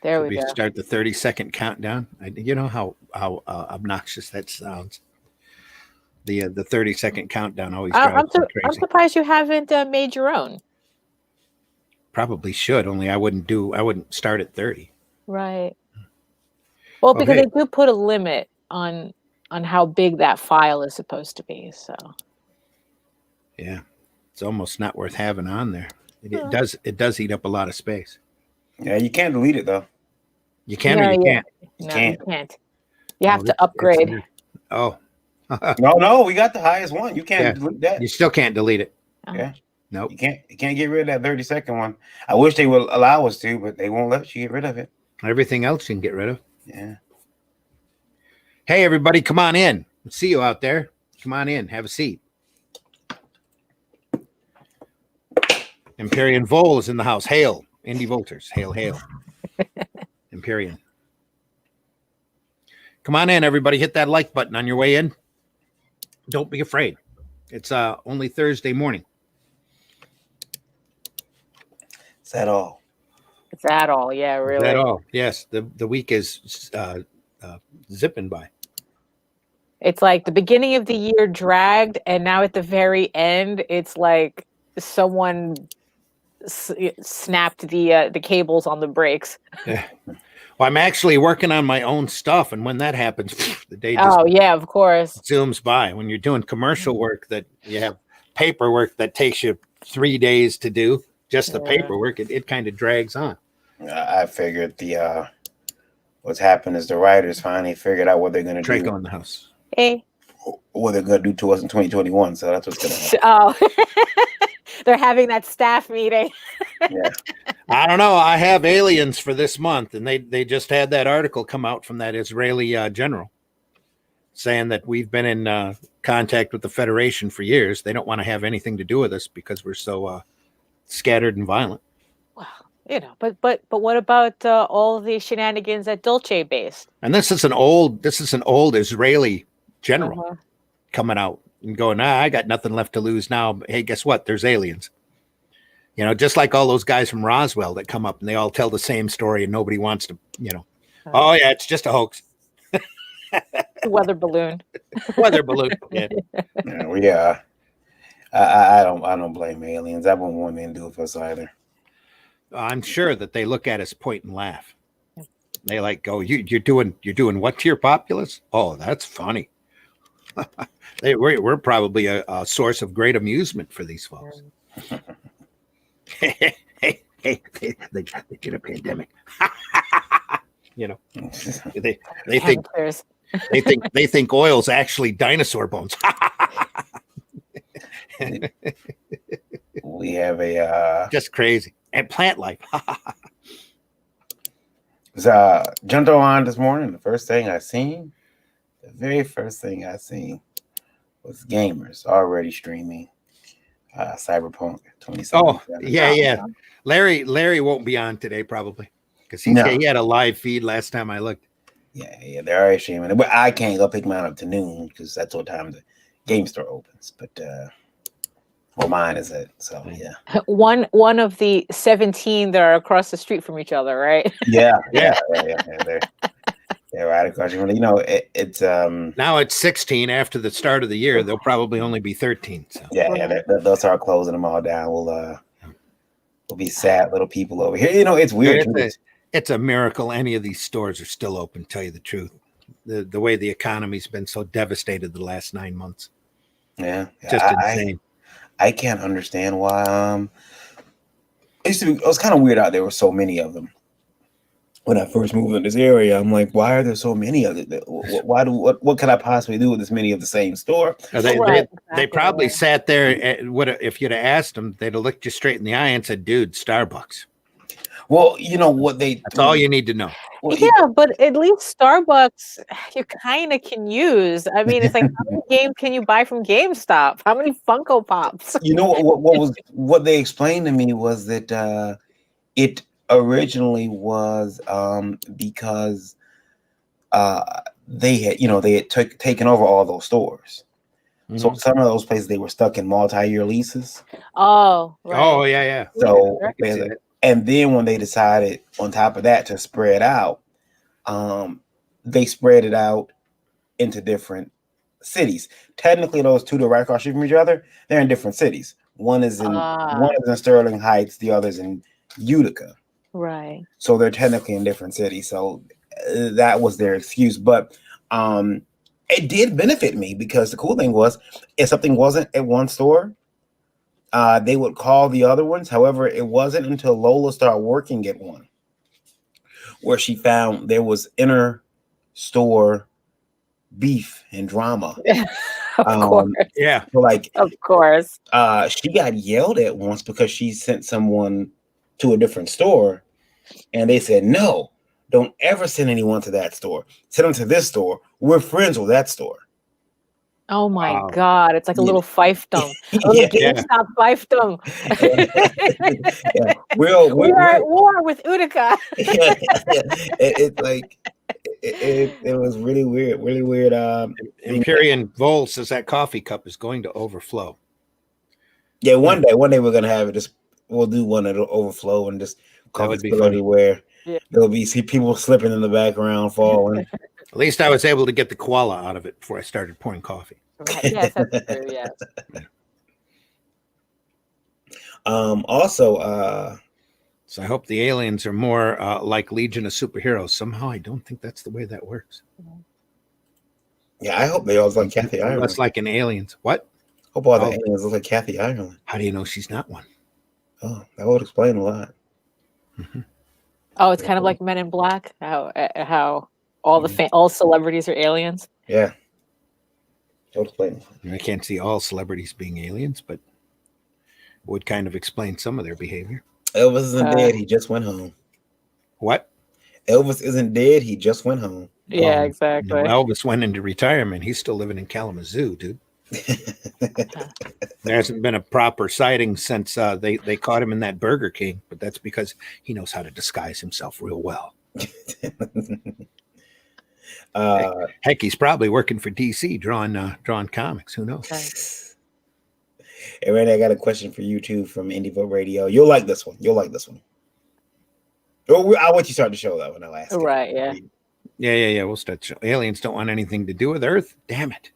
There Should we we go. start the 30-second countdown? You know how obnoxious that sounds. The 30-second countdown always drives me I'm crazy. surprised you haven't made your own. Probably should, only I wouldn't start at 30. Right. Well, because Okay. they do put a limit on how big that file is supposed to be. So Yeah, it's almost not worth having on there. It Huh. does eat up a lot of space. Yeah, you can't delete it though. You can no, or you can't. You no, can't. you can't. You have Oh, to that's upgrade. weird. Oh, No, we got the highest one. You can't Yeah. delete that. you still can't delete it. Yeah. Nope. You can't get rid of that 30-second one. I wish they would allow us to, but they won't let you get rid of it. Everything else you can get rid of. Yeah. Hey, everybody, come on in. See you out there. Come on in. Have a seat. Empyrean Vol is in the house. Hail. Indy Volters. Hail, hail. Empyrean. Come on in, everybody. Hit that like button on your way in. Don't be afraid. It's only Thursday morning. Is that all? Is that all? Yeah, really. Is that all? Yes. The week is zipping by. It's like the beginning of the year dragged, and now at the very end, it's like someone snapped the cables on the brakes. Yeah. Well, I'm actually working on my own stuff, and when that happens, the day just yeah, of course. zooms by. When you're doing commercial work, that you have paperwork that takes you 3 days to do, just the paperwork, it kind of drags on. I figured what's happened is the writers finally figured out what they're going to do. Draco in the house. Hey. What they're going to do to us in 2021. So that's what's going to happen. Oh, they're having that staff meeting. Yeah. I don't know. I have aliens for this month, and they just had that article come out from that Israeli general saying that we've been in contact with the Federation for years. They don't want to have anything to do with us because we're so scattered and violent. Well, but what about all the shenanigans at Dulce based? And this is an old Israeli general coming out and going, I got nothing left to lose now. But hey, guess what? There's aliens. Just like all those guys from Roswell that come up and they all tell the same story and nobody wants to, oh yeah, it's just a hoax. Weather balloon. Weather balloon. Yeah. I don't blame aliens. I wouldn't want them to do it for us either. I'm sure that they look at us, point and laugh. They like go, you're doing what to your populace? Oh, that's funny. We're probably a source of great amusement for these folks. Hey, they get a pandemic. They think oil's actually dinosaur bones. We have a just crazy and plant life. Jumped on this morning. The very first thing I seen was gamers already streaming Cyberpunk 2077. Oh, yeah. Larry won't be on today probably because he had a live feed last time I looked. Yeah, they're already streaming. But I can't go pick mine up to noon because that's what time the game store opens. But mine is it. So yeah. One of the 17 that are across the street from each other, right? Yeah. They're right across. It's now it's 16 after the start of the year. They'll probably only be 13. So. Yeah, they'll start closing them all down. We'll be sad little people over here. It's weird. It's a miracle any of these stores are still open. Tell you the truth, the way the economy's been so devastated the last 9 months. Yeah, just insane. I can't understand why. It was kind of weird out there were so many of them. When I first moved in this area, I'm like, why are there so many of it? What can I possibly do with this many of the same store? They probably sat there. If you'd have asked them, they'd have looked you straight in the eye and said, "Dude, Starbucks." Well, what that's all you need to know. Well, but at least Starbucks, you kind of can use. I mean, it's like, how many games can you buy from GameStop? How many Funko Pops? What they explained to me was that it originally was because they had taken over all those stores. Mm-hmm. So some of those places they were stuck in multi-year leases. Oh, right. Oh yeah. So And then when they decided on top of that to spread out, they spread it out into different cities. Technically, those two that are right across the street from each other, they're in different cities. One is in Sterling Heights, the other's in Utica. Right. So they're technically in different cities. So that was their excuse. But it did benefit me because the cool thing was if something wasn't at one store, they would call the other ones. However, it wasn't until Lola started working at one where she found there was inter-store beef and drama. Of course. Yeah. So like, of course. She got yelled at once because she sent someone to a different store, and they said, "No, don't ever send anyone to that store. Send them to this store. We're friends with that store." Oh my God! It's like a little fiefdom, a little GameStop fiefdom. Yeah. We are at war with Utica. It's like it was really weird, really weird. Empyrean Vol says that coffee cup is going to overflow. Yeah, one day we're gonna have it. Just we'll do one that'll overflow and just coffee spill everywhere. Yeah. There'll be people slipping in the background, falling. At least I was able to get the koala out of it before I started pouring coffee. Right. Yes, that's true. Yes. Also, so I hope the aliens are more like Legion of Superheroes. Somehow I don't think that's the way that works. Yeah, I hope they all look like Kathy Ireland. That's like an aliens. What? Hope all the aliens look like Kathy Ireland. How do you know she's not one? Oh, that would explain a lot. Mm-hmm. Oh, it's kind of like Men in Black. How all celebrities are aliens. Yeah. That would explain. I can't see all celebrities being aliens, but it would kind of explain some of their behavior. Elvis isn't dead. He just went home. What? Elvis isn't dead. He just went home. Yeah, exactly. No, Elvis went into retirement. He's still living in Kalamazoo, dude. There hasn't been a proper sighting since they caught him in that Burger King, but that's because he knows how to disguise himself real well. Heck, he's probably working for DC drawing comics. Who knows? Hey, Randy, I got a question for you too from Indie Vote Radio. You'll like this one. I'll let you start the show though, and I'll ask. Right? Yeah. We'll start the show. Aliens don't want anything to do with Earth. Damn it!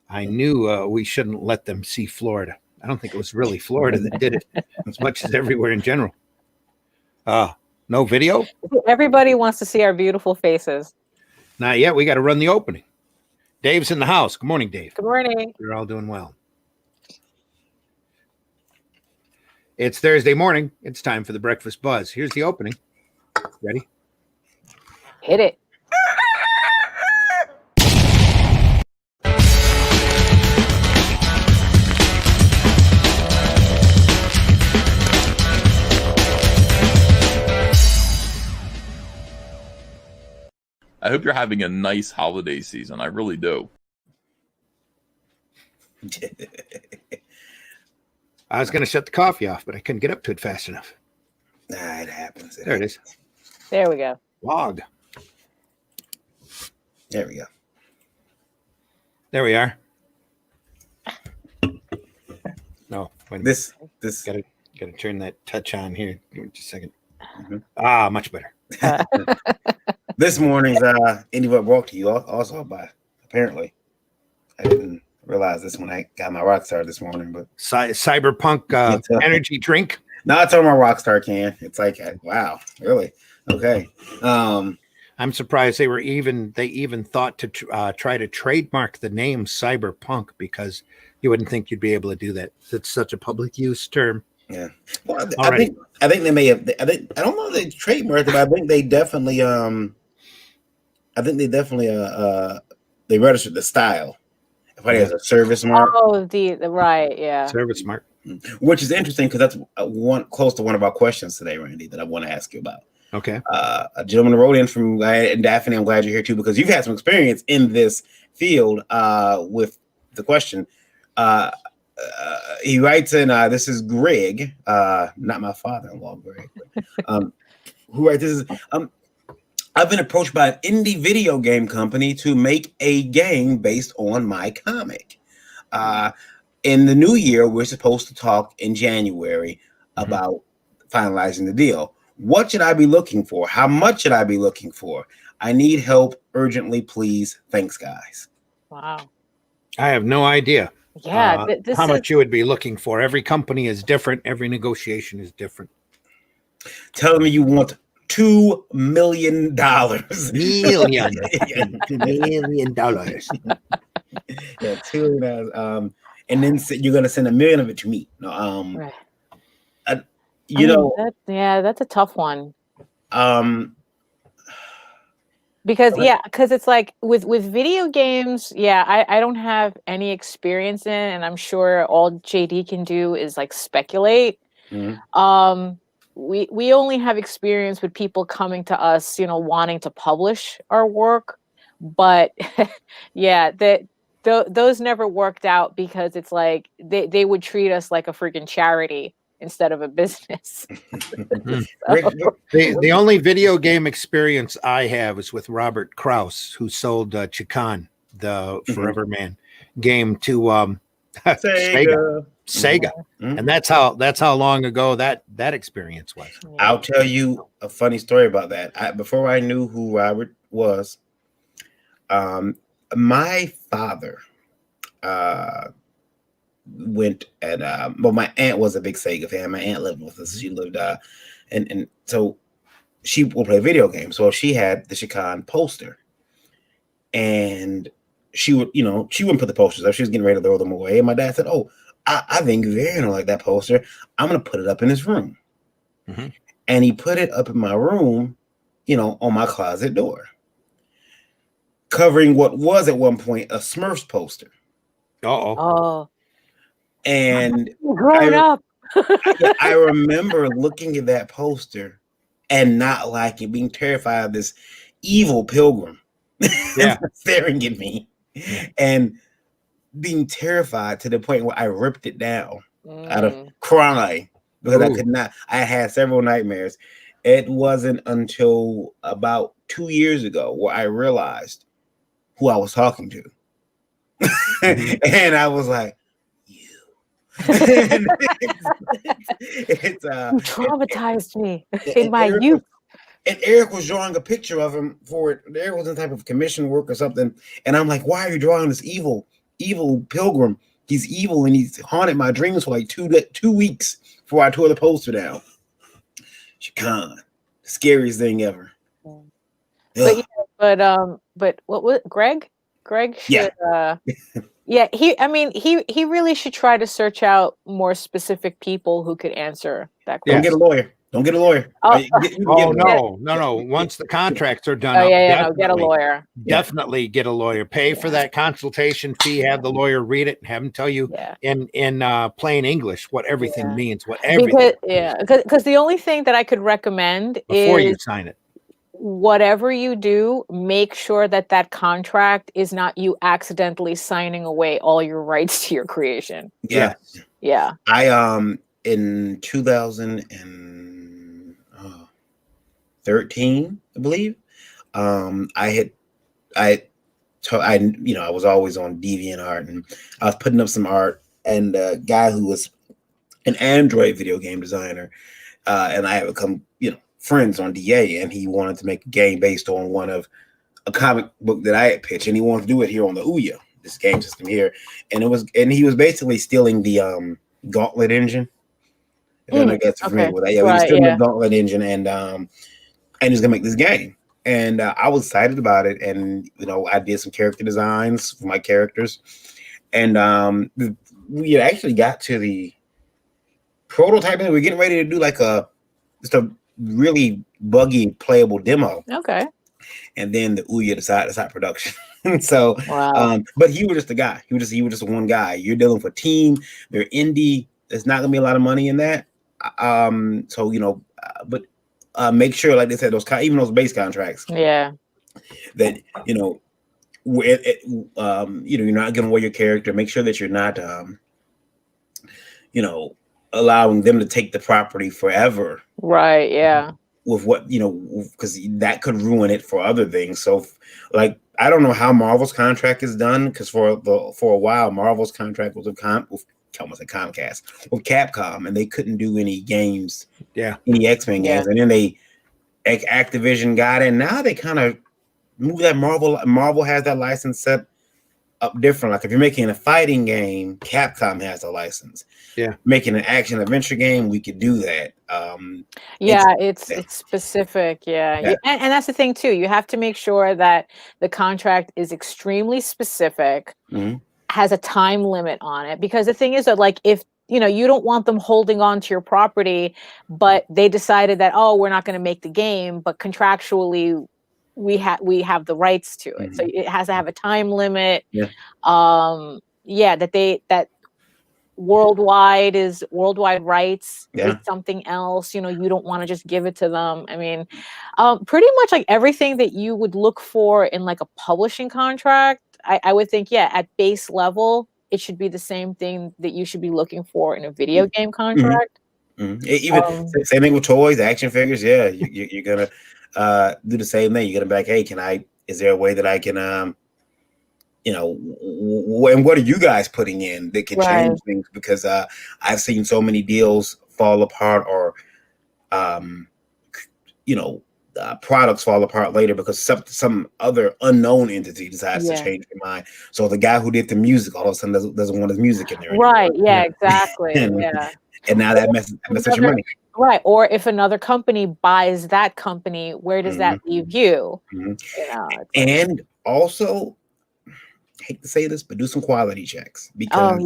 I knew we shouldn't let them see Florida. I don't think it was really Florida that did it as much as everywhere in general. No video? Everybody wants to see our beautiful faces. Not yet. We got to run the opening. Dave's in the house. Good morning, Dave. Good morning. We're all doing well. It's Thursday morning. It's time for the breakfast buzz. Here's the opening. Ready? Hit it. I hope you're having a nice holiday season. I really do. I was going to shut the coffee off, but I couldn't get up to it fast enough. Nah, it happens. There it is. There we go. Log. There we go. There we are. No, wait a minute. This gotta turn that touch on here. Give me just a second. Mm-hmm. Much better. This morning's Indie Vote brought to you also by, apparently, I didn't realize this when I got my Rockstar this morning, but Cyberpunk energy drink. No, it's on my Rockstar can. It's like, wow, really? Okay. I'm surprised they even thought to try to trademark the name Cyberpunk, because you wouldn't think you'd be able to do that. It's such a public use term. Yeah. Well, I think they may have. I don't know if they trademarked it, but I think they definitely they registered the style. If it has a service mark. Oh, the right, yeah. Service mark. Which is interesting because that's close to one of our questions today, Randy, that I want to ask you about. Okay. A gentleman wrote in from Daphne. I'm glad you're here too, because you've had some experience in this field with the question. He writes in, this is Greg, not my father-in-law, Greg, who writes, this is, I've been approached by an indie video game company to make a game based on my comic. In the new year, we're supposed to talk in January about finalizing the deal. What should I be looking for? How much should I be looking for? I need help urgently, please. Thanks, guys. Wow. I have no idea Yeah, this how is much you would be looking for. Every company is different. Every negotiation is different. Tell me you want $2 million. Million dollars. Yeah, $2 million. And then you're gonna send $1 million of it to me. No, right. you know, that's a tough one. Because because it's like with video games, I don't have any experience in, and I'm sure all JD can do is like speculate. mm-hmm. We only have experience with people coming to us, wanting to publish our work, but those never worked out because it's like they would treat us like a freaking charity instead of a business. The only video game experience I have is with Robert Krause, who sold Chikan, the Forever Man game, to Sega. Mm-hmm. And that's how long ago that experience was. I'll tell you a funny story about that. Before I knew who Robert was, my father went and my aunt was a big Sega fan. My aunt lived with us. She lived and so she will play video games. So she had the Chikan poster, and she would, she wouldn't put the posters up. She was getting ready to throw them away. And my dad said, "Oh, I think Varian will like that poster. I'm gonna put it up in his room." Mm-hmm. And he put it up in my room, on my closet door, covering what was at one point a Smurfs poster. Oh. And grown up. I remember looking at that poster and not liking, being terrified of this evil pilgrim staring at me, and being terrified to the point where I ripped it down out of crying because I could not. I had several nightmares. It wasn't until about 2 years ago where I realized who I was talking to. And I was like, you traumatized me in my youth. And Eric was drawing a picture of him for it. There was some type of commission work or something. And I'm like, why are you drawing this evil pilgrim? He's evil and he's haunted my dreams for like 2 weeks before I tore the poster down. Chikan, scariest thing ever. But what was Greg? Greg should he really should try to search out more specific people who could answer that question. Don't get a lawyer. No. Once the contracts are done, get a lawyer. Definitely get a lawyer. Pay for that consultation fee. Have the lawyer read it and have him tell you in plain English what everything means. Because the only thing that I could recommend before is you sign it, whatever you do, make sure that contract is not you accidentally signing away all your rights to your creation. Yeah. I in 2013, I believe, I was always on DeviantArt, and I was putting up some art, and a guy who was an Android video game designer, and I have become friends on DA, and he wanted to make a game based on a comic book that I had pitched, and he wanted to do it here on the Ouya, this game system here, and he was basically stealing the Gauntlet engine. I don't know if that's familiar with that. Yeah, we were stealing the Gauntlet engine, and he's gonna make this game, and I was excited about it, and I did some character designs for my characters, and we had actually got to the prototype, and we were getting ready to do just a really buggy playable demo. Okay. And then the Ouya decided to start production. So, but he was just a guy. He was just one guy. You're dealing with a team. They're indie. There's not gonna be a lot of money in that. But make sure, like they said, even those base contracts. Yeah. That you're not giving away your character. Make sure that you're not allowing them to take the property forever. Right. Yeah. With what, because that could ruin it for other things. So, I don't know how Marvel's contract is done, because for a while, Marvel's contract was with almost like Comcast with Capcom, and they couldn't do any games, any X-Men games, and then Activision got in. Now they kind of move that Marvel has that license set up different. Like if you're making a fighting game, Capcom has a license. Yeah, making an action adventure game, we could do that. It's specific. And that's the thing too. You have to make sure that the contract is extremely specific, has a time limit on it. Because the thing is that, like, if you don't want them holding on to your property, but they decided that, oh, we're not going to make the game, but contractually we have the rights to it. So it has to have a time limit. That worldwide rights is something else. You don't want to just give it to them. I mean, pretty much like everything that you would look for in like a publishing contract, I would think, at base level, it should be the same thing that you should be looking for in a video game contract. Even same thing with toys, action figures. You're gonna do the same thing. You're gonna be like, hey, is there a way that I can and what are you guys putting in that can change things? Because I've seen so many deals fall apart, or products fall apart later because some other unknown entity decides to change their mind. So the guy who did the music all of a sudden doesn't want his music in there anymore. Right. Yeah. Exactly. And now that messes your money. Right. Or if another company buys that company, where does that leave you? And also, I hate to say this, but do some quality checks. Because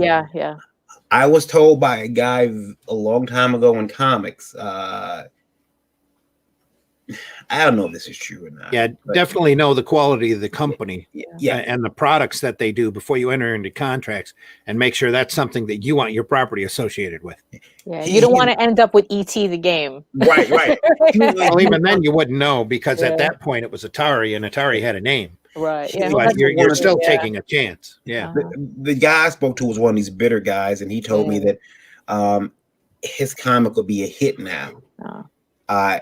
I was told by a guy a long time ago in comics, I don't know if this is true or not. Definitely know the quality of the company and the products that they do before you enter into contracts, and make sure that's something that you want your property associated with. You don't want to end up with E.T. the game. Right. Well, even then you wouldn't know, because at that point it was Atari, and Atari had a name. Right. But you're still taking a chance. The guy I spoke to was one of these bitter guys, and he told me that his comic would be a hit now.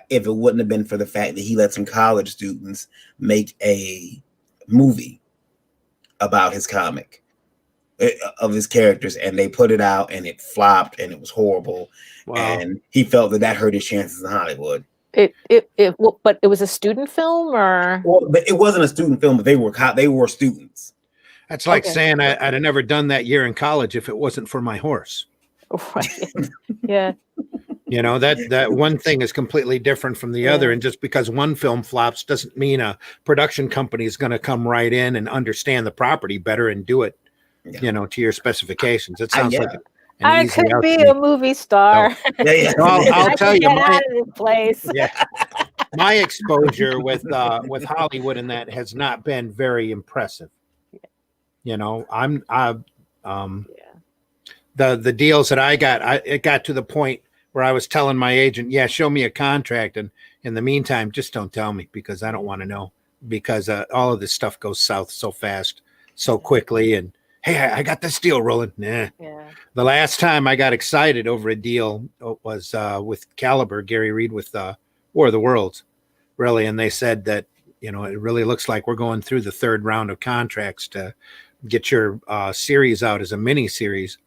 If it wouldn't have been for the fact that he let some college students make a movie about his comic of his characters, and they put it out and it flopped and it was horrible. And he felt that hurt his chances in Hollywood. But it was a student film, or it wasn't a student film, but they were students. That's like saying I'd have never done that year in college if it wasn't for my horse. Yeah. That one thing is completely different from the other. And just because one film flops doesn't mean a production company is going to come right in and understand the property better and do it, to your specifications. It sounds like I could be a movie star. So I'll tell you, out of this place. My exposure with Hollywood and that has not been very impressive. The deals that I got, it got to the point where I was telling my agent, show me a contract. And in the meantime, just don't tell me, because I don't want to know, because all of this stuff goes south so fast, so quickly. And hey, I got this deal rolling. Nah. The last time I got excited over a deal was with Caliber, Gary Reed with War of the Worlds, really. And they said that, it really looks like we're going through the third round of contracts to get your series out as a mini series.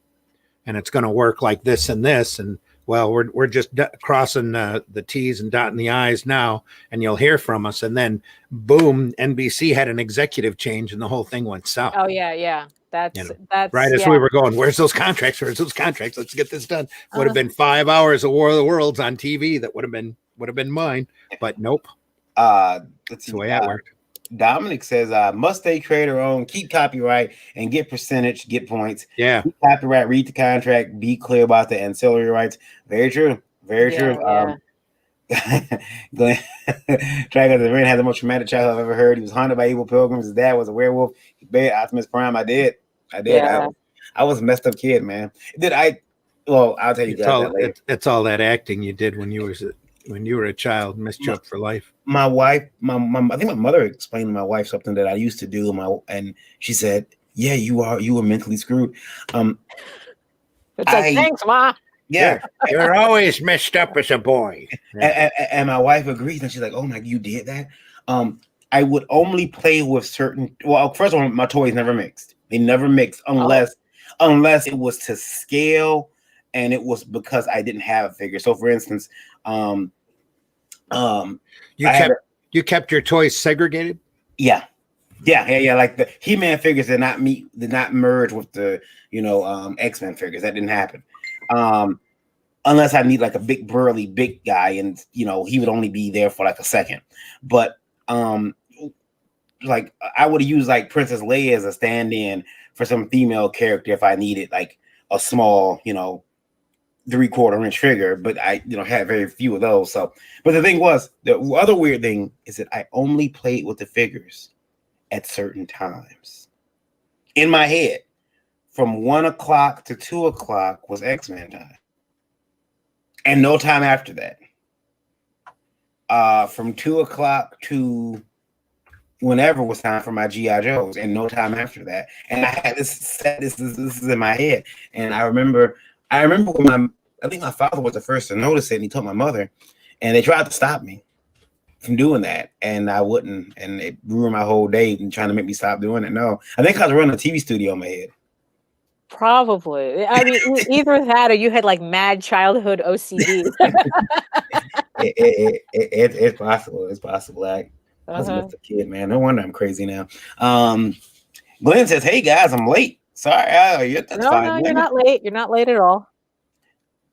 And it's going to work like this and this. And well, we're just crossing the T's and dotting the I's now, and you'll hear from us. And then, boom, NBC had an executive change, and the whole thing went south. Oh yeah. That's right as we were going. Where's those contracts? Let's get this done. Would have been 5 hours of War of the Worlds on TV. That would have been mine. But nope. That's the way that worked. Dominic says, must stay creator owned, keep copyright, and get percentage, get points. Yeah. Keep copyright, read the contract, be clear about the ancillary rights. Very true. Very true. Glenn Dragon of the Ring had the most traumatic childhood I've ever heard. He was haunted by evil pilgrims. His dad was a werewolf. He begged Optimus Prime. I did. I was a messed up kid, man. Well, I'll tell you guys that later. It's all that acting you did when you were a child, messed you up for life. My wife, I think my mother explained to my wife something that I used to do, and she said, "Yeah, you were mentally screwed." It's like, thanks, Ma. Yeah, you're always messed up as a boy. And my wife agrees, and she's like, "Oh my, you did that?" I would only play with certain. Well, first of all, my toys never mixed. They never mixed unless unless it was to scale, and it was because I didn't have a figure. So, for instance, you kept your toys segregated. Yeah. Like the He-Man figures did not merge with the X-Men figures. That didn't happen. Unless I need like a big burly big guy, and he would only be there for like a second. But like I would use like Princess Leia as a stand-in for some female character if I needed like a small 3/4 inch figure, but I had very few of those. So, but the thing was, the other weird thing is that I only played with the figures at certain times. In my head, from 1 o'clock to 2 o'clock was X-Men time, and no time after that. From 2 o'clock to whenever was time for my G.I. Joes, and no time after that. And I had this set. This is in my head, and I remember when I think my father was the first to notice it, and he told my mother, and they tried to stop me from doing that, and I wouldn't, and it ruined my whole day and trying to make me stop doing it. No, I think I was running a TV studio in my head. Probably. I mean, either that or you had like mad childhood OCD. It's possible. It's possible. I was just a kid, man. No wonder I'm crazy now. Glenn says, "Hey guys, I'm late. Sorry." That's fine. No, you're not late. You're not late at all.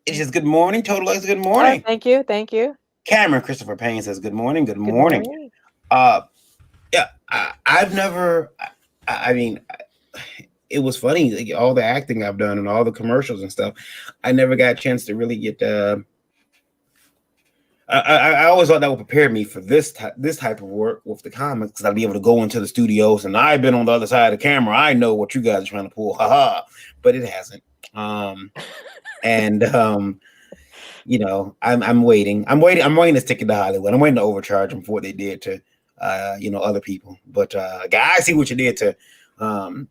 It's just good morning. Total X, good morning. Thank you. Thank you. Cameron Christopher Payne says, "Good morning. Good morning." Yeah, I've never. I mean, it was funny. Like, all the acting I've done and all the commercials and stuff, I never got a chance to really get. I always thought that would prepare me for this type of work with the comics, because I'd be able to go into the studios, and I've been on the other side of the camera. I know what you guys are trying to pull, haha, but it hasn't. I'm waiting. I'm waiting to stick it to Hollywood. I'm waiting to overcharge them for what they did to, other people. But I see what you did to. I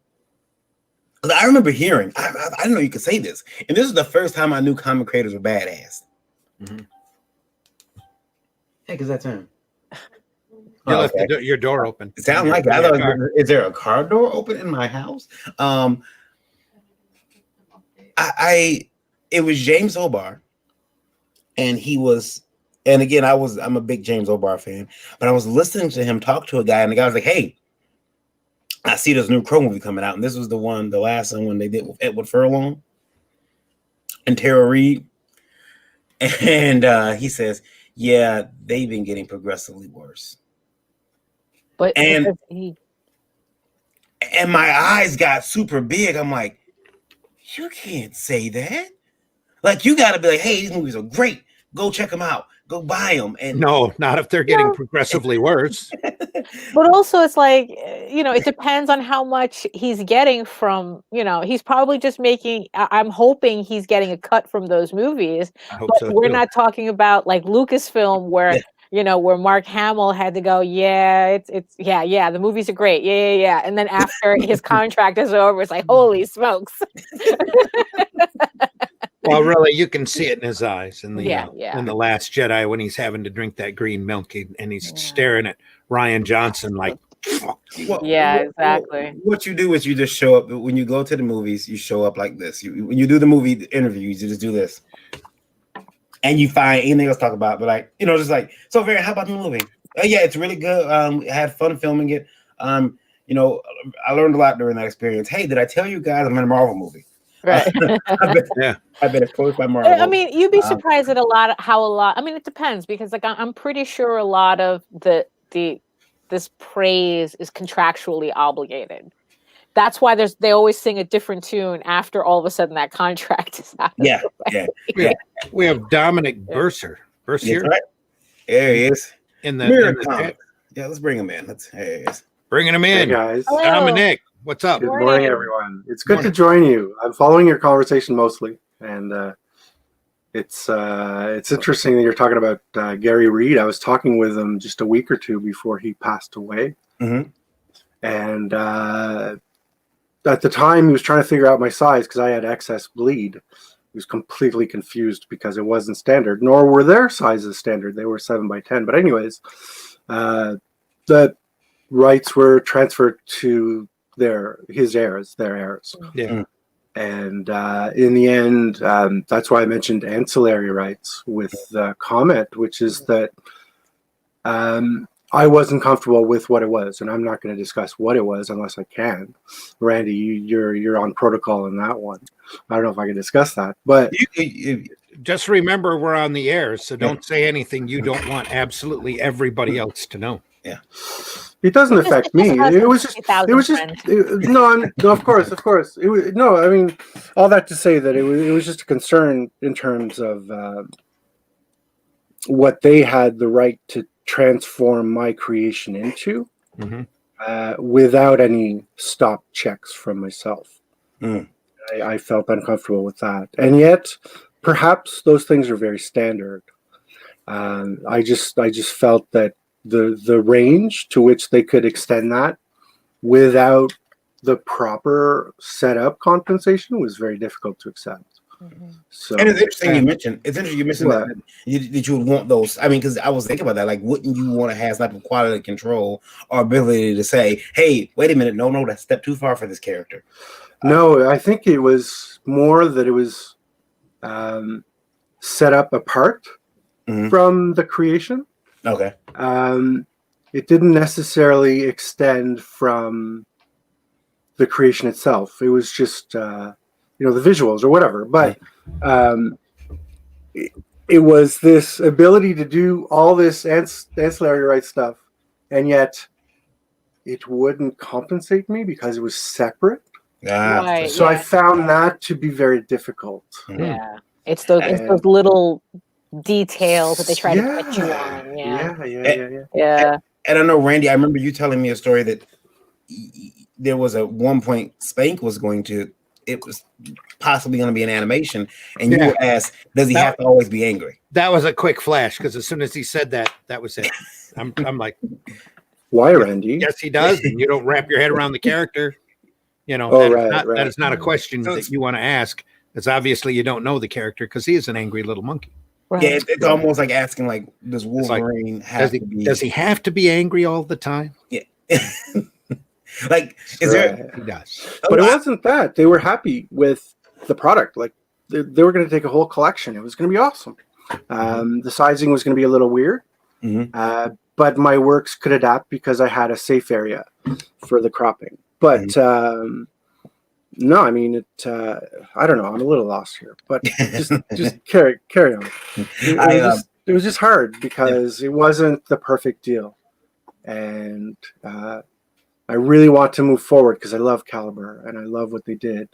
remember hearing. I didn't know you could say this, and this is the first time I knew comic creators were badass. Mm-hmm. Heck is that term? You left your door open. It sounds like it. Is there a car door open in my house? It was James O'Barr, and he was, and again, I'm a big James O'Barr fan, but I was listening to him talk to a guy, and the guy was like, "Hey, I see this new Crow movie coming out," and this was the last one when they did with Edward Furlong and Tara Reid, and he says, "Yeah, they've been getting progressively worse." And my eyes got super big. I'm like, you can't say that. Like, you got to be like, "Hey, these movies are great. Go check them out. Go buy them." And no, not if they're getting progressively worse. But also, it's like, it depends on how much he's getting from, he's probably just making, I'm hoping he's getting a cut from those movies. I hope but so, we're too. not talking about like Lucasfilm where, where Mark Hamill had to go, the movies are great. Yeah. And then after his contract is over, it's like, holy smokes. Well, really, you can see it in his eyes in the in The Last Jedi when he's having to drink that green milk, and he's staring at Ryan Johnson like, fuck. Exactly. What you do is you just show up when you go to the movies. You show up like this. When you do the movie interviews, you just do this, and you find anything else to talk about. But like, just like, "So, Varian, how about the movie?" "Yeah, it's really good. I had fun filming it. I learned a lot during that experience. Hey, did I tell you guys I'm in a Marvel movie?" Right. I've been exposed by Marvel. I mean, you'd be surprised at I mean, it depends, because like I'm pretty sure a lot of this praise is contractually obligated. That's why they always sing a different tune after all of a sudden that contract is out. Yeah. We have Dominic Burcer. Burcer, right? There he is. In the yeah, let's bring him in. There he is. Bringing him in, hey guys. Hello. Dominic, what's up? Good morning, everyone. It's good to join you. I'm following your conversation mostly, and it's interesting that you're talking about Gary Reid. I was talking with him just a week or two before he passed away, and at the time he was trying to figure out my size because I had excess bleed. He was completely confused because it wasn't standard, nor were their sizes standard. They were 7x10. But anyways, the rights were transferred to their heirs. Yeah. And in the end, that's why I mentioned ancillary rights with comment, which is that I wasn't comfortable with what it was, and I'm not going to discuss what it was unless I can. Randy, you're on protocol in that one. I don't know if I can discuss that, but just remember we're on the air, so don't say anything you don't want absolutely everybody else to know. Yeah. It doesn't affect me. It was just no, of course. It was no. I mean, all that to say that it was just a concern in terms of what they had the right to transform my creation into, without any stop checks from myself. I felt uncomfortable with that, and yet perhaps those things are very standard. I just felt that the range to which they could extend that without the proper setup compensation was very difficult to accept. So, and it's interesting you mentioned. It's interesting you mentioned that you would want those. I mean, because I was thinking about that. Like, wouldn't you want to have some type of quality control or ability to say, "Hey, wait a minute, no, that's a step too far for this character"? No, I think it was more that it was set up apart from the creation. Okay. It didn't necessarily extend from the creation itself. It was just, the visuals or whatever. But it was this ability to do all this ancillary rights stuff, and yet it wouldn't compensate me because it was separate. Right, so I found that to be very difficult. Yeah, it's those little details that they try to put you on. Yeah. And I know, Randy, I remember you telling me a story that there was at one point Spank was it was possibly going to be an animation, and you were asked, does he have to always be angry? That was a quick flash, because as soon as he said that, that was it. I'm like, why, Randy? Yes, he does. And you don't wrap your head around the character. That is not a question that you want to ask. Because obviously you don't know the character, because he is an angry little monkey. Right. Yeah, it's almost like asking, like, does Wolverine does he have to be angry all the time? Yeah. Like, is there? He does. But it wasn't that. They were happy with the product. Like, they were going to take a whole collection. It was going to be awesome. The sizing was going to be a little weird, but my works could adapt because I had a safe area for the cropping. But no, I mean, I don't know. I'm a little lost here, but just carry on. It was just hard because it wasn't the perfect deal, and I really want to move forward because I love Caliber and I love what they did,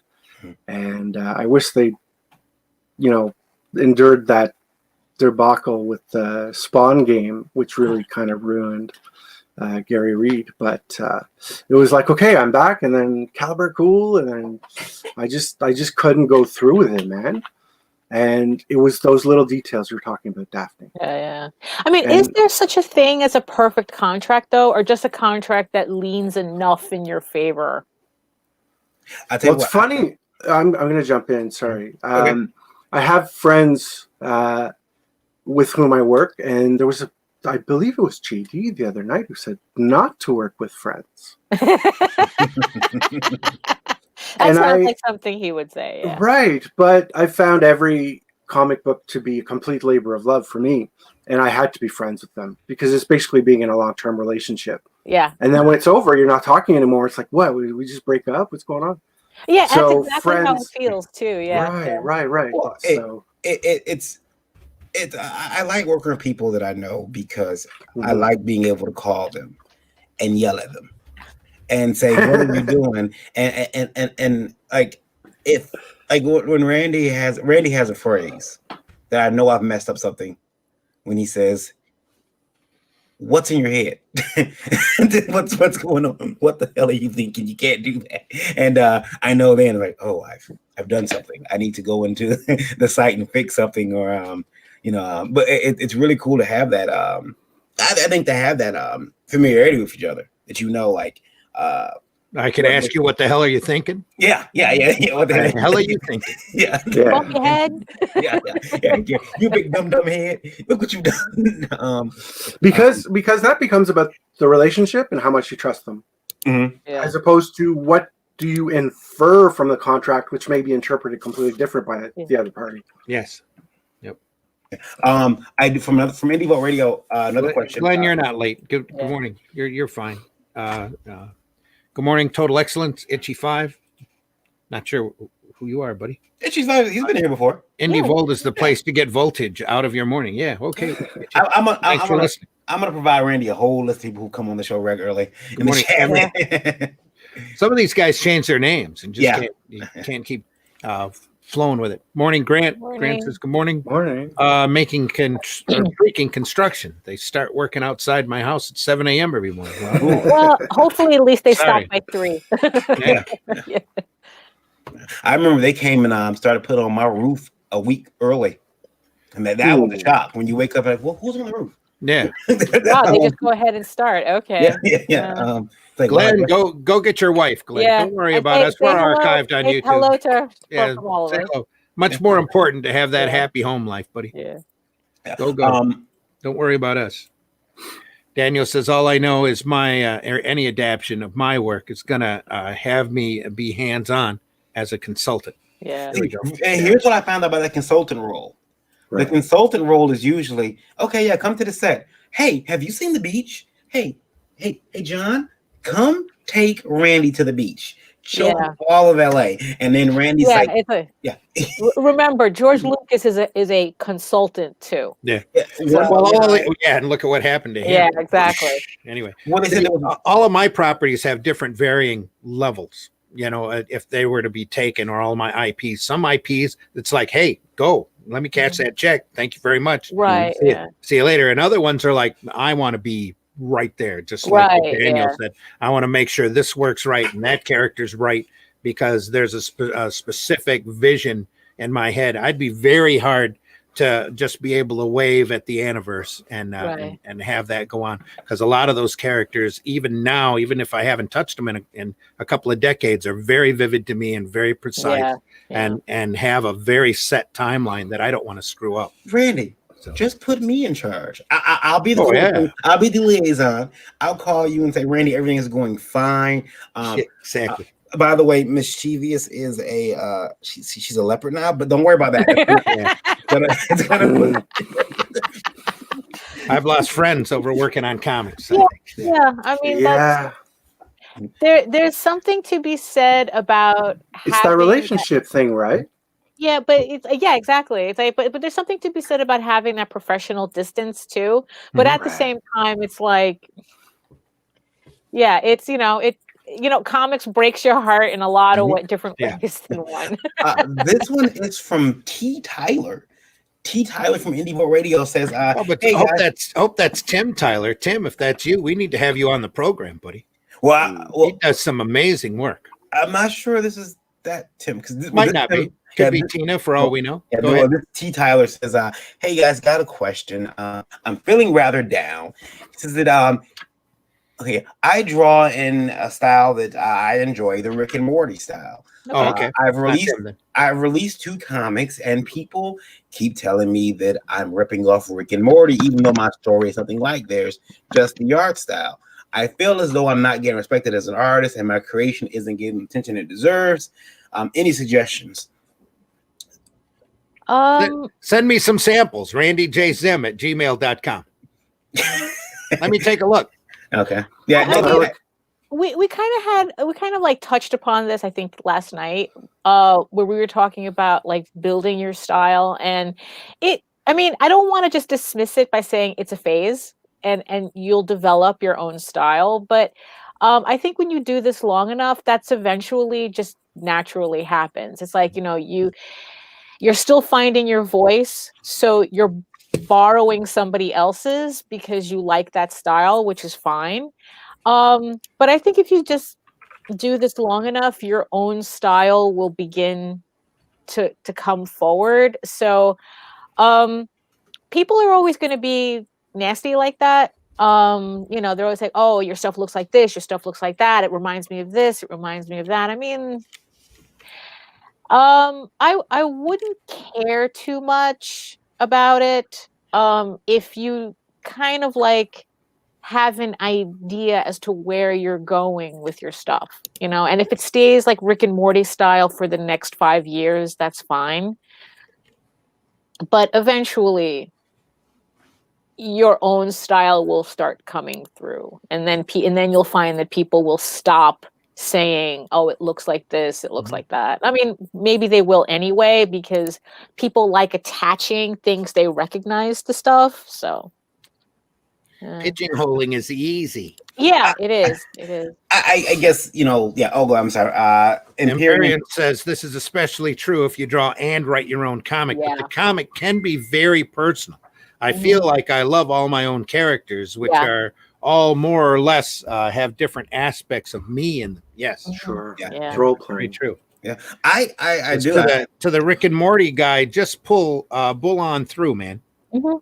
and I wish they, endured that debacle with the Spawn game, which really kind of ruined Gary Reed. But it was like, okay, I'm back, and then Caliber, cool, and then I just couldn't go through with it, man. And it was those little details you were talking about, Daphne. Yeah. I mean, is there such a thing as a perfect contract, though, or just a contract that leans enough in your favor? It's funny. I'm going to jump in. Sorry. Okay. I have friends with whom I work, and there was I believe it was JD the other night who said not to work with friends. That sounds like something he would say. Yeah. Right. But I found every comic book to be a complete labor of love for me. And I had to be friends with them because it's basically being in a long-term relationship. Yeah. And then when it's over, you're not talking anymore. It's like, what? We just break up? What's going on? Yeah, so that's exactly how it feels too. Yeah. Right. Well, I like working with people that I know because I like being able to call them and yell at them and say, what are you doing? And like, if like when Randy has a phrase that I know I've messed up something when he says, what's in your head? what's going on? What the hell are you thinking? You can't do that. And I know then, like, oh, I've done something. I need to go into the site and fix something, or but it's really cool to have that. I think to have that familiarity with each other, that like. I could ask you, what the hell are you thinking? Yeah. What the hell are you thinking? Yeah. Bump your head. Yeah. You big dumb head. Look what you've done. Because that becomes about the relationship and how much you trust them, as opposed to what do you infer from the contract, which may be interpreted completely different by the other party? Yes. I do from Indie Vote Radio. Another question. Glenn, you're not late. Good morning. You're fine. Good morning, Total Excellence, Itchy 5. Not sure who you are, buddy. Itchy 5. He's been here before. Indie Volt is the place to get voltage out of your morning. Yeah. Okay. I'm gonna provide Randy a whole list of people who come on the show regularly. Good morning. Some of these guys change their names and just can't keep flowing with it. Morning, Grant. Grant says, good morning. Morning. Freaking construction. They start working outside my house at 7 a.m. every morning. Well, hopefully at least they stop by 3. Yeah. I remember they came and started putting on my roof a week early. And that was a shock. When you wake up, like, well, who's on the roof? Yeah. Wow, they just go ahead and start. Okay. Yeah. Like, Glenn, go get your wife, Glenn. Yeah. Don't worry about us. We're archived on YouTube. Hello to from all of us. Much more important to have that happy home life, buddy. Yeah. Go. Don't worry about us. Daniel says, all I know is my any adaptation of my work is gonna have me be hands-on as a consultant. Yeah. And here's what I found out about that consultant role. Right. The consultant role is usually, okay, come to the set. Hey, have you seen the beach? Hey, John, come take Randy to the beach. Show all of LA. And then Randy's Remember, George Lucas is a consultant too. Yeah. And look at what happened to him. Yeah, exactly. Anyway, all of my properties have different varying levels. You know, if they were to be taken, or all my IPs, some IPs, it's like, hey, go, let me catch that check. Thank you very much. Right. See you later. And other ones are like, I want to be right there. Just like Daniel said, I want to make sure this works right and that character's right, because there's a specific vision in my head. I'd be very hard to just be able to wave at the Aniverse and have that go on, because a lot of those characters, even now, even if I haven't touched them in a couple of decades, are very vivid to me and very precise and have a very set timeline that I don't want to screw up. Randy, just put me in charge. I'll be the I'll be the liaison. I'll call you and say, Randy, everything is going fine. Exactly. By the way, Mischievous is she's a leopard now, but don't worry about that. I've lost friends over working on comics. I mean, there's something to be said about it's that relationship thing, right? Yeah, but it's exactly. It's like, but there's something to be said about having that professional distance too. But at the same time, it's like, it's comics breaks your heart in a lot of different ways than one. This one is from T. Tyler. T. Tyler from Indie Vote Radio says, hey, hope that's Tim Tyler. Tim, if that's you, we need to have you on the program, buddy. Well, he does some amazing work. I'm not sure this is that Tim, because this might not be. Could be Tina for all we know. Go ahead. T. Tyler says, hey guys, got a question. I'm feeling rather down. He says that okay, I draw in a style that I enjoy, the Rick and Morty style. Okay. I've released 2 comics, and people keep telling me that I'm ripping off Rick and Morty, even though my story is something like theirs, just the art style. I feel as though I'm not getting respected as an artist, and my creation isn't getting the attention it deserves. Any suggestions? Send me some samples, randyjzim@gmail.com. Let me take a look. Okay. Yeah. We kind of like touched upon this, I think, last night, where we were talking about like building your style, and I don't want to just dismiss it by saying it's a phase and you'll develop your own style. But I think when you do this long enough, that's eventually just naturally happens. It's like, you're still finding your voice, so you're borrowing somebody else's because you like that style, which is fine. But I think if you just do this long enough, your own style will begin to come forward. So people are always going to be nasty like that. They're always like, oh, your stuff looks like this, your stuff looks like that, it reminds me of this, it reminds me of that. I mean, I wouldn't care too much about it if you kind of like have an idea as to where you're going with your stuff, you know, and if it stays like Rick and Morty style for the next 5 years, that's fine. But eventually your own style will start coming through, and then you'll find that people will stop saying, oh, it looks like this, it looks like that. I mean, maybe they will anyway, because people like attaching things they recognize to stuff. So pigeonholing is easy. Yeah, it is. It is. I guess, you know, yeah. Oh, I'm sorry. Imperium says this is especially true if you draw and write your own comic, but the comic can be very personal. I feel like I love all my own characters, which are all more or less have different aspects of me in them. Yes, Sure. Yeah. Role very playing. true. Yeah, I do. To the Rick and Morty guy, just bull on through, man.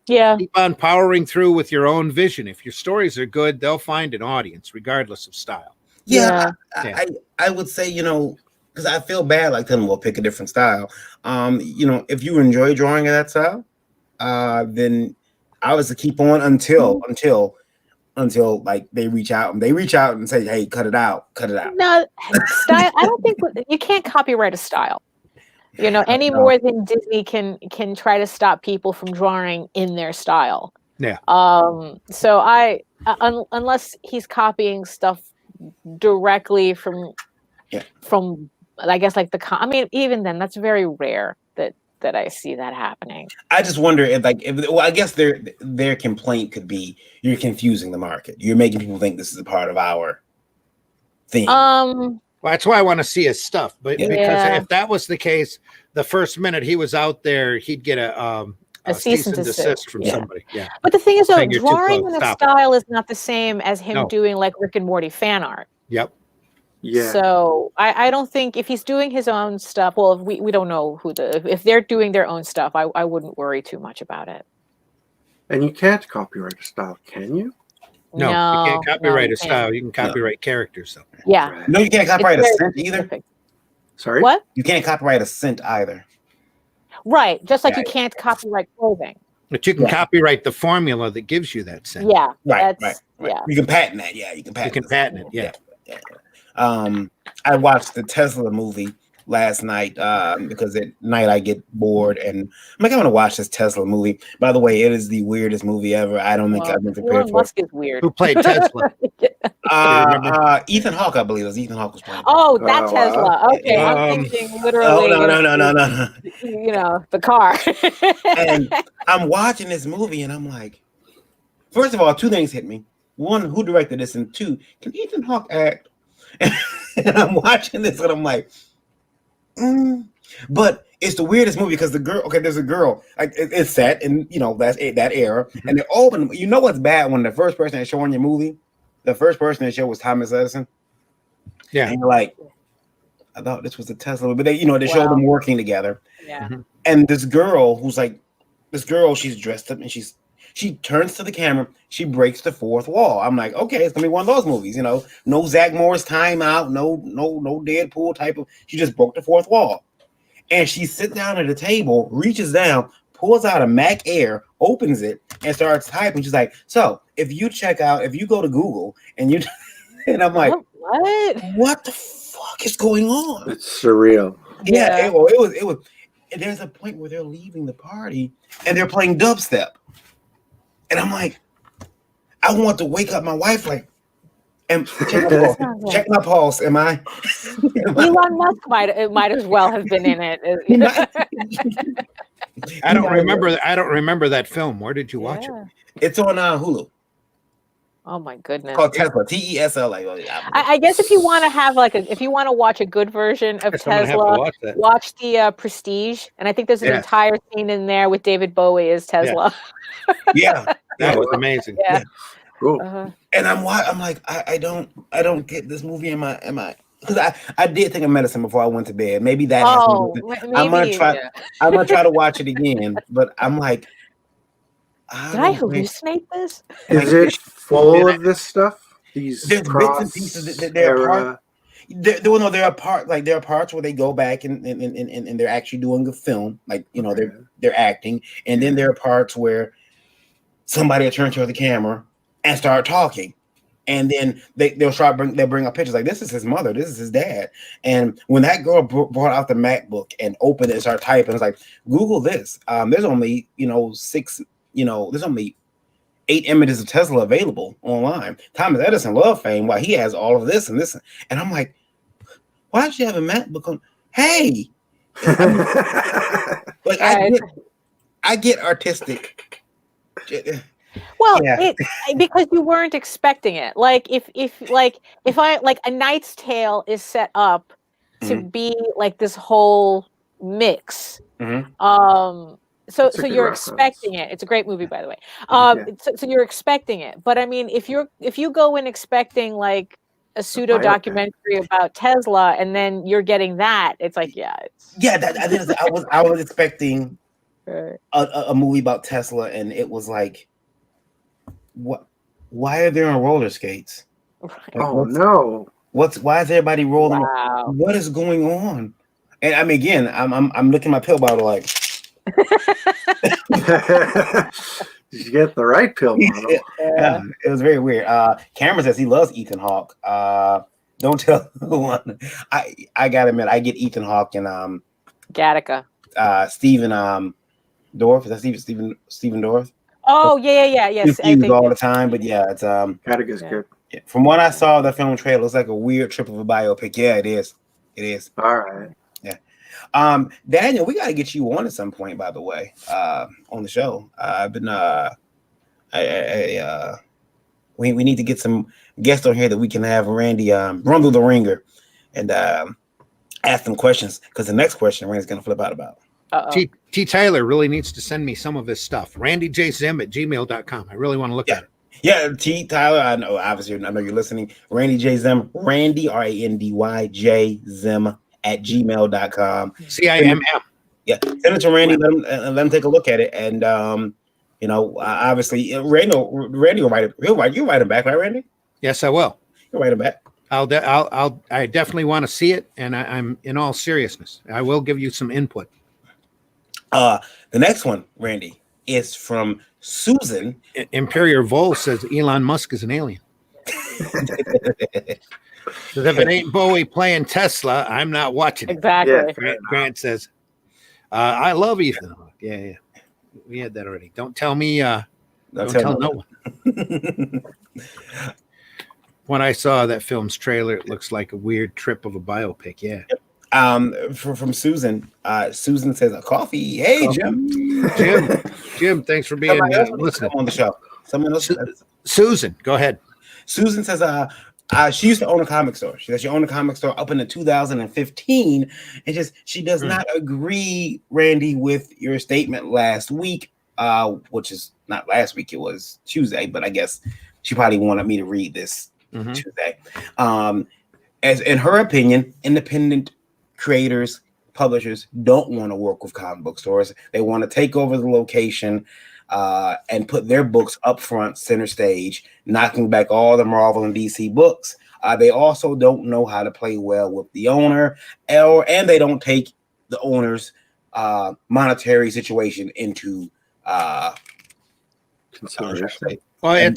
Yeah. Keep on powering through with your own vision. If your stories are good, they'll find an audience, regardless of style. Yeah. I would say, you know, because I feel bad like telling them, well, pick a different style. You know, if you enjoy drawing in that style, then I was to keep on until like they reach out and say, hey, cut it out. No, style. I don't think you can't copyright a style. You know, any more than Disney can try to stop people from drawing in their style. Yeah. So unless he's copying stuff directly from I guess like I mean, even then, that's very rare that I see that happening. I just wonder if I guess their complaint could be you're confusing the market. You're making people think this is a part of our thing. Well, that's why I want to see his stuff. But because if that was the case, the first minute he was out there, he'd get a cease and desist from somebody. Yeah. But the thing is, though, drawing in a style is not the same as him doing like Rick and Morty fan art. Yep. Yeah. So I don't think if he's doing his own stuff, well, we don't know if they're doing their own stuff, I wouldn't worry too much about it. And you can't copyright a style, can you? No, you can't copyright a style. You can copyright characters, though. Yeah. Right. No, you can't copyright a scent either. Specific. Sorry? What? You can't copyright a scent either. Right. Just like you can't copyright clothing. But you can copyright the formula that gives you that scent. Yeah. Right. Yeah. You can patent that. Yeah, you can patent it. Yeah. I watched the Tesla movie last night because at night I get bored and I'm like, I want to watch this Tesla movie. By the way, it is the weirdest movie ever. I don't think I've been prepared Elon for Musk it. is weird. Who played Tesla? Ethan Hawke, I believe it was Ethan Hawke was playing. Oh, that Tesla. Okay, I'm thinking literally. No. You know, the car. And I'm watching this movie and I'm like, first of all, two things hit me. One, who directed this? And two, can Ethan Hawke act? And I'm watching this and I'm like, But it's the weirdest movie because there's a girl, like it's set in, you know, that era, and they open. You know what's bad when the first person they show in your movie, the first person they show was Thomas Edison. Yeah, and you're like, I thought this was a Tesla, but they show them working together. Yeah, and this girl she's dressed up and she turns to the camera, she breaks the fourth wall. I'm like, okay, it's gonna be one of those movies, you know, no Zach Morris Time Out, no Deadpool type of. She just broke the fourth wall. And she sits down at a table, reaches down, pulls out a Mac Air, opens it, and starts typing. She's like, so if you go to Google and you, and I'm like, what the fuck is going on? It's surreal. Yeah. It was. And there's a point where they're leaving the party and they're playing dubstep. And I'm like, I want to wake up my wife, like, and check my pulse. Am I? Elon Musk might as well have been in it. I don't remember that film. Where did you watch it? It's on Hulu. Oh my goodness! It's called Tesla. TESLA. I guess if you want to have if you want to watch a good version of Tesla, watch the Prestige, and I think there's an entire scene in there with David Bowie as Tesla. Yeah, that was amazing. Yeah. Cool. And I'm like, I don't get this movie. Am I? Because I did take a medicine before I went to bed. Maybe that. Maybe, I'm gonna try. I'm gonna try to watch it again. But I'm like, did I hallucinate this? Is it full of this stuff? There's bits and pieces that there are. There are parts where they go back and they're actually doing a film, like, you know, they're acting, and then there are parts where somebody will turn to the camera and start talking. And then they'll bring up pictures like, this is his mother, this is his dad. And when that girl brought out the MacBook and opened it and started typing, it's like, Google this. There's only, there's only 8 images of Tesla available online. Thomas Edison loved fame while he has all of this and this. And I'm like, why did you have a MacBook on? Hey, like I get artistic. Well, yeah. Because you weren't expecting it. Like if I like A Knight's Tale is set up to be like this whole mix. So you're expecting it. It's a great movie, by the way. So you're expecting it. But I mean, if you go in expecting like a pseudo documentary about Tesla, and then you're getting that, it's like, I was expecting a movie about Tesla, and it was like, what? Why are they on roller skates? Right. Oh no! Why is everybody rolling? Wow. What is going on? And I mean, again, I'm looking at my pill bottle like. Did you get the right pill bottle? Yeah, it was very weird. Cameron says he loves Ethan Hawke. Don't tell the one. I gotta admit, I get Ethan Hawke and Gattaca. Stephen Dorff. Is that Stephen Dorff? Oh yes. I think all the time, but yeah, it's Gattaca's good. Yeah. From what I saw, the film trailer looks like a weird trip of a biopic. Yeah, it is. It is. All right. Yeah. Daniel, we gotta get you on at some point, by the way, on the show. I've been we need to get some guests on here that we can have Randy run through the ringer and ask them questions, because the next question Randy's gonna flip out about. T. Tyler really needs to send me some of his stuff. RandyJZim@gmail.com. I really want to look at it. Yeah, T. Tyler, I know, obviously, I know you're listening. Randy J. Zim, Randy, RANDY Zim @gmail.com. CIMM. Yeah, send it to Randy, let him take a look at it. And, obviously, Randy will write it. You write him back, right, Randy? Yes, I will. You'll write him back. I definitely want to see it. And I'm in all seriousness, I will give you some input. The next one, Randy, is from Susan. Imperial Vol says Elon Musk is an alien. Because if it ain't Bowie playing Tesla, I'm not watching it. Exactly. Yeah, Grant says, I love Ethan. Yeah. We had that already. Don't tell me. Don't tell no one. When I saw that film's trailer, it looks like a weird trip of a biopic. Yeah. From Susan. Susan says, a coffee. Hey, Jim, thanks for being listening on the show. Someone else. Susan, go ahead. Susan says, she used to own a comic store. She said she owned a comic store up into 2015, and she does not agree, Randy, with your statement last week, which is not last week. It was Tuesday, but I guess she probably wanted me to read this Tuesday. As in her opinion, independent creators, publishers don't want to work with comic book stores. They want to take over the location and put their books up front, center stage, knocking back all the Marvel and DC books. They also don't know how to play well with the owner, and they don't take the owner's monetary situation into consideration. Well,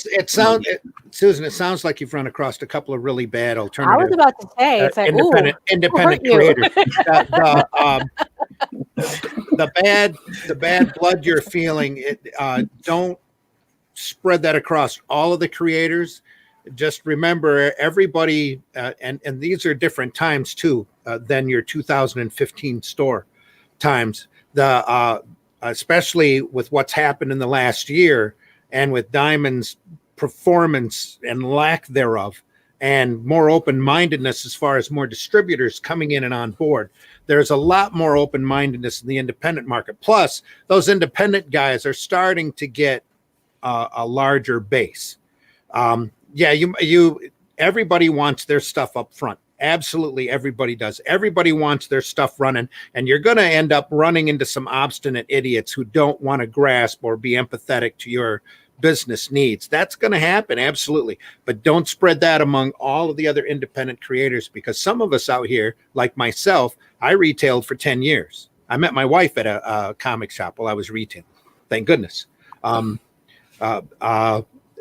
Susan, it sounds like you've run across a couple of really bad alternative. I was about to say, it's like independent creators. The bad blood you're feeling, don't spread that across all of the creators. Just remember, everybody, and these are different times too than your 2015 store times. Especially with what's happened in the last year, and with Diamond's performance and lack thereof, and more open-mindedness as far as more distributors coming in and on board. There's a lot more open-mindedness in the independent market. Plus, those independent guys are starting to get a larger base. Everybody wants their stuff up front. Absolutely, everybody does. Everybody wants their stuff running, and you're going to end up running into some obstinate idiots who don't want to grasp or be empathetic to your business needs. That's going to happen, absolutely. But don't spread that among all of the other independent creators, because some of us out here, like myself, I retailed for 10 years. I met my wife at a comic shop while I was retailing. Thank goodness.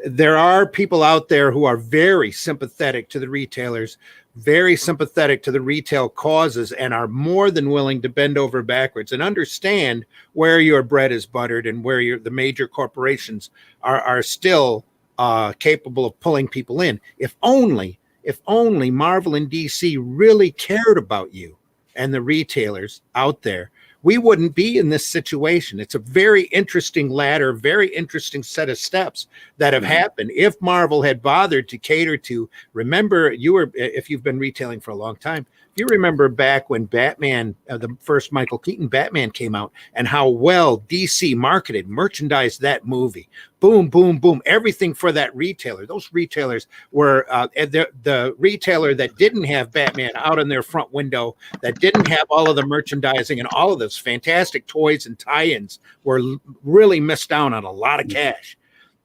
there are people out there who are very sympathetic to the retailers, very sympathetic to the retail causes, and are more than willing to bend over backwards and understand where your bread is buttered and where the major corporations are still capable of pulling people in. If only Marvel and DC really cared about you and the retailers out there, we wouldn't be in this situation. It's a very interesting ladder, very interesting set of steps that have happened. If Marvel had bothered to cater to, remember, if you've been retailing for a long time, you remember back when Batman, the first Michael Keaton Batman came out, and how well DC marketed, merchandised that movie. Boom, boom, boom. Everything for that retailer. Those retailers were the retailer that didn't have Batman out in their front window, that didn't have all of the merchandising and all of those fantastic toys and tie-ins, were really missed out on a lot of cash.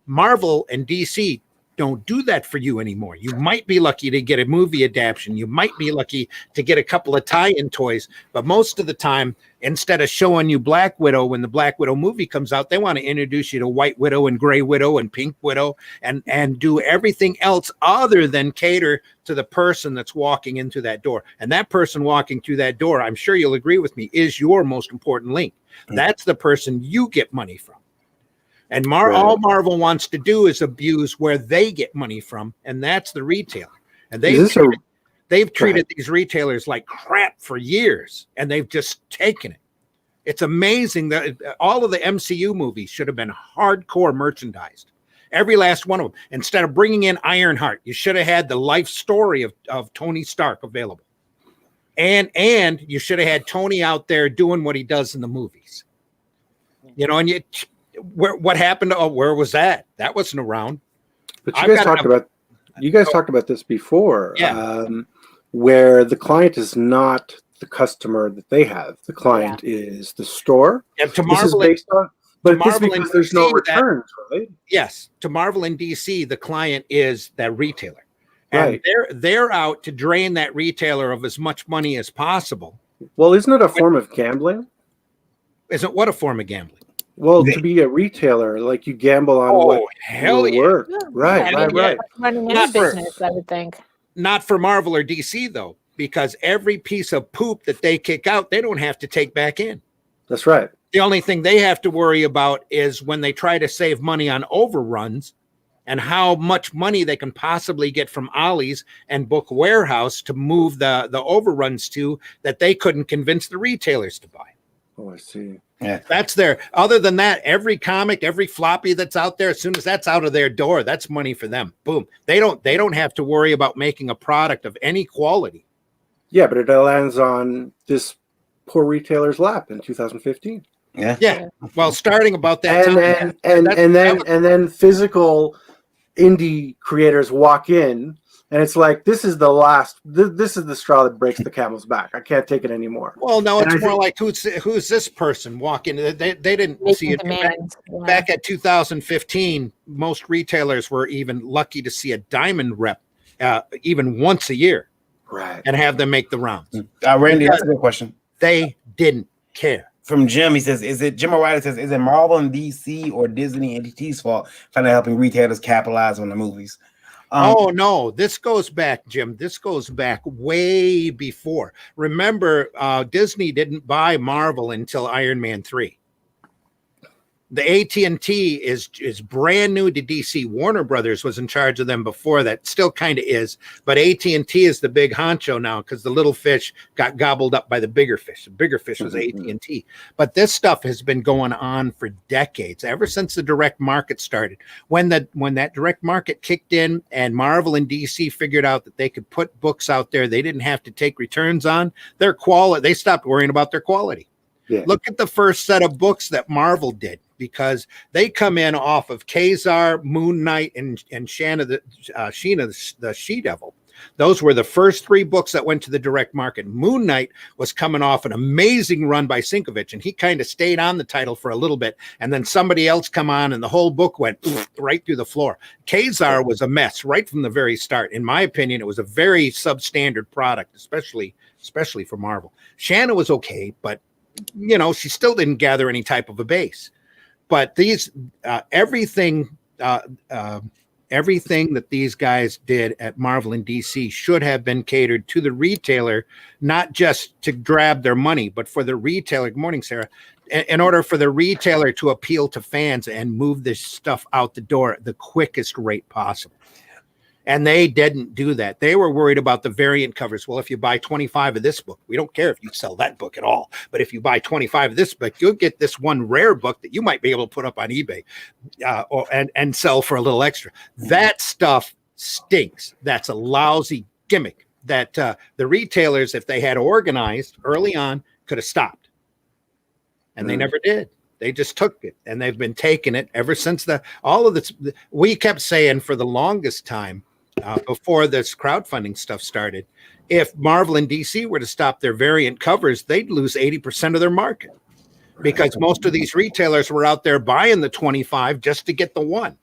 Marvel and DC don't do that for you anymore. You might be lucky to get a movie adaptation. You might be lucky to get a couple of tie-in toys, but most of the time, instead of showing you Black Widow when the Black Widow movie comes out, they want to introduce you to White Widow and Gray Widow and Pink Widow and do everything else other than cater to the person that's walking into that door. And that person walking through that door, I'm sure you'll agree with me, is your most important link. That's the person you get money from. And all Marvel wants to do is abuse where they get money from, and that's the retailer. And they've treated these retailers like crap for years, and they've just taken it. It's amazing that all of the MCU movies should have been hardcore merchandised. Every last one of them. Instead of bringing in Ironheart, you should have had the life story of Tony Stark available. And you should have had Tony out there doing what he does in the movies. You know, and what happened to where was that? That wasn't around. But you guys talked about this before, where the client is not the customer that they have. The client is the store. Yeah, to Marvel, this is based on, but this is because there's no returns, right? Yes, to Marvel and DC, the client is that retailer, and they're out to drain that retailer of as much money as possible. Well, isn't it a form of gambling? Isn't what a form of gambling? Well, to be a retailer, like you gamble on what will work. Yeah. Right. Running any business, I would think. Not for Marvel or DC, though, because every piece of poop that they kick out, they don't have to take back in. That's right. The only thing they have to worry about is when they try to save money on overruns and how much money they can possibly get from Ollie's and Book Warehouse to move the overruns to that they couldn't convince the retailers to buy. Oh, I see. Yeah, that's there. Other than that, every comic, every floppy that's out there, as soon as that's out of their door, that's money for them. Boom. They don't have to worry about making a product of any quality. Yeah, but it lands on this poor retailer's lap in 2015. Yeah. Well, starting about that and then physical indie creators walk in. And it's like, this is the last. This is the straw that breaks the camel's back. I can't take it anymore. Well, no, it's more like who's this person walking? They didn't see it back at 2015. Most retailers were even lucky to see a diamond rep even once a year, right? And have them make the rounds. Randy, that's a good question. They didn't care. From Jim, he says, Jim O'Reilly says, is it Marvel and DC or Disney and DT's fault for not helping retailers capitalize on the movies? Oh, no, this goes back, Jim. This goes back way before. Remember, Disney didn't buy Marvel until Iron Man 3. The AT&T is brand new to DC. Warner Brothers was in charge of them before that, still kind of is. But AT&T is the big honcho now because the little fish got gobbled up by the bigger fish. The bigger fish was AT&T. But this stuff has been going on for decades, ever since the direct market started. When that direct market kicked in and Marvel and DC figured out that they could put books out there they didn't have to take returns on, their quality, they stopped worrying about their quality. Yeah. Look at the first set of books that Marvel did, because they come in off of Kazar, Moon Knight, and Sheena the She-Devil. Those were the first three books that went to the direct market. Moon Knight was coming off an amazing run by Sienkiewicz, and he kind of stayed on the title for a little bit, and then somebody else come on, and the whole book went right through the floor. Kazar was a mess right from the very start. In my opinion, it was a very substandard product, especially for Marvel. Shanna was okay, but she still didn't gather any type of a base. But these everything everything that these guys did at Marvel and DC should have been catered to the retailer, not just to grab their money, but for the retailer. Good morning, Sarah. In order for the retailer to appeal to fans and move this stuff out the door at the quickest rate possible. And they didn't do that. They were worried about the variant covers. Well, if you buy 25 of this book, we don't care if you sell that book at all. But if you buy 25 of this book, you'll get this one rare book that you might be able to put up on eBay and sell for a little extra. That stuff stinks. That's a lousy gimmick that the retailers, if they had organized early on, could have stopped. And they never did. They just took it, and they've been taking it ever since all of this. We kept saying for the longest time, before this crowdfunding stuff started, if Marvel and DC were to stop their variant covers, they'd lose 80% of their market, because most of these retailers were out there buying the 25 just to get the one,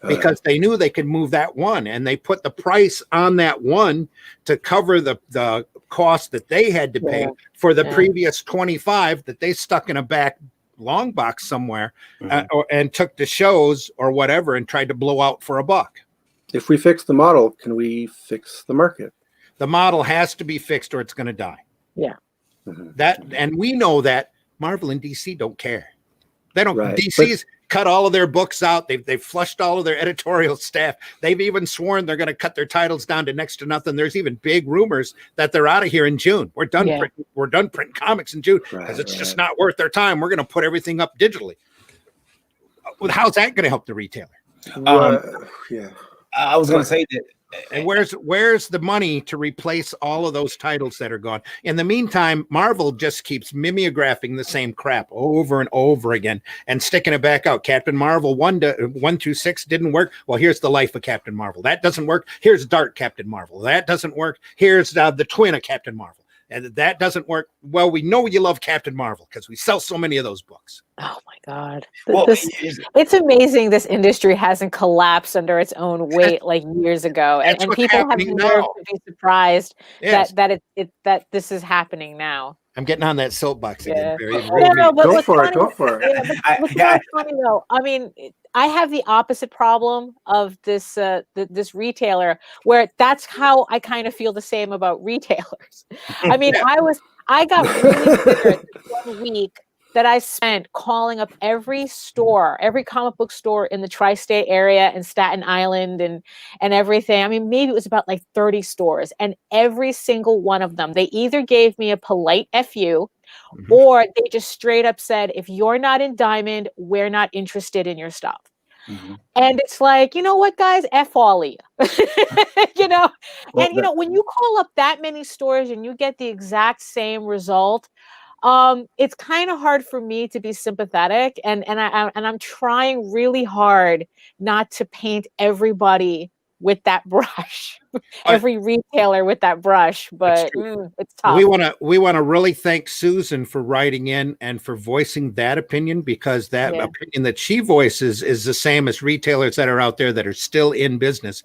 because they knew they could move that one, and they put the price on that one to cover the cost that they had to pay for the previous 25 that they stuck in a back long box somewhere and took to shows or whatever and tried to blow out for $1. If we fix the model, can we fix the market? The model has to be fixed or it's going to die. Yeah. And we know that Marvel and DC don't care. They don't. Right. DC's cut all of their books out. They've flushed all of their editorial staff. They've even sworn they're going to cut their titles down to next to nothing. There's even big rumors that they're out of here in June. We're done. We're done printing comics in June because it's just not worth their time. We're going to put everything up digitally. Well, how's that going to help the retailer? I was going to say that. And where's the money to replace all of those titles that are gone? In the meantime, Marvel just keeps mimeographing the same crap over and over again and sticking it back out. Captain Marvel 1 through 6 didn't work. Well, here's the life of Captain Marvel. That doesn't work. Here's Dark Captain Marvel. That doesn't work. Here's the twin of Captain Marvel. And that doesn't work. Well, we know you love Captain Marvel because we sell so many of those books. Oh my God. Well, it's amazing this industry hasn't collapsed under its own weight like years ago. And people have the nerve to be surprised that this is happening now. I'm getting on that soapbox again. Go for it. What's funny though, I mean, I have the opposite problem of this this retailer, where that's how I kind of feel the same about retailers. I mean, I got really bitter this 1 week that I spent calling up every store, every comic book store in the tri-state area and Staten Island and everything. I mean, maybe it was about like 30 stores, and every single one of them, they either gave me a polite FU or they just straight up said, if you're not in Diamond, we're not interested in your stuff. And it's like, you know what, guys, F all of you. When you call up that many stores and you get the exact same result, it's kind of hard for me to be sympathetic, and I'm trying really hard not to paint everybody with that brush, every retailer with that brush, but it's tough. We want to really thank Susan for writing in and for voicing that opinion, because that opinion that she voices is the same as retailers that are out there that are still in business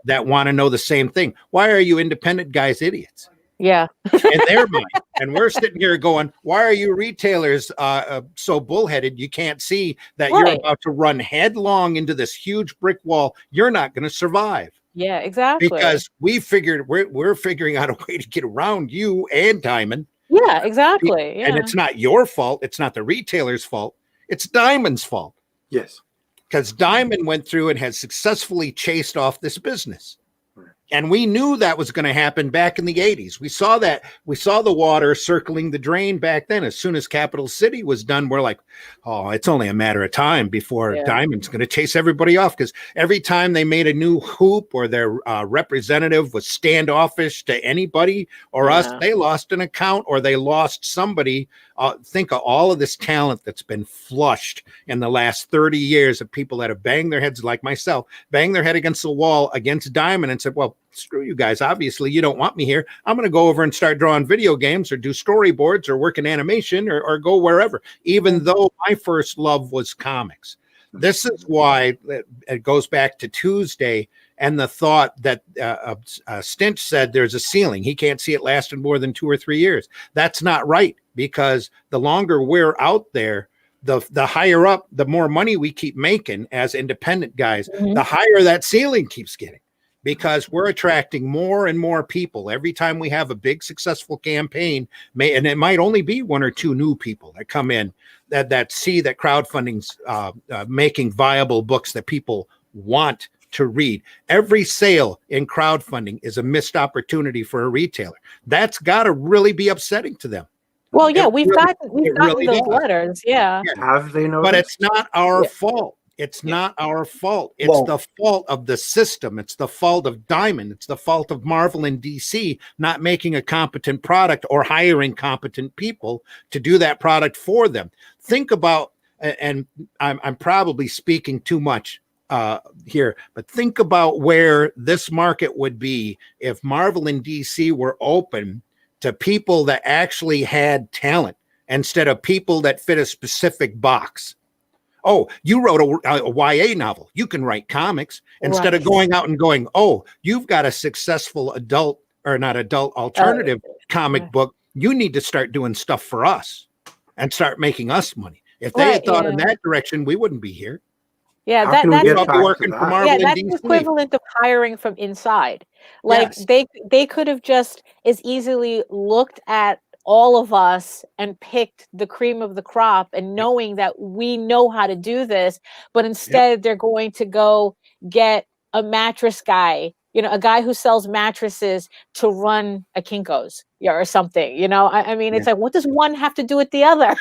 that want to know the same thing. Why are you independent guys idiots? Yeah. In their mind. And we're sitting here going, why are you retailers so bullheaded? You can't see that you're about to run headlong into this huge brick wall. You're not going to survive. Yeah, exactly. Because we're figuring out a way to get around you and Diamond. Yeah, exactly. Yeah. And it's not your fault. It's not the retailer's fault. It's Diamond's fault. Yes. Because Diamond went through and has successfully chased off this business. And we knew that was going to happen back in the 80s. We saw that. We saw the water circling the drain back then. As soon as Capital City was done, we're like, oh, it's only a matter of time before Diamond's going to chase everybody off. Because every time they made a new hoop or their representative was standoffish to anybody or us, they lost an account or they lost somebody. Think of all of this talent that's been flushed in the last 30 years of people that have banged their heads, like myself, banged their head against the wall against Diamond and said, well, screw you guys. Obviously, you don't want me here. I'm going to go over and start drawing video games or do storyboards or work in animation or go wherever, even though my first love was comics. This is why it goes back to Tuesday and the thought that Stinch said there's a ceiling. He can't see it lasting more than 2 or 3 years. That's not right, because the longer we're out there, the higher up, the more money we keep making as independent guys, Mhm. the higher that ceiling keeps getting, because we're attracting more and more people every time we have a big successful campaign. And it might only be one or two new people that come in that see that crowdfunding's making viable books that people want to read. Every sale in crowdfunding is a missed opportunity for a retailer. That's got to really be upsetting to them. Well, yeah, we've really- gotten really those does. letters. Yeah. Have they noticed? But it's not our Yeah. fault. It's not our fault. It's Well- the fault of the system. It's the fault of Diamond. It's the fault of Marvel and DC not making a competent product or hiring competent people to do that product for them. Think about, and I'm probably speaking too much here, but think about where this market would be if Marvel and DC were open to people that actually had talent instead of people that fit a specific box. Oh, you wrote a YA novel. You can write comics, instead of going out and going, oh, you've got a successful adult, or not adult, alternative comic book. You need to start doing stuff for us and start making us money. If they had thought in that direction, we wouldn't be here. Yeah, How can we that's get We'd back be to working for that? Marvel yeah, and that's DC. the equivalent of hiring from inside. Like Yes. they could have just as easily looked at all of us and picked the cream of the crop, and knowing that we know how to do this, but instead they're going to go get a mattress guy, a guy who sells mattresses to run a Kinko's, or something. I mean, it's like, what does one have to do with the other?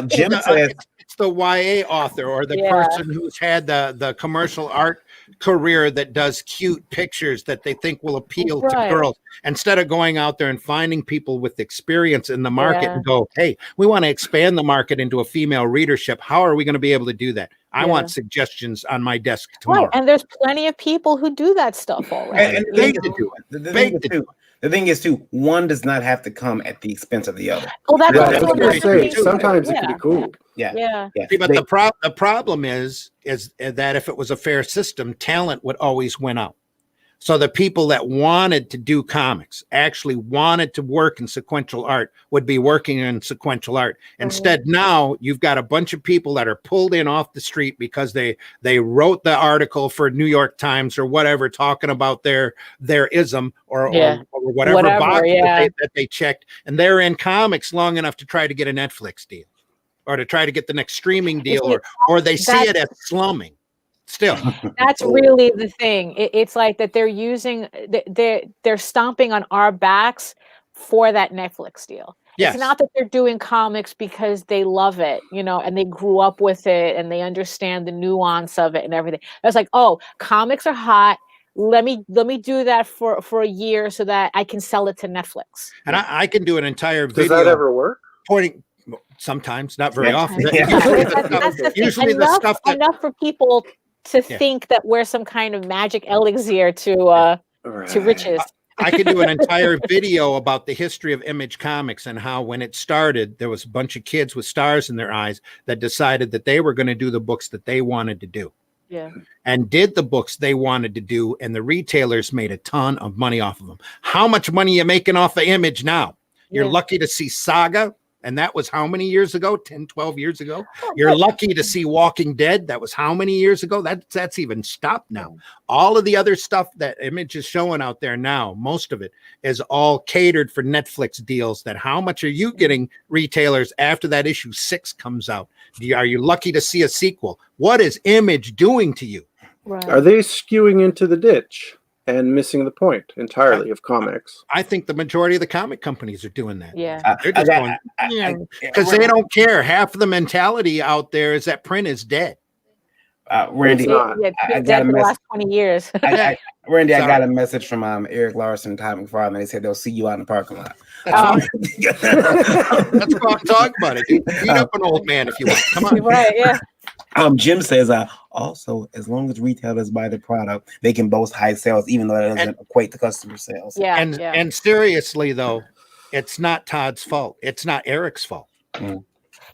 Jim says It's the YA author or the person who's had the commercial art career that does cute pictures that they think will appeal to girls, instead of going out there and finding people with experience in the market and go, hey, we want to expand the market into a female readership. How are we going to be able to do that? I want suggestions on my desk tomorrow. Right. And there's plenty of people who do that stuff already. And the thing is too, one does not have to come at the expense of the other. Well, that's Yeah, what that's I'm what I'm saying. saying. Sometimes it can be cool. Yeah. See, but the problem is that if it was a fair system, talent would always win out. So the people that wanted to do comics, actually wanted to work in sequential art, would be working in sequential art. Instead, now you've got a bunch of people that are pulled in off the street because they wrote the article for New York Times or whatever, talking about their ism or whatever box that they checked, and they're in comics long enough to try to get a Netflix deal or to try to get the next streaming deal, or they see it as slumming. Still, that's really the thing. It's like that they're stomping on our backs for that Netflix deal. Yes. It's not that they're doing comics because they love it, and they grew up with it and they understand the nuance of it and everything. It's like, oh, comics are hot. Let me do that for a year so that I can sell it to Netflix. And I can do an entire video. Does that ever work? Pointing. Sometimes, not very often. Usually the stuff enough for people to think that we're some kind of magic elixir to riches. I could do an entire video about the history of Image Comics and how, when it started, there was a bunch of kids with stars in their eyes that decided that they were going to do the books that they wanted to do. Yeah. And did the books they wanted to do, and the retailers made a ton of money off of them. How much money are you making off of Image now? You're lucky to see Saga. And that was how many years ago? 10, 12 years ago. You're lucky to see Walking Dead. That was how many years ago? That's even stopped now. All of the other stuff that Image is showing out there now, most of it is all catered for Netflix deals. That how much are you getting, retailers, after that issue 6 comes out? Are you lucky to see a sequel? What is Image doing to you? Right. Are they skewing into the ditch and missing the point entirely of comics? I think the majority of the comic companies are doing that. Yeah. They're just going, because they don't care. Half of the mentality out there is that print is dead. Randy, I got the last 20 years. Randy, I got a message from Eric Larson, Todd McFarlane, and they said they'll see you out in the parking lot. That's what I'm talking about. It. Beat up an old man if you want. Come on. Right, yeah. Jim says, also, as long as retailers buy the product, they can boast high sales, even though that doesn't equate to customer sales. Yeah. And seriously, though, it's not Todd's fault. It's not Eric's fault.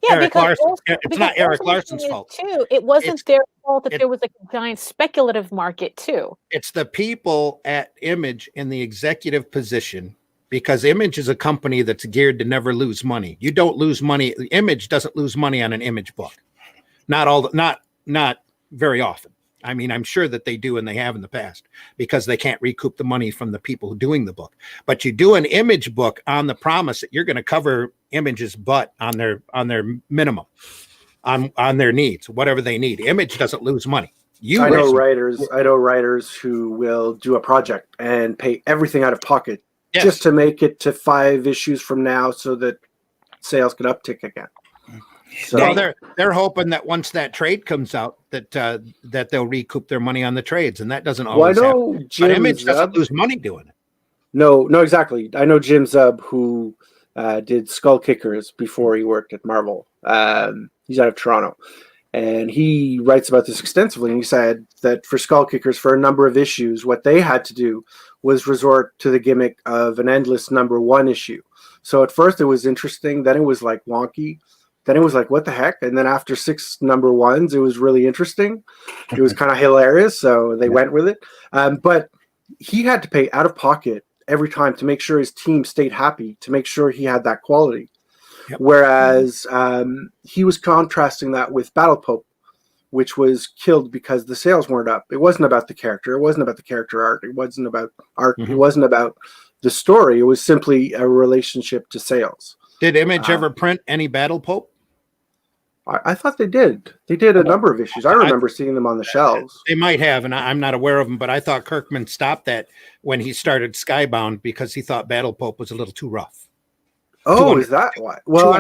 Yeah, Eric Larson. It's not Eric Larson's fault. Too. It wasn't their fault that there was a giant speculative market too. It's the people at Image in the executive position, because Image is a company that's geared to never lose money. You don't lose money. Image doesn't lose money on an Image book. Not very often. I mean, I'm sure that they do, and they have in the past, because they can't recoup the money from the people who doing the book. But you do an Image book on the promise that you're going to cover Image's butt on their minimum, on their needs, whatever they need. Image doesn't lose money. I know writers who will do a project and pay everything out of pocket just to make it to 5 issues from now, so that sales can uptick again. So well, they're hoping that once that trade comes out, that they'll recoup their money on the trades, and that doesn't always happen. But Image doesn't lose money doing it. No, exactly. I know Jim Zub, who did Skull Kickers before he worked at Marvel. He's out of Toronto, and he writes about this extensively. And he said that for Skull Kickers, for a number of issues, what they had to do was resort to the gimmick of an endless number 1 issue. So at first it was interesting, then it was like wonky. Then it was like, what the heck? And then after 6 number 1s, it was really interesting. It was kind of hilarious, so they went with it. But he had to pay out of pocket every time to make sure his team stayed happy, to make sure he had that quality. Yep. Whereas he was contrasting that with Battle Pope, which was killed because the sales weren't up. It wasn't about the character. It wasn't about the character art. It wasn't about art. Mm-hmm. It wasn't about the story. It was simply a relationship to sales. Did Image ever print any Battle Pope? I thought they did. They did a number of issues. I remember seeing them on the shelves. They might have, and I'm not aware of them, but I thought Kirkman stopped that when he started Skybound because he thought Battle Pope was a little too rough. Oh, is that why? Well,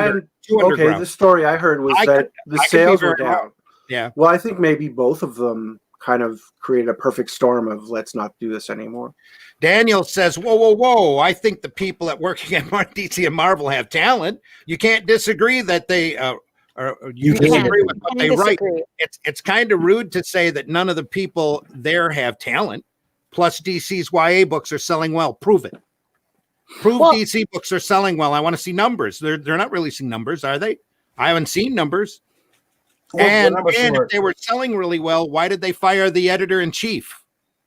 okay, the story I heard was that the sales were down. Wrong. Yeah. Well, I think maybe both of them kind of created a perfect storm of let's not do this anymore. Daniel says, whoa. I think the people that working at DC and Marvel have talent. You can't disagree that they... you disagree with what they write. It's kind of rude to say that none of the people there have talent. Plus, DC's YA books are selling well. Prove it. DC books are selling well. I want to see numbers. They're not releasing numbers, are they? I haven't seen numbers. Well, and if they were selling really well, why did they fire the editor-in-chief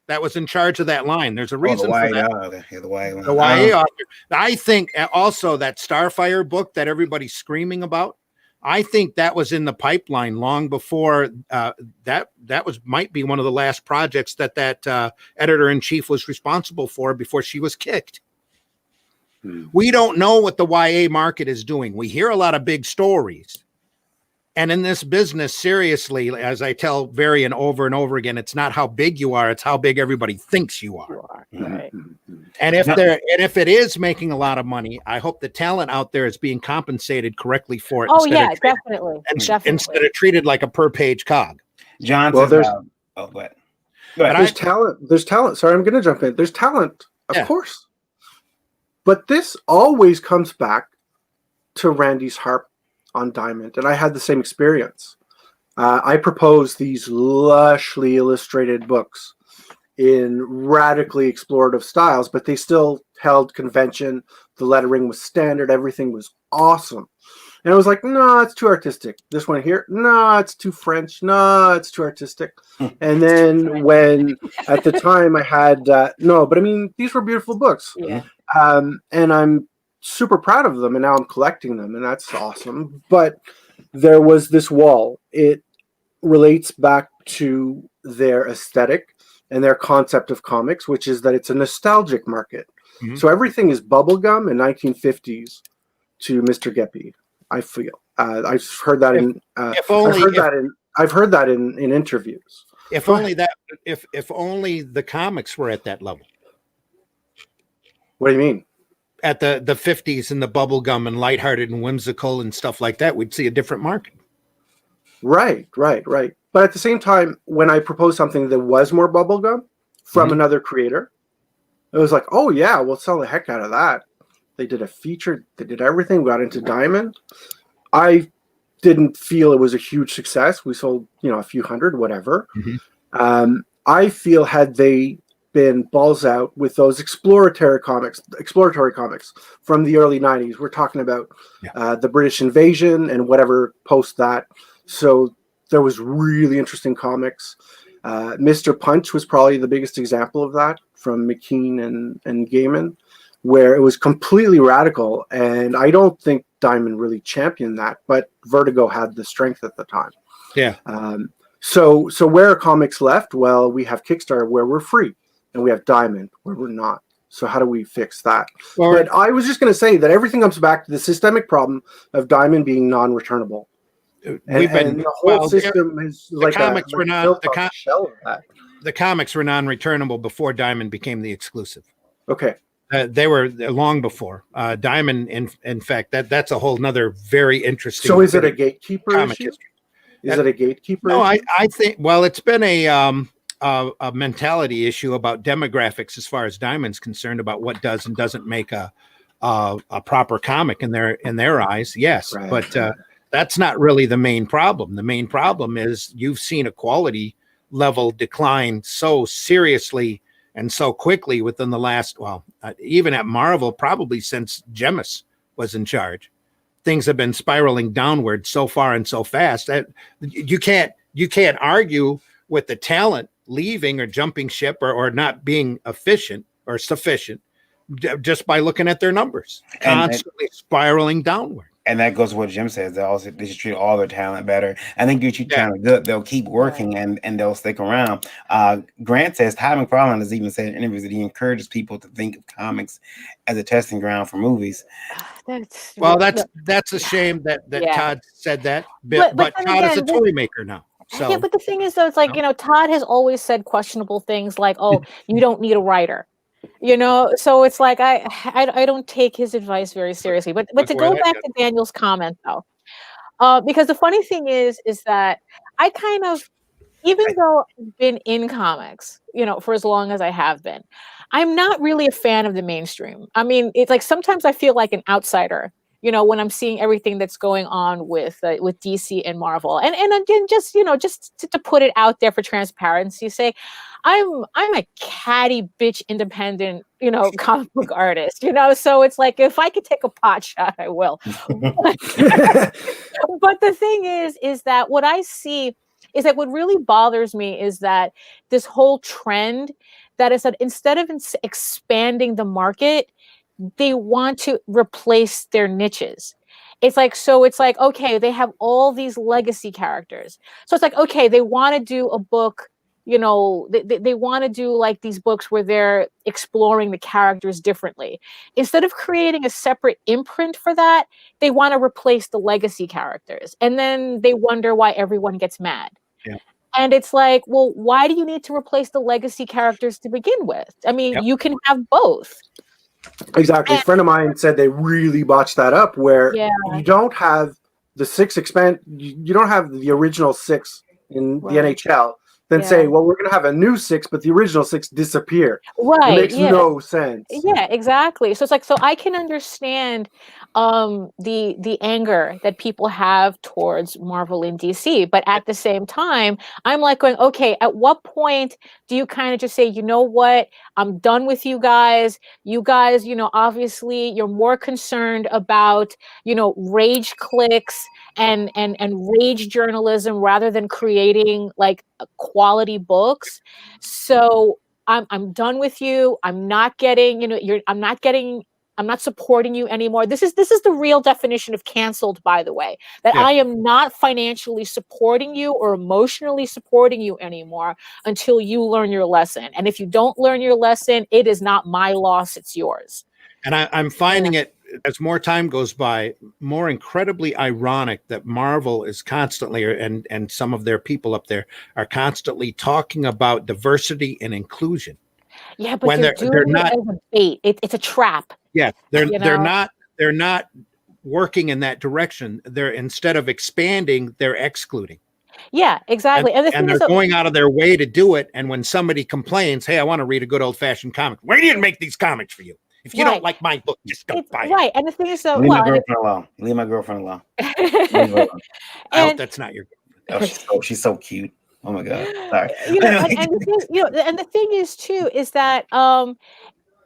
that was in charge of that line? There's a reason for that. The YA author. I think also that Starfire book that everybody's screaming about, I think that was in the pipeline long before that might be one of the last projects that editor-in-chief was responsible for before she was kicked. We don't know what the YA market is doing. We hear a lot of big stories. And in this business, seriously, as I tell Varian over and over again, it's not how big you are, it's how big everybody thinks you are. Right. And if it is making a lot of money, I hope the talent out there is being compensated correctly for it. Oh, yeah, definitely. Instead of treated like a per page cog. John, well, go ahead. There's talent. There's talent. Sorry, I'm going to jump in. There's talent, of course. But this always comes back to Randy's harp on Diamond, and I had the same experience. I proposed these lushly illustrated books in radically explorative styles, but they still held convention. The lettering was standard. Everything was awesome. And I was like, no, it's too artistic. This one here, no, it's too French. No, it's too artistic. And then when at the time I had, but I mean, these were beautiful books. Yeah. And I'm super proud of them, and now I'm collecting them, and that's awesome. But there was this wall. It relates back to their aesthetic and their concept of comics, which is that it's a nostalgic market. Mm-hmm. So everything is bubblegum and 1950s to Mr. Geppy. I feel I've heard that I've heard that in interviews. If only the comics were at that level. What do you mean? At the 50s and the bubblegum and lighthearted and whimsical and stuff like that, we'd see a different market. Right. But at the same time, when I proposed something that was more bubblegum from another creator, it was like, oh yeah, we'll sell the heck out of that. They did a feature, they did everything, got into Diamond. I didn't feel it was a huge success. We sold, a few hundred, whatever. Mm-hmm. I feel had they been balls out with those exploratory comics from the early 90s. We're talking about the British invasion and whatever post that. So there was really interesting comics. Mr. Punch was probably the biggest example of that from McKean and Gaiman. where it was completely radical. And I don't think Diamond really championed that, but Vertigo had the strength at the time. Yeah. So where are comics left? Well, we have Kickstarter where we're free, and we have Diamond where we're not. So how do we fix that? Well, but I was just going to say that everything comes back to the systemic problem of Diamond being non-returnable. And the whole system is like comics were not the comics were non-returnable before Diamond became the exclusive. Okay. They were long before Diamond. In fact, that's a whole nother very interesting. So is it a gatekeeper issue? Is it a gatekeeper? No, issue? I think. Well, it's been a mentality issue about demographics as far as Diamond's concerned about what does and doesn't make a proper comic in their eyes. Yes, right. But that's not really the main problem. The main problem is you've seen a quality level decline so seriously and so quickly within the last, even at Marvel, probably since Jemas was in charge. Things have been spiraling downward so far and so fast that you can't argue with the talent leaving or jumping ship or not being efficient or sufficient just by looking at their numbers, constantly spiraling downward. And that goes to what Jim says. They should treat all their talent better. I think you treat talent good, they'll keep working and they'll stick around. Grant says, Todd McFarlane has even said in interviews that he encourages people to think of comics as a testing ground for movies. That's a shame that Todd said that. But Todd is a toy maker now. So. Yeah, but the thing is, though, it's like, Todd has always said questionable things like, oh, you don't need a writer. So it's like I don't take his advice very seriously. But to go back to Daniel's comment though, because the funny thing is that I kind of, even though I've been in comics, for as long as I have been, I'm not really a fan of the mainstream. I mean, it's like sometimes I feel like an outsider, when I'm seeing everything that's going on with DC and Marvel, and again, just to put it out there for transparency's sake, I'm a catty bitch independent, comic book artist, so it's like if I could take a pot shot, I will. But the thing is that what I see is that what really bothers me is that this whole trend that is that instead of expanding the market, they want to replace their niches. It's like, okay, they have all these legacy characters. So it's like, okay, they want to do a book, they want to do like these books where they're exploring the characters differently. Instead of creating a separate imprint for that, they want to replace the legacy characters. And then they wonder why everyone gets mad. Yeah. And it's like, well, why do you need to replace the legacy characters to begin with? I mean, you can have both. Exactly. A friend of mine said they really botched that up where you don't have the six you don't have the original six in the NHL. Then say, well, we're going to have a new six, but the original six disappear. Right. It makes no sense. Yeah, exactly. So it's like, so I can understand the anger that people have towards Marvel and DC, but at the same time, I'm like going, okay, at what point do you kind of just say, you know what, I'm done with you guys. You guys, obviously you're more concerned about, rage clicks and rage journalism rather than creating like quality books. So I'm done with you. I'm not supporting you anymore. This is the real definition of canceled, by the way, that I am not financially supporting you or emotionally supporting you anymore until you learn your lesson. And if you don't learn your lesson, it is not my loss, it's yours. And I'm finding it, as more time goes by, more incredibly ironic that Marvel is constantly, and some of their people up there are constantly talking about diversity and inclusion. Yeah, but when they're not as a bait. It's a trap. Yeah, they're not working in that direction. They're, instead of expanding, they're excluding. Yeah, exactly. And they're going out of their way to do it. And when somebody complains, hey, I want to read a good old fashioned comic. We didn't make these comics for you. If you don't like my book, just don't buy it. Right. And the thing is, leave my girlfriend alone. Leave my girlfriend alone. I hope that's not your girlfriend. Oh, she's so cute. Oh my God. Sorry. And the thing is too, is that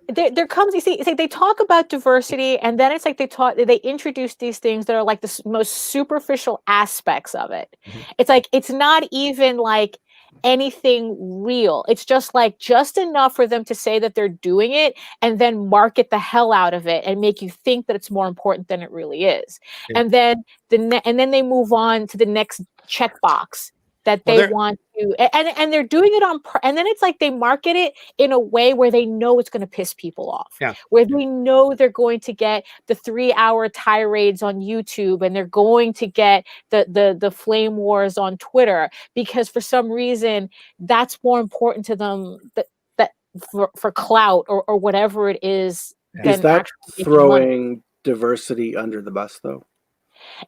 there comes, you see, it's like they talk about diversity, and then it's like they introduce these things that are like the most superficial aspects of it. Mm-hmm. It's like, it's not even like anything real. It's just like just enough for them to say that they're doing it and then market the hell out of it and make you think that it's more important than it really is. Yeah. And then and then they move on to the next checkbox that they want to, and they're doing it and then it's like they market it in a way where they know it's going to piss people off, where they know they're going to get the 3-hour tirades on YouTube, and they're going to get the flame wars on Twitter, because for some reason that's more important to them, that for clout or whatever it is. Is that throwing diversity under the bus, though?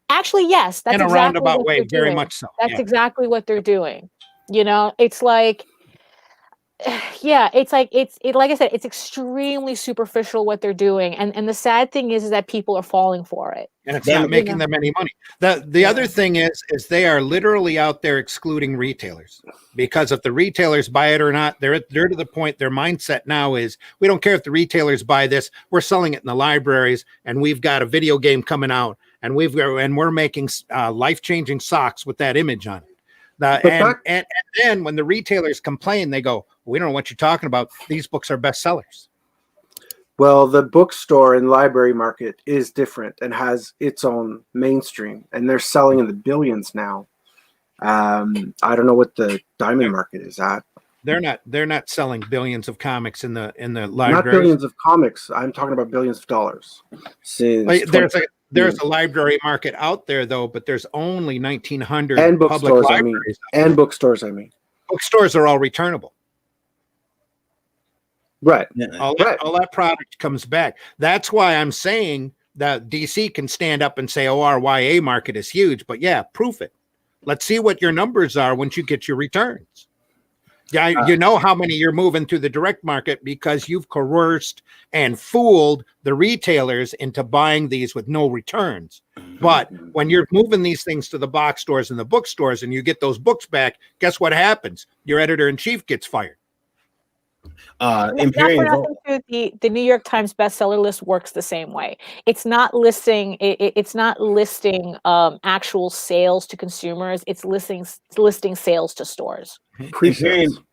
Actually, yes, that's in a roundabout way, very much so. That's exactly what they're doing. You know, it's like, yeah, it's like like I said, it's extremely superficial what they're doing, and the sad thing is that people are falling for it, and it's not making them any money. The other thing is they are literally out there excluding retailers, because if the retailers buy it or not, they're to the point. Their mindset now is, we don't care if the retailers buy this, we're selling it in the libraries, and we've got a video game coming out, and we're making life-changing socks with that image on it. And then when the retailers complain, they go, we don't know what you're talking about. These books are bestsellers. Well, the bookstore and library market is different and has its own mainstream, and they're selling in the billions now. I don't know what the diamond market is at. They're not selling billions of comics in the library. Not billions of comics. I'm talking about billions of dollars. There's a library market out there, though, but there's only 1,900 and bookstores. And bookstores. I mean, bookstores are all returnable. Right. All that product comes back. That's why I'm saying that DC can stand up and say, "Oh, our YA market is huge," but yeah, proof it. Let's see what your numbers are once you get your returns. Yeah, you know how many you're moving through the direct market because you've coerced and fooled the retailers into buying these with no returns. But when you're moving these things to the box stores and the bookstores and you get those books back, guess what happens? Your editor-in-chief gets fired. The New York Times bestseller list works the same way. It's not listing actual sales to consumers. It's listing sales to stores.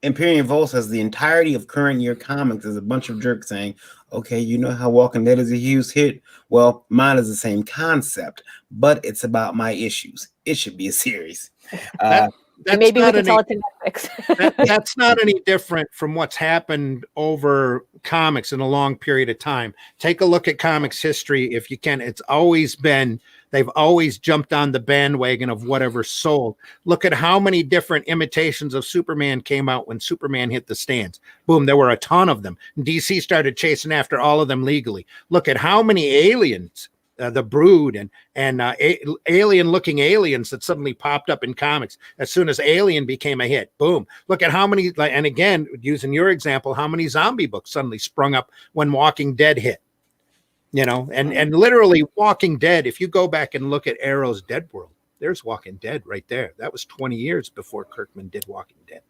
Imperial Volt says the entirety of current year comics is a bunch of jerks saying, okay, you know how Walking Dead is a huge hit? Well, mine is the same concept, but it's about my issues. It should be a series. Maybe we can tell it to Netflix. That's not any different from what's happened over comics in a long period of time. Take a look at comics history if you can. It's always been, they've always jumped on the bandwagon of whatever sold. Look at how many different imitations of Superman came out when Superman hit the stands. Boom, there were a ton of them. DC started chasing after all of them legally. Look at how many aliens, the Brood and alien-looking aliens that suddenly popped up in comics as soon as Alien became a hit. Boom. Look at how many, and again, using your example, how many zombie books suddenly sprung up when Walking Dead hit. You know, and literally Walking Dead, if you go back and look at Arrow's Dead World, there's Walking Dead right there. That was 20 years before Kirkman did Walking Dead.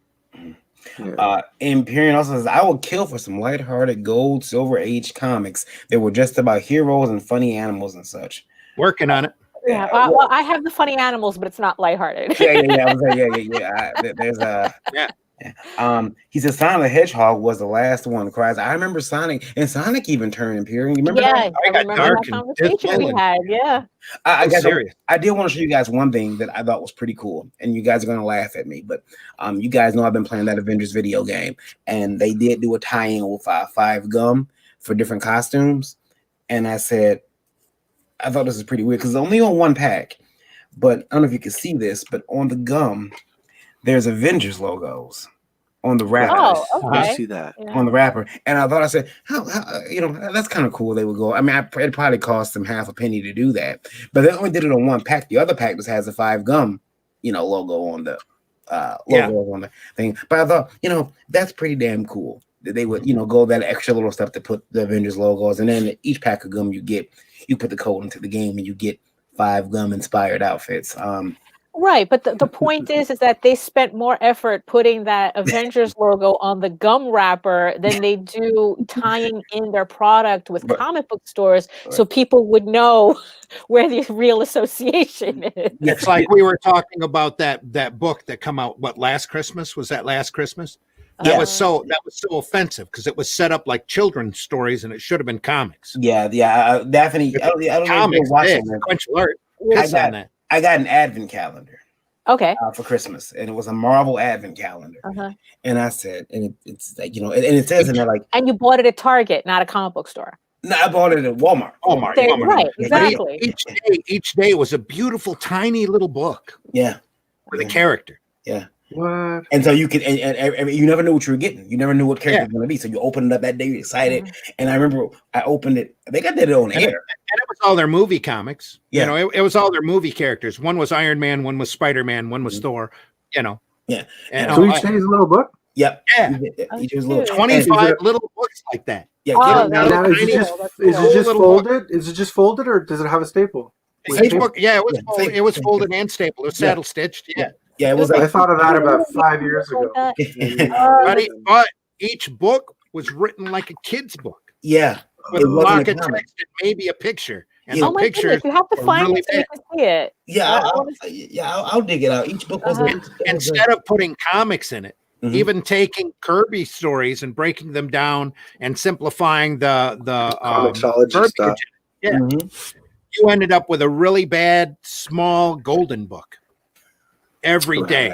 Imperial also says, I will kill for some lighthearted gold, silver age comics that were just about heroes and funny animals and such. Working on it. Yeah, well, I have the funny animals, but it's not lighthearted. There's a he says Sonic the Hedgehog was the last one. Cries. I remember Sonic, and Sonic even turned Imperial. You remember that? I remember that conversation we had. Yeah. I did want to show you guys one thing that I thought was pretty cool, and you guys are gonna laugh at me, but you guys know I've been playing that Avengers video game, and they did do a tie-in with 5 gum for different costumes, and I said I thought this was pretty weird because it's only on one pack, but I don't know if you can see this, but on the gum there's Avengers logos on the wrapper. Oh, okay. I see that on the wrapper, and I thought, I said, how that's kind of cool. They would go. I mean, it probably cost them half a penny to do that, but they only did it on one pack. The other pack just has a 5 gum, logo on the on the thing. But I thought, that's pretty damn cool that they would, go that extra little stuff to put the Avengers logos, and then each pack of gum you put the code into the game, and you get 5 gum inspired outfits. Right, but the point is that they spent more effort putting that Avengers logo on the gum wrapper than they do tying in their product with Right. comic book stores so Right. people would know where the real association is. It's like we were talking about that book that come out last Christmas? Was that last Christmas? That was so offensive because it was set up like children's stories and it should have been comics. Yeah, Daphne. I don't know Comics, if you're watching sequential art. I got an advent calendar. Okay. For Christmas, and it was a Marvel advent calendar. And I said, and it's like, and it says in there like, and you bought it at Target, not a comic book store. No, I bought it at Walmart. Right, exactly. Each day was a beautiful, tiny little book. Yeah, with a character. Yeah. What? And so you could, and you never knew what you were getting. You never knew what character was going to be. So you opened it up that day, you're excited. And I remember I opened it. I think I did it on air. And it was all their movie comics. Yeah. It was all their movie characters. One was Iron Man, one was Spider-Man, one was Thor. Yeah. And so each day is a little book. Yep. Yeah. Each is a little 25 little books like that. Yeah. Now, is it just folded? Is it just folded, or does it have a staple? Each book, it was folded and stapled. It was saddle stitched. Yeah. Yeah, it was. I thought of that about 5 years ago. But each book was written like a kid's book. Yeah, with pocket text and maybe a picture. And the pictures, you have to find it so you can see it. Yeah, I'll dig it out. Each book was instead of putting comics in it, even taking Kirby stories and breaking them down and simplifying the comicsology stuff. Yeah, you ended up with a really bad small golden book every day.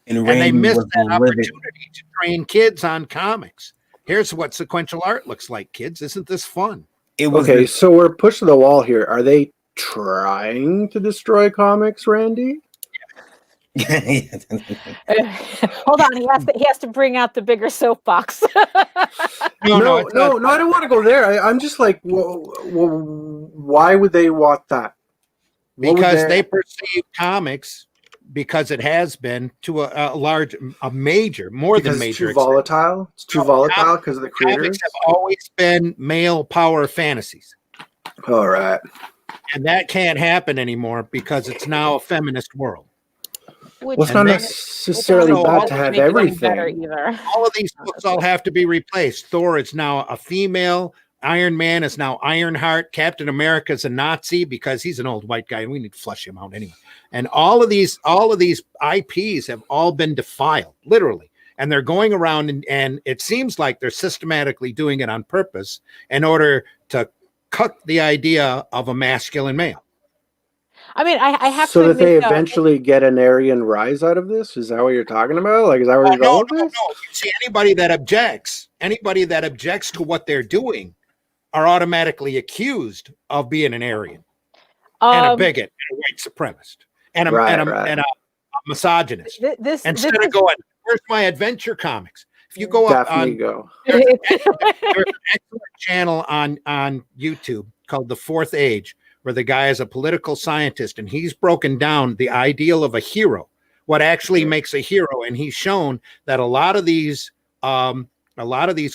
And they missed that opportunity to train kids on comics. Here's what sequential art looks like, kids. Isn't this fun? Okay, so we're pushed to the wall here. Are they trying to destroy comics, Randy? Hold on, he has to bring out the bigger soapbox. No, I don't want to go there. I'm just like, why would they want that? Because they perceive comics, because it has been to a major, more than major. It's too volatile. It's too volatile because of the creators. Comics have always been male power fantasies. All right. And that can't happen anymore because it's now a feminist world. Well, it's not necessarily bad to have everything. All of these books all have to be replaced. Thor is now a female. Iron Man is now Ironheart. Captain America is a Nazi because he's an old white guy and we need to flush him out anyway. And all of these IPs have all been defiled, literally. And they're going around and it seems like they're systematically doing it on purpose in order to cut the idea of a masculine male. I mean, I have so to. So that they eventually get an Aryan rise out of this? Is that what you're talking about? Like, is that where you're going with this? No. See, anybody that objects to what they're doing are automatically accused of being an Aryan and a bigot and a white supremacist and a misogynist. Instead of going, where's my adventure comics? If you go up there's an excellent channel on YouTube called The Fourth Age, where the guy is a political scientist and he's broken down the ideal of a hero, what actually makes a hero, and he's shown that a lot of these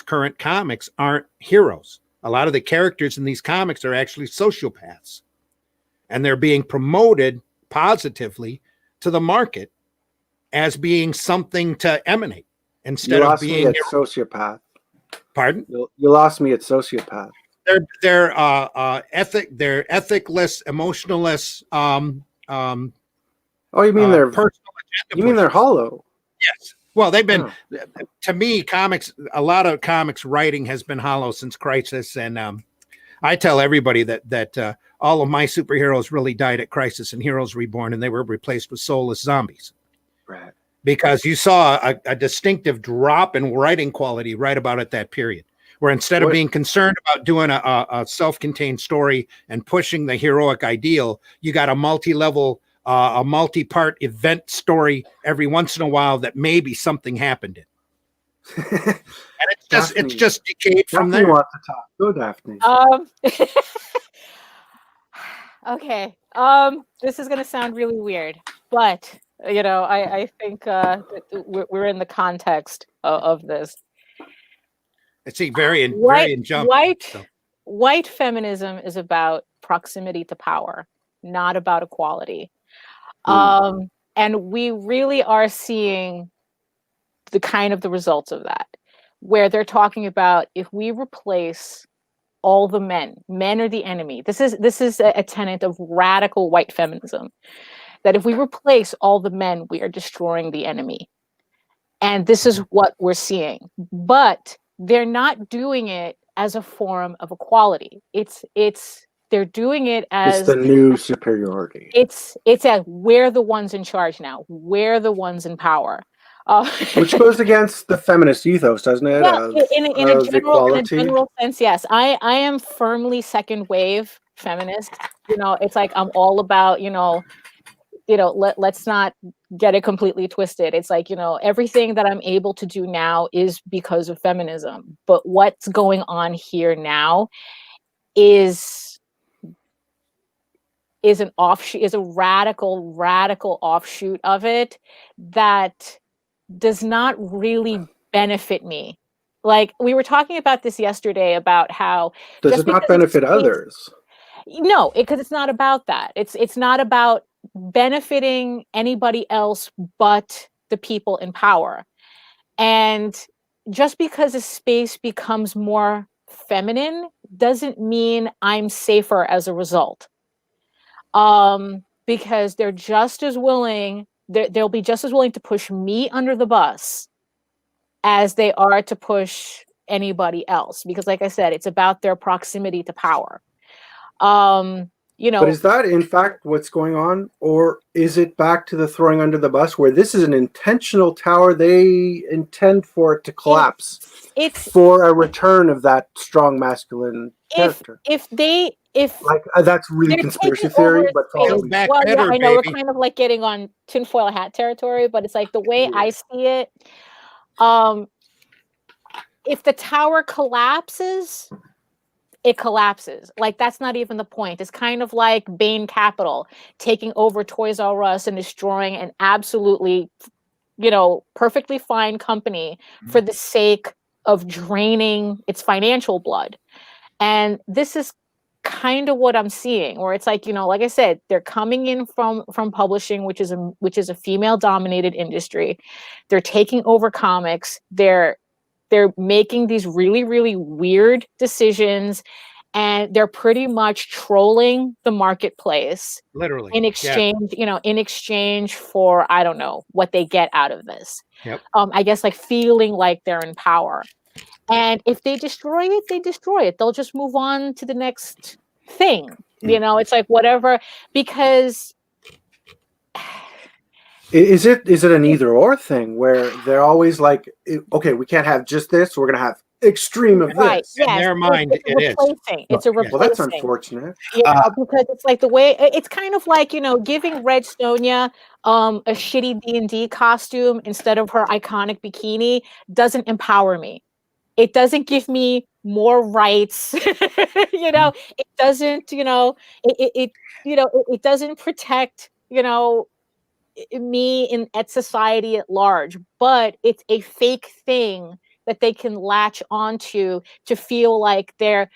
current comics aren't heroes. A lot of the characters in these comics are actually sociopaths, and they're being promoted positively to the market as being something to eminate instead of being a sociopath. Pardon? You lost me at sociopath. They're ethicless, emotionless. You mean they're personal? You mean they're hollow? Yes. Well, they've been, to me, a lot of comics writing has been hollow since Crisis. And I tell everybody that all of my superheroes really died at Crisis and Heroes Reborn, and they were replaced with soulless zombies. Right. Because you saw a distinctive drop in writing quality right about at that period, where instead of being concerned about doing a self-contained story and pushing the heroic ideal, you got a multi-level, a multi-part event story every once in a while that maybe something happened in. And it's just decayed from there. Want to talk? Go, Daphne. Okay. This is going to sound really weird, but I think we're in the context of this. It's very white feminism is about proximity to power, not about equality. And we really are seeing the kind of the results of that, where they're talking about if we replace all the men are the enemy. This is a tenet of radical white feminism, that if we replace all the men, we are destroying the enemy. And this is what we're seeing. But they're not doing it as a form of equality. They're doing it as it's the new superiority. It's as we're the ones in charge now. We're the ones in power. Which goes against the feminist ethos, doesn't it? Yeah, in a equality. general sense, yes. I am firmly second wave feminist. It's like I'm all about, let's not get it completely twisted. It's like, everything that I'm able to do now is because of feminism. But what's going on here now is an offshoot, is a radical offshoot of it that does not really benefit me. Like, we were talking about this yesterday about how does it not benefit others? No, because it's not about that. It's not about benefiting anybody else but the people in power. And just because a space becomes more feminine doesn't mean I'm safer as a result. Because they're just as willing, they'll be just as willing to push me under the bus as they are to push anybody else. Because like I said, it's about their proximity to power. But is that in fact what's going on? Or is it back to the throwing under the bus where this is an intentional tower? They intend for it to collapse. It's for a return of that strong masculine character. That's really conspiracy theory, but probably. I know we're kind of like getting on tinfoil hat territory, but it's like the way I see it. If the tower collapses, it collapses. Like, that's not even the point. It's kind of like Bain Capital taking over Toys R Us and destroying an absolutely, perfectly fine company for the sake of draining its financial blood. And this is kind of what I'm seeing, where it's like, like I said, they're coming in from publishing, which is a female dominated industry. They're taking over comics. They're making these really, really weird decisions, and they're pretty much trolling the marketplace, literally, in exchange, in exchange for, I don't know what they get out of this. Yep. I guess like feeling like they're in power. And if they destroy it, they destroy it. They'll just move on to the next thing. It's like whatever, because Is it an either or thing where they're always like, okay, we can't have just this, we're going to have extreme of this. Yes. In their mind, it is. It's a replacing. Well, that's unfortunate. Yeah, because it's like the way, it's kind of like, giving Red Sonja a shitty D&D costume instead of her iconic bikini doesn't empower me. It doesn't give me more rights. It doesn't, it doesn't protect, me at society at large, but it's a fake thing that they can latch onto to feel like they're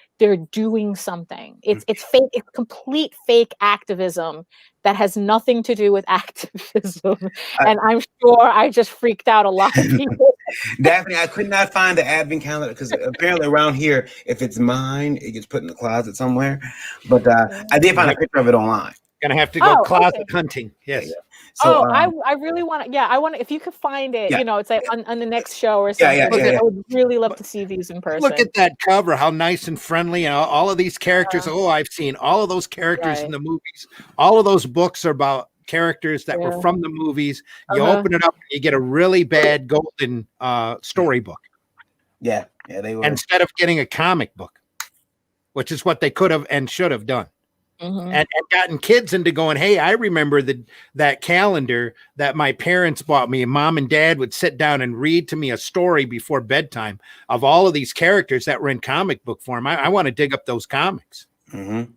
doing something. It's fake. It's complete fake activism that has nothing to do with activism. And I'm sure I just freaked out a lot of people. Daphne, I could not find the advent calendar because apparently around here, if it's mine, it gets put in the closet somewhere. But I did find a picture of it online. Gonna have to go closet hunting. Yes. Yeah. So, I really want to. Yeah, I want to. If you could find it, it's like on the next show or something. I would really love to see these in person. Look at that cover, how nice and friendly, and all of these characters. I've seen all of those characters in the movies. All of those books are about characters that were from the movies. You open it up, and you get a really bad golden storybook. Yeah, they were. Instead of getting a comic book, which is what they could have and should have done. Mm-hmm. And gotten kids into going, hey, I remember that calendar that my parents bought me, and mom and dad would sit down and read to me a story before bedtime of all of these characters that were in comic book form. I want to dig up those comics. Mm-hmm.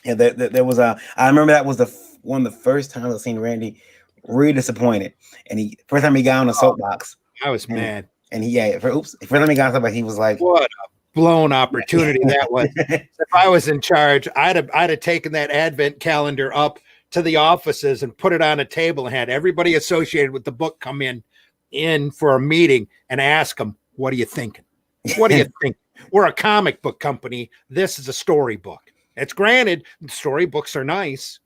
Yeah, there was I remember that was one of the first times I've seen Randy really disappointed, and first time he got on a soapbox, I was mad. And first time he got on a soapbox, he was like, what a blown opportunity that was. If I was in charge, I'd have taken that advent calendar up to the offices and put it on a table and had everybody associated with the book come in for a meeting and ask them, what are you thinking? What do you think? We're a comic book company. This is a storybook. It's granted, storybooks are nice,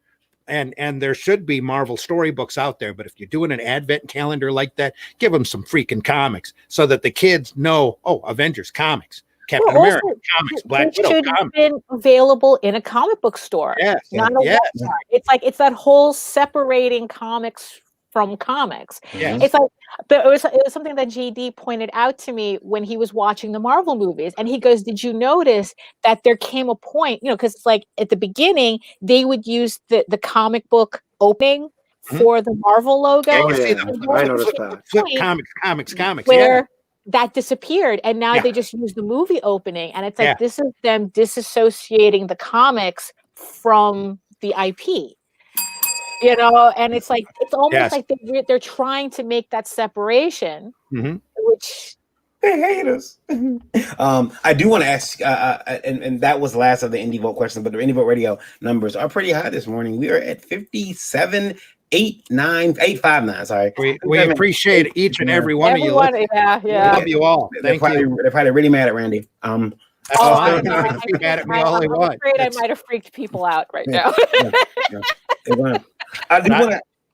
and there should be Marvel storybooks out there. But if you're doing an advent calendar like that, give them some freaking comics so that the kids know, oh, Avengers comics, Captain America comics, Black Widow should comics. have been available in a comic book store, not a website. It's that whole separating comics from comics. Yes. It's like, but it was something that JD pointed out to me when he was watching the Marvel movies, and he goes, "Did you notice that there came a point, because it's like at the beginning they would use the comic book opening for the Marvel logo. Oh, yeah. I noticed that. Flip comics. Where that disappeared, and now they just use the movie opening, and it's like this is them disassociating the comics from the IP." And it's like it's almost like they're trying to make that separation, which they hate us. I do want to ask, and that was the last of the Indie Vote questions, but the Indie Vote Radio numbers are pretty high this morning. We are at 57,859. Sorry, we appreciate each and every one of you. Yeah. We love you all. Thank you. They're probably really mad at Randy. That's fine. I'm afraid I might have freaked people out right now.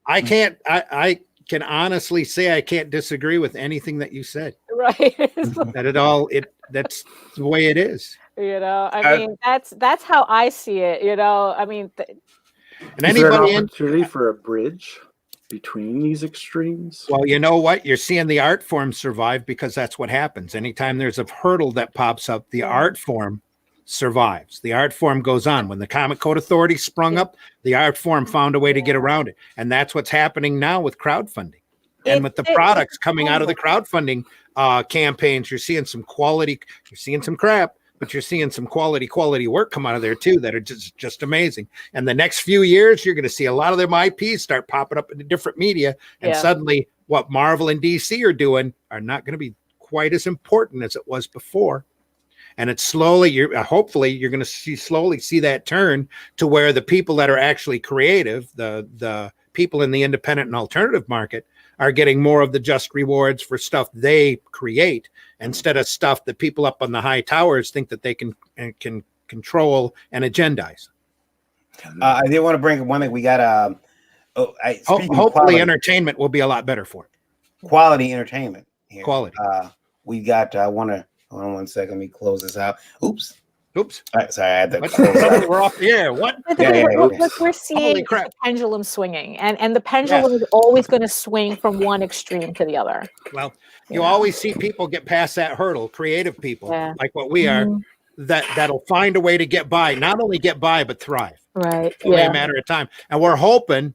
I can honestly say I can't disagree with anything that you said. Right. That's the way it is. I mean, that's how I see it. I mean, and is there an opportunity for a bridge between these extremes? Well, you know what? You're seeing the art form survive because that's what happens. Anytime there's a hurdle that pops up, the art form survives. The art form goes on. When the Comic Code Authority sprung up, the art form found a way to get around it. And that's what's happening now with crowdfunding. And with the products coming out of the crowdfunding campaigns, you're seeing some quality, you're seeing some crap, but you're seeing some quality work come out of there too that are just amazing. And the next few years, you're going to see a lot of them IPs start popping up into different media. And suddenly what Marvel and DC are doing are not going to be quite as important as it was before. And it's slowly, hopefully you're going to slowly see that turn to where the people that are actually creative, the people in the independent and alternative market, are getting more of the just rewards for stuff they create instead of stuff that people up on the high towers think that they can control and agendize. I did want to bring up one thing. We got hopefully entertainment will be a lot better for it. Quality entertainment here. Quality. We got hold on one second. Let me close this out. Oops. All right, sorry, I had to close out. We're off the air. What? Look, we're seeing the pendulum swinging, and the pendulum is always going to swing from one extreme to the other. Well, you always see people get past that hurdle, creative people like what we are, that'll find a way to get by, not only get by, but thrive. Right. It's only a matter of time. And we're hoping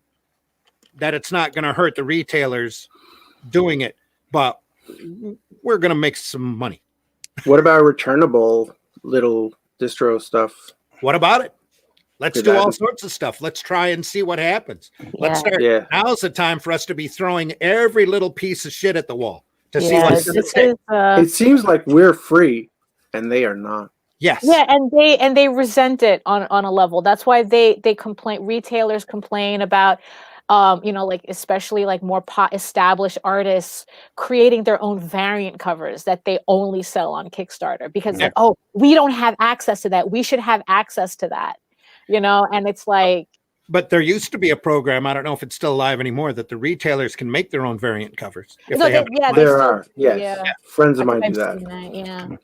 that it's not going to hurt the retailers doing it, but we're going to make some money. What about returnable little distro stuff? What about it? Let's do all sorts of stuff. Let's try and see what happens. Let's start. Now's the time for us to be throwing every little piece of shit at the wall to see what's going to stick. It seems like we're free and they are not. Yes. Yeah, and they resent it on a level. That's why they complain. Retailers complain about like especially like more established artists creating their own variant covers that they only sell on Kickstarter because like, oh, we don't have access to that. We should have access to that, and it's like. But there used to be a program, I don't know if it's still alive anymore, that the retailers can make their own variant covers. There are. Yes. Friends of mine do that.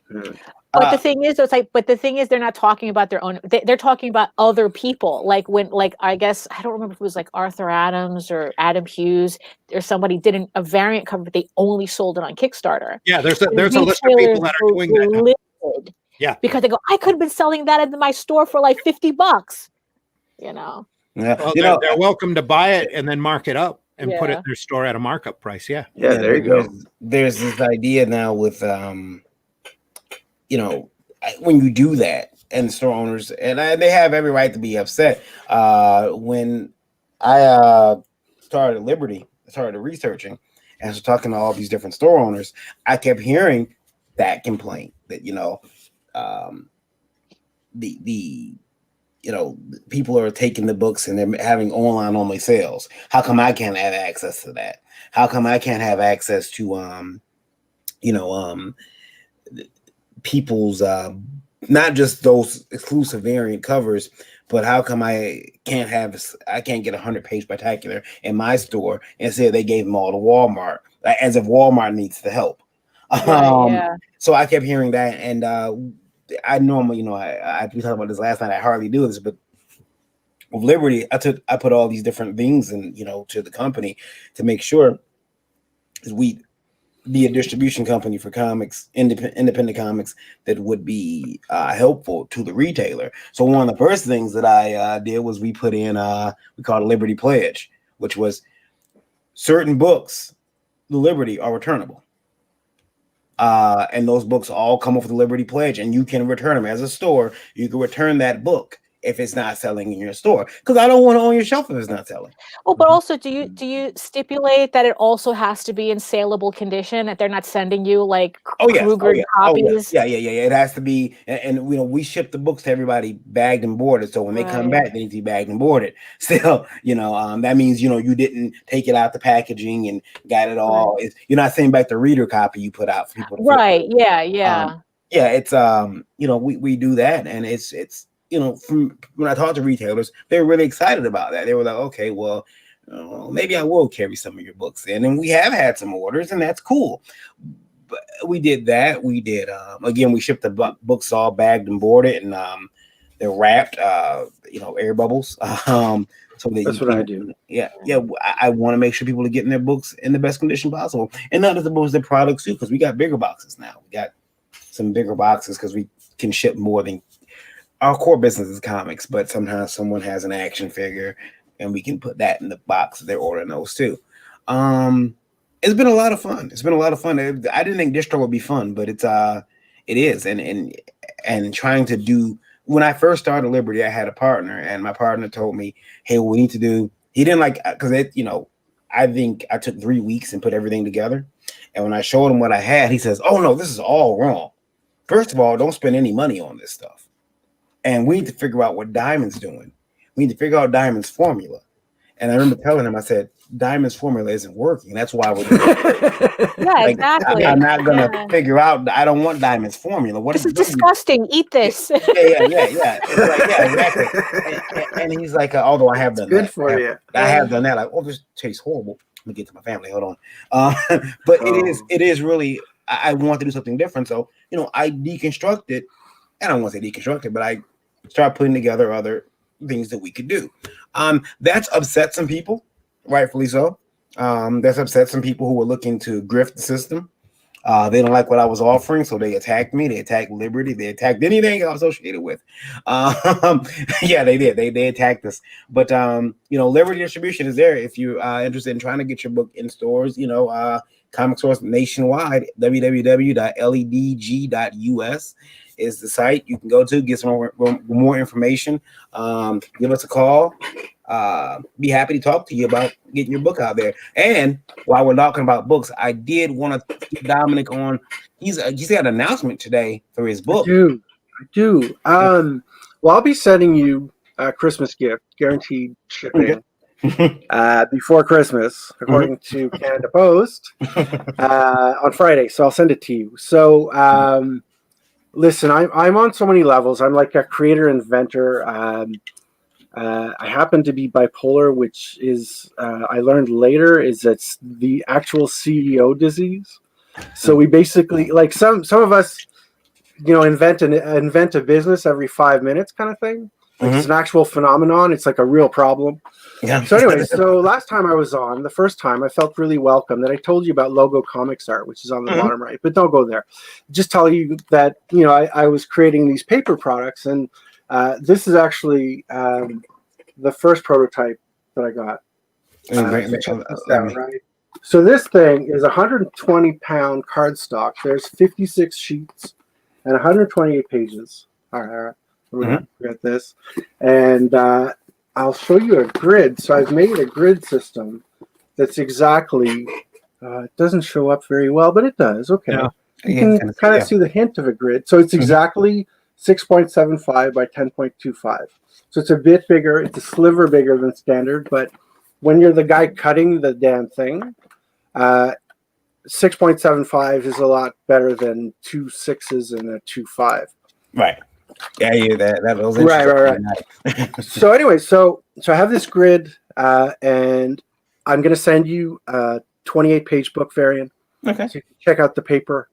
But the thing is, they're not talking about their own. They're talking about other people. Like when, I guess I don't remember if it was like Arthur Adams or Adam Hughes or somebody did a variant cover, but they only sold it on Kickstarter. Yeah, there's a list of people that are doing that. Yeah, because they go, I could have been selling that in my store for like $50. Yeah, well, they're welcome to buy it and then mark it up and put it in their store at a markup price. Yeah, there you go. There's this idea now with when you do that, and store owners, and they have every right to be upset. When I started Liberty, I started researching, and so talking to all these different store owners, I kept hearing that complaint that people are taking the books and they're having online only sales. How come I can't have access to that? How come I can't have access to people's not just those exclusive variant covers, but how come I can't get a 100-page spectacular in my store and say they gave them all to Walmart, as if Walmart needs the help. Right, So I kept hearing that, and I normally, we talked about this last night. I hardly do this, but with Liberty, I put all these different things in, to the company to make sure we be a distribution company for comics, independent comics that would be helpful to the retailer. So one of the first things that I did was we put in we called a Liberty Pledge, which was certain books, the Liberty, are returnable. And those books all come with the Liberty Pledge, and you can return them as a store. You can return that book if it's not selling in your store, because I don't want to own your shelf if it's not selling. Oh, but also, do you stipulate that it also has to be in saleable condition, that they're not sending you like Kruger copies? Yeah. It has to be, and we ship the books to everybody bagged and boarded. So when they come back, they need to be bagged and boarded. Still, that means you didn't take it out the packaging and got it all. You're not sending back the reader copy you put out for people. Yeah. It's we do that, and it's. From when I talked to retailers, they were really excited about that. They were like, okay, well, maybe I will carry some of your books in. And we have had some orders, and that's cool. But we did that. We did, again, we shipped the books all bagged and boarded, and they're wrapped, air bubbles. So that's what I do. Yeah. I want to make sure people are getting their books in the best condition possible. And not just the books, the products too, because we got bigger boxes now. We got some bigger boxes because we can ship more than. Our core business is comics, but sometimes someone has an action figure and we can put that in the box. They're ordering those too. It's been a lot of fun. I didn't think distro would be fun, but it is. And trying to do, when I first started Liberty, I had a partner, and my partner told me, hey, we need to do, he didn't like, because I think I took 3 weeks and put everything together. And when I showed him what I had, he says, oh no, this is all wrong. First of all, don't spend any money on this stuff. And we need to figure out what Diamond's doing. We need to figure out Diamond's formula. And I remember telling him, I said, Diamond's formula isn't working. That's why we're doing it. Yeah, exactly. I'm not going to figure out, I don't want Diamond's formula. What this is disgusting. Eat this. Yeah. Exactly. And he's like, although I have done good that. For you. I have done that. Like, oh, this tastes horrible. Let me get to my family. Hold on. But it is really, I want to do something different. So, I deconstructed, and I don't want to say deconstructed, but I start putting together other things that we could do. That's upset some people, rightfully so. That's upset some people who were looking to grift the system. They don't like what I was offering, so they attacked me. They attacked Liberty. They attacked anything I was associated with. Yeah, they did. They attacked us. But Liberty distribution is there if you're interested in trying to get your book in stores. Comic stores nationwide. www.ledg.us is the site you can go to, get some more information. Give us a call. Be happy to talk to you about getting your book out there. And while we're talking about books, I did want to get Dominic on. He's got an announcement today for his book. I do. Well, I'll be sending you a Christmas gift, guaranteed shipping, before Christmas, according to Canada Post, on Friday. So I'll send it to you. So listen, I'm on so many levels. I'm like a creator inventor. I happen to be bipolar, which is I learned later is it's the actual CEO disease. So we basically, like some of us, invent a business every 5 minutes kind of thing. Like it's an actual phenomenon. It's like a real problem. Yeah. So anyway, so last time I was on, the first time, I felt really welcome. That I told you about Logo Comics Art, which is on the bottom right, but don't go there. Just tell you that I was creating these paper products, and this is actually the first prototype that I got. Right. So this thing is 120-pound cardstock. There's 56 sheets and 128 pages. All right. We're gonna get this, and I'll show you a grid. So I've made a grid system that's exactly. It doesn't show up very well, but it does. Okay, you can kind of see the hint of a grid. So it's exactly 6.75 by 10.25. So it's a bit bigger. It's a sliver bigger than standard, but when you're the guy cutting the damn thing, 6.75 is a lot better than 2 6s and a 2 5. Right. Yeah, that was interesting. Right. So anyway, so I have this grid, and I'm going to send you a 28-page book variant. Okay. So you can check out the paper.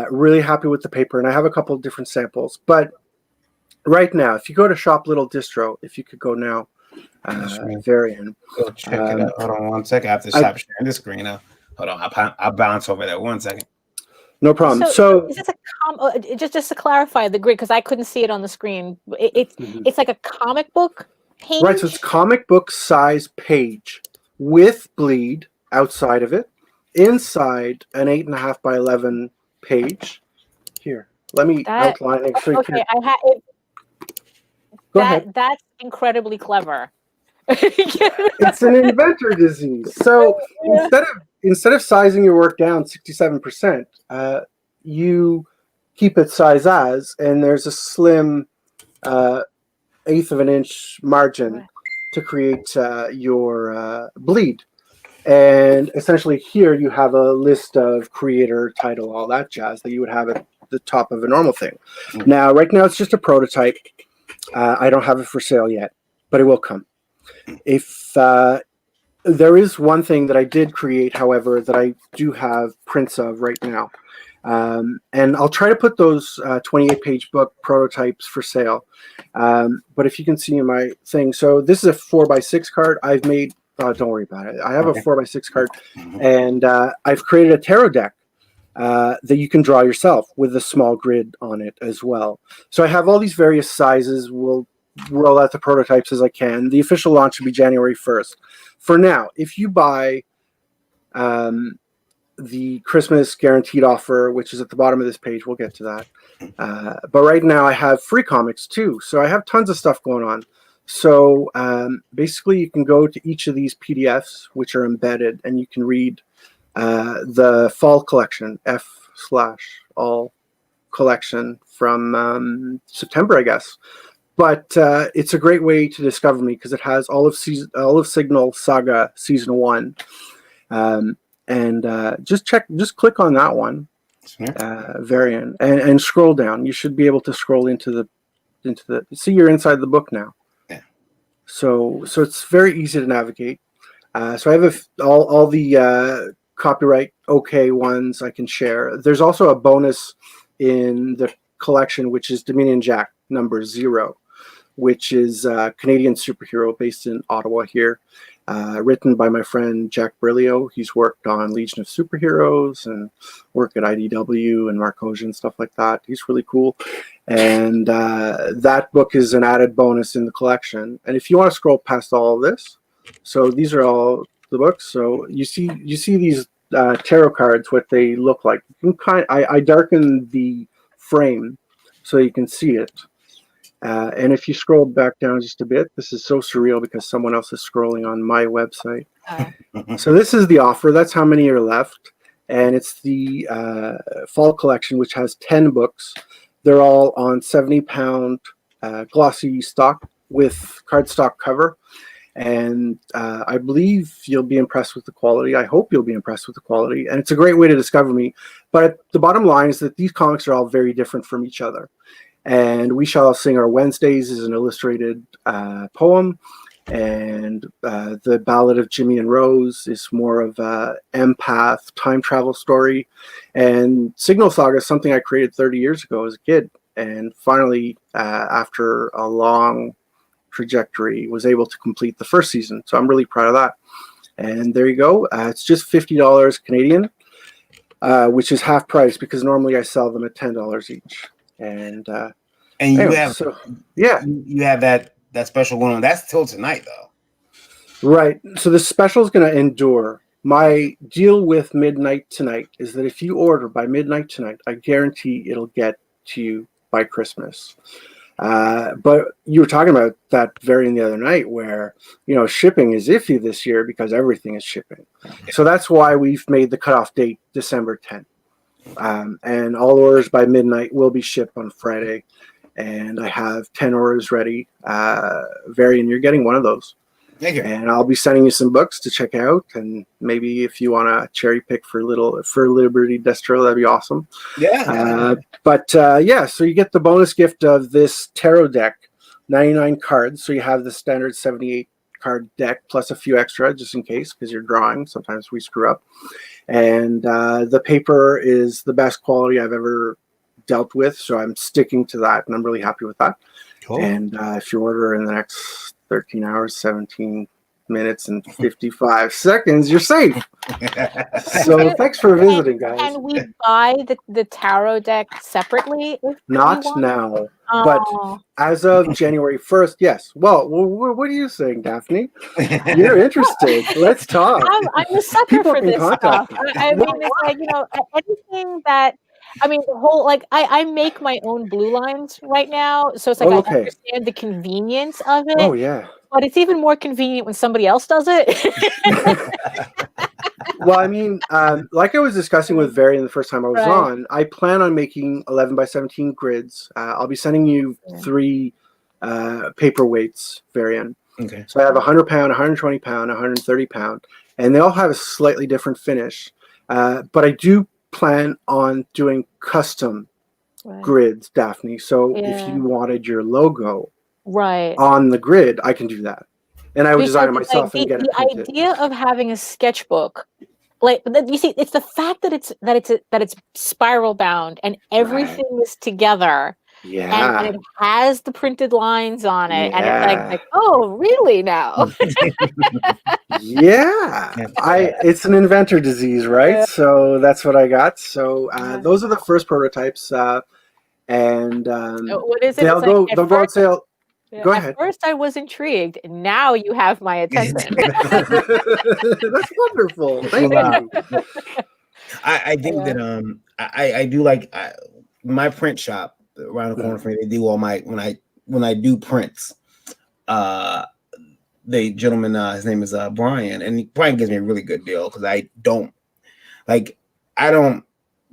Really happy with the paper, and I have a couple of different samples. But right now, if you go to Shop Little Distro, if you could go now, variant. Go check it out. Hold on one second. I have to stop sharing the screen now. Hold on, I'll bounce over there 1 second. No problem. So is this just to clarify the grid, because I couldn't see it on the screen. It's like a comic book page? Right, so it's comic book size page with bleed outside of it, inside an 8.5 by 11 page. Here, let me outline it. Okay, Go ahead. That's incredibly clever. It's an inventor disease. So instead of sizing your work down 67%, you keep it size as, and there's a slim 1/8 of an inch margin to create your bleed. And essentially here you have a list of creator, title, all that jazz that you would have at the top of a normal thing. Now, right now it's just a prototype. I don't have it for sale yet, but it will come. If there is one thing that I did create, however, that I do have prints of right now. And I'll try to put those 28-page book prototypes for sale. But if you can see in my thing, so this is a 4x6 card I've made. Don't worry about it. I have a 4x6 card, and I've created a tarot deck that you can draw yourself with a small grid on it as well. So I have all these various sizes. We'll roll out the prototypes as I can. The official launch will be January 1st. For now, if you buy the Christmas guaranteed offer, which is at the bottom of this page, we'll get to that. But right now I have free comics too. So I have tons of stuff going on. So basically you can go to each of these PDFs, which are embedded, and you can read the fall collection, F/all collection from September, I guess. But it's a great way to discover me because it has all of Signal Saga Season 1. And just click on that one, variant, and scroll down. You should be able to scroll into the. See, you're inside the book now. Yeah. So it's very easy to navigate. So I have all the copyright okay ones I can share. There's also a bonus in the collection, which is Dominion Jack number 0, which is a Canadian superhero based in Ottawa here. Written by my friend Jack Brilio. He's worked on Legion of Superheroes and worked at IDW and Marcosia and stuff like that. He's really cool. And that book is an added bonus in the collection. And if you want to scroll past all of this, so these are all the books. So you see these tarot cards, what they look like. You can I darken the frame so you can see it. And if you scroll back down just a bit, this is so surreal because someone else is scrolling on my website. So this is the offer. That's how many are left. And it's the fall collection, which has 10 books. They're all on 70-pound glossy stock with cardstock cover. And I believe you'll be impressed with the quality. I hope you'll be impressed with the quality. And it's a great way to discover me. But the bottom line is that these comics are all very different from each other. And We Shall Sing Our Wednesdays is an illustrated poem. And The Ballad of Jimmy and Rose is more of an empath time travel story. And Signal Saga is something I created 30 years ago as a kid. And finally, after a long trajectory, was able to complete the first season. So I'm really proud of that. And there you go. It's just $50 Canadian, which is half price because normally I sell them at $10 each. And you have you have that special one on. That's till tonight though. Right. So the special is going to endure. My deal with Midnight Tonight is that if you order by midnight tonight, I guarantee it'll get to you by Christmas. But you were talking about that variant the other night where, shipping is iffy this year because everything is shipping. So that's why we've made the cutoff date December 10th. And all orders by midnight will be shipped on Friday. And I have 10 orders ready. Varian, you're getting one of those. Okay. And I'll be sending you some books to check out, and maybe if you want to cherry pick for Liberty Destro, that'd be awesome. Yeah. So you get the bonus gift of this tarot deck, 99 cards. So you have the standard 78 card deck plus a few extra just in case, because you're drawing. Sometimes we screw up. And the paper is the best quality I've ever dealt with, so I'm sticking to that, and I'm really happy with that. Cool. And if you order in the next 13 hours, 17 minutes, and 55 seconds, you're safe. So thanks for visiting, guys. Can we buy the tarot deck separately? Not now, but as of January 1st, yes. Well, what are you saying, Daphne? You're interested. Let's talk. I'm a sucker People for can this stuff. contact I mean, it's like, anything that, I mean, the whole, like, I make my own blue lines right now. So it's like, I understand the convenience of it. Oh, yeah. But it's even more convenient when somebody else does it. Well, I mean, like I was discussing with Varian the first time I was on, I plan on making 11 by 17 grids. I'll be sending you 3 paperweights, Varian. Okay. So I have 100 pound, 120 pound, 130 pound, and they all have a slightly different finish. But I do plan on doing custom grids, Daphne. So if you wanted your logo on the grid, I can do that. And I would design it myself and get it printed. The idea of having a sketchbook, like, you see, it's the fact that it's spiral bound and everything is together. Yeah. And it has the printed lines on it. And it's like, oh, really now? Yeah. It's an inventor disease, right? Yeah. So that's what I got. So those are the first prototypes. And what is it? They'll go on sale. Yeah, go ahead. At first I was intrigued. Now you have my attention. That's wonderful. Thank you. I think that I do like my print shop around the corner from me. They do all my when I do prints. The gentleman, his name is Brian, and Brian gives me a really good deal because I don't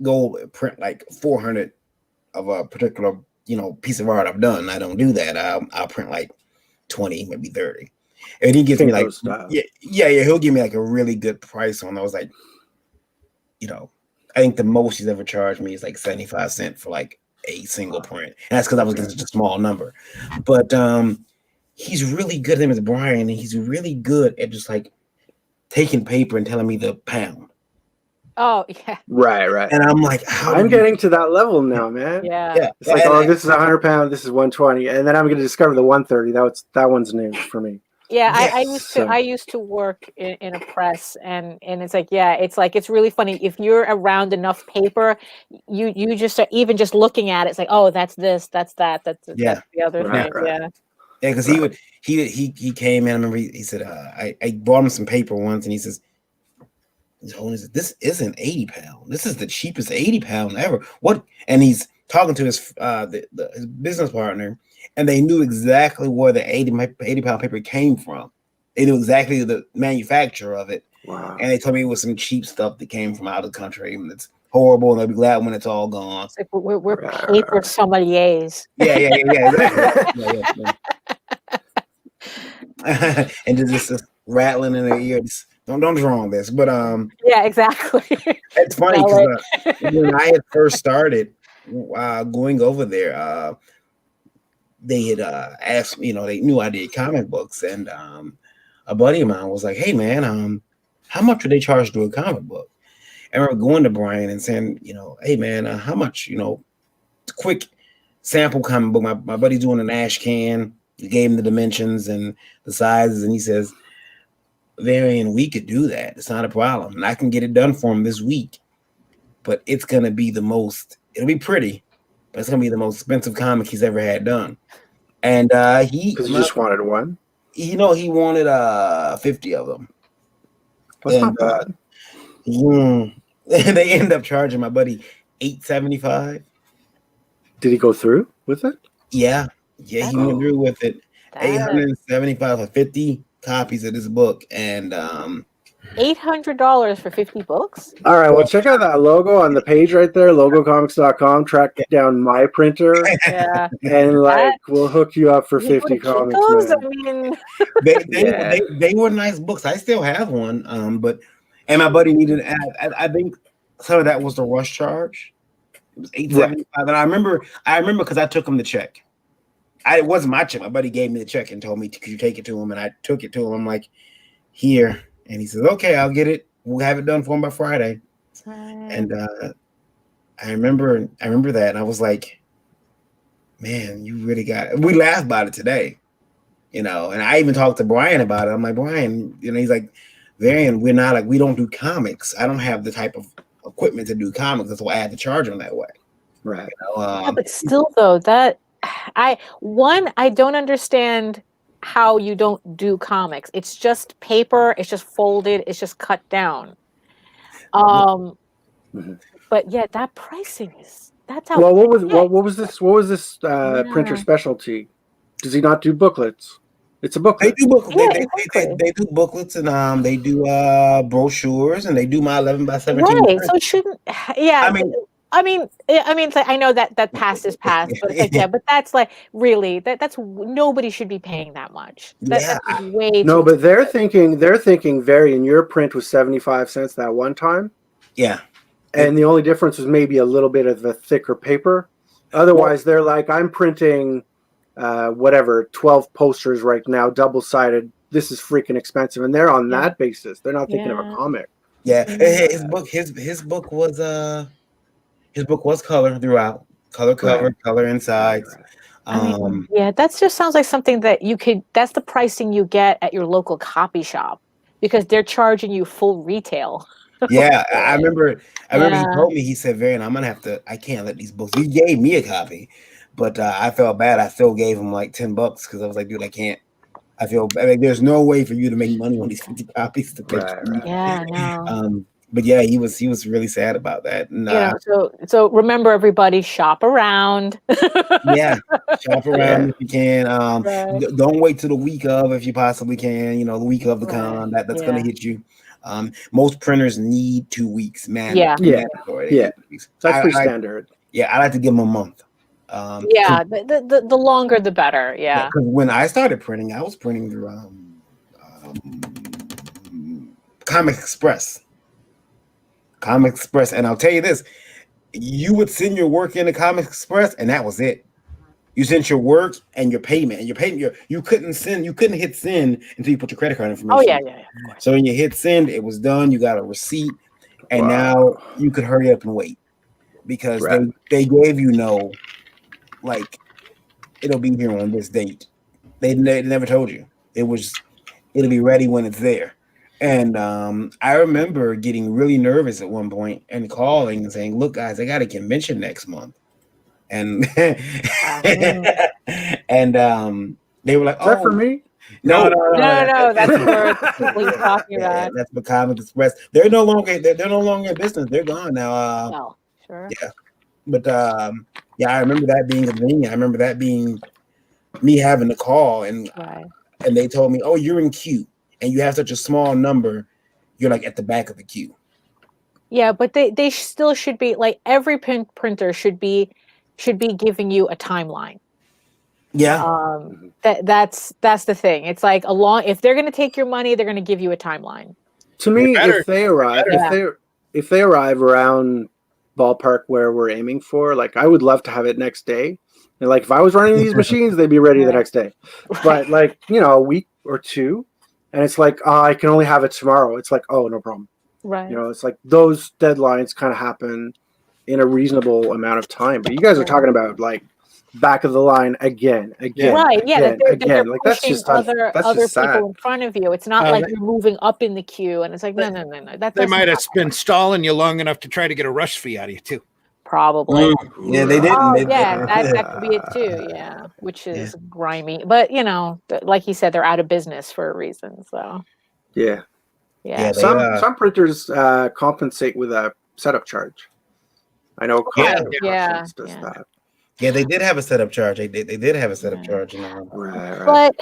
go print like 400 of a particular piece of art I've done. I don't do that. I'll print like 20, maybe 30. And he gives me like, he'll give me like a really good price on those. Like, I think the most he's ever charged me is like 75 cents for like a single print. And that's because I was getting such a small number. But he's really good. His name is Brian, and he's really good at just like taking paper and telling me the pound. Oh, yeah. Right. And I'm like, I'm getting to that level now, man. Yeah. It's like, this is 100 pound, this is 120. And then I'm going to discover the 130. That one's new for me. Yeah, I used to work in a press, and it's like, it's really funny. If you're around enough paper, you just are even just looking at it, it's like, oh, that's this, that's that, that's the other thing. Right. Yeah. Yeah, because he came in. I remember he said, I bought him some paper once, and he says, this isn't 80 pound. This is the cheapest 80 pound ever. What? And he's talking to his his business partner, and they knew exactly where the 80 pound paper came from. They knew exactly the manufacturer of it. Wow. And they told me it was some cheap stuff that came from out of the country, and it's horrible, and they'll be glad when it's all gone. It's like we're paper sommeliers. Yeah, exactly. Yeah. And just rattling in their ears. Don't draw on this, but yeah, exactly. It's funny because when I had first started going over there, they had asked me, they knew I did comic books, and a buddy of mine was like, "Hey man, how much would they charge to do a comic book?" I remember going to Brian and saying, "Hey man, how much? Quick sample comic book. My buddy's doing an ash can." He gave him the dimensions and the sizes, and he says, "Varian, we could do that. It's not a problem. And I can get it done for him this week. But it's going to be it'll be pretty, but it's going to be the most expensive comic he's ever had done." And because you just wanted one? He wanted 50 of them. That's not bad. They end up charging my buddy $875. Did he go through with it? Yeah, he went through with it. $875 for 50 copies of this book, and $800 for 50 books? All right, well, check out that logo on the page right there, logocomics.com. Track down my printer, Yeah. and we'll hook you up for 50 comics. Kinko's? Man. I mean, they were nice books. I still have one, and my buddy needed. I think some of that was the rush charge. It was $8.75, and I remember because I took him the check. It wasn't my check. My buddy gave me the check and told me, "Could you take it to him?" And I took it to him. I'm like, "Here," and he says, "Okay, I'll get it. We'll have it done for him by Friday." And I remember that, and I was like, "Man, you really got it." We laughed about it today, and I even talked to Brian about it. I'm like, "Brian," he's like, "Varian, we don't do comics. I don't have the type of equipment to do comics. That's why I had to charge them that way." Right. Yeah, but still, though, I don't understand how you don't do comics. It's just paper. It's just folded. It's just cut down. But yeah, that pricing that's how. Well, what was this printer specialty? Does he not do booklets? It's a booklet. They do booklets. Yeah, they do booklets, and they do brochures, and they do my 11 by 17. Right. So it shouldn't. Yeah. I mean, it's like, I know that past is past, but it's like, yeah, but that's like really that's nobody should be paying that much. That's way no, too but they're thinking Varian, your print was 75 cents that one time. Yeah. And the only difference was maybe a little bit of the thicker paper. Otherwise, they're like, I'm printing 12 posters right now, double-sided. This is freaking expensive. And they're on that basis. They're not thinking of a comic. Yeah. His book was color throughout. Color cover, color insides. That just sounds like something that that's the pricing you get at your local copy shop, because they're charging you full retail. Yeah, I remember he told me, he said, "Varian, I can't let these books." He gave me a copy, but I felt bad. I still gave him like $10 because I was like, "Dude, I can't. I feel there's no way for you to make money on these 50 copies to pitch." Yeah, no. But yeah, he was really sad about that. And, so remember, everybody, shop around. Shop around if you can. Don't wait till the week of, if you possibly can. The week of the con that's going to hit you. Most printers need 2 weeks, man. That's pretty standard. Yeah, I like to give them a month. The longer the better. Yeah. Because when I started printing, I was printing through Comic Express. And I'll tell you this: you would send your work into Comic Express, and that was it. You sent your work and your payment, you couldn't hit send until you put your credit card information. Oh yeah. So when you hit send, it was done. You got a receipt, and now you could hurry up and wait, because they gave you it'll be here on this date. They never told you. It'll be ready when it's there. And I remember getting really nervous at one point and calling and saying, "Look, guys, I got a convention next month." And and they were like, "Is that for me?" No. That's what he's talking about. That's what Comic Express. They're no longer in business. They're gone now. No, sure. Yeah, but I remember that being a thing. I remember that being me having to call, and they told me, "Oh, you're in queue, and you have such a small number. You're like at the back of the queue." Yeah, but they still should be like, every printer should be giving you a timeline. Yeah. That's the thing. It's like if they're going to take your money, they're going to give you a timeline. To me, if they arrive around ballpark where we're aiming for, like, I would love to have it next day. And like, if I was running these machines, they'd be ready the next day. But like, a week or two, and it's like, oh, I can only have it tomorrow. It's like, oh, no problem. Right. It's like those deadlines kind of happen in a reasonable amount of time. But you guys are talking about like back of the line again. Right. Yeah. They're like, that's just other just people sad. In front of you. It's not like you're moving up in the queue, and it's like, no. They might have been stalling you long enough to try to get a rush fee out of you too. Probably. Yeah, they didn't. That could be it too. Yeah, which is grimy. But like he said, they're out of business for a reason. So. Yeah. Yeah. Some printers compensate with a setup charge. I know. Yeah. Does that. Yeah, they did have a setup charge. They did have a setup charge. Right.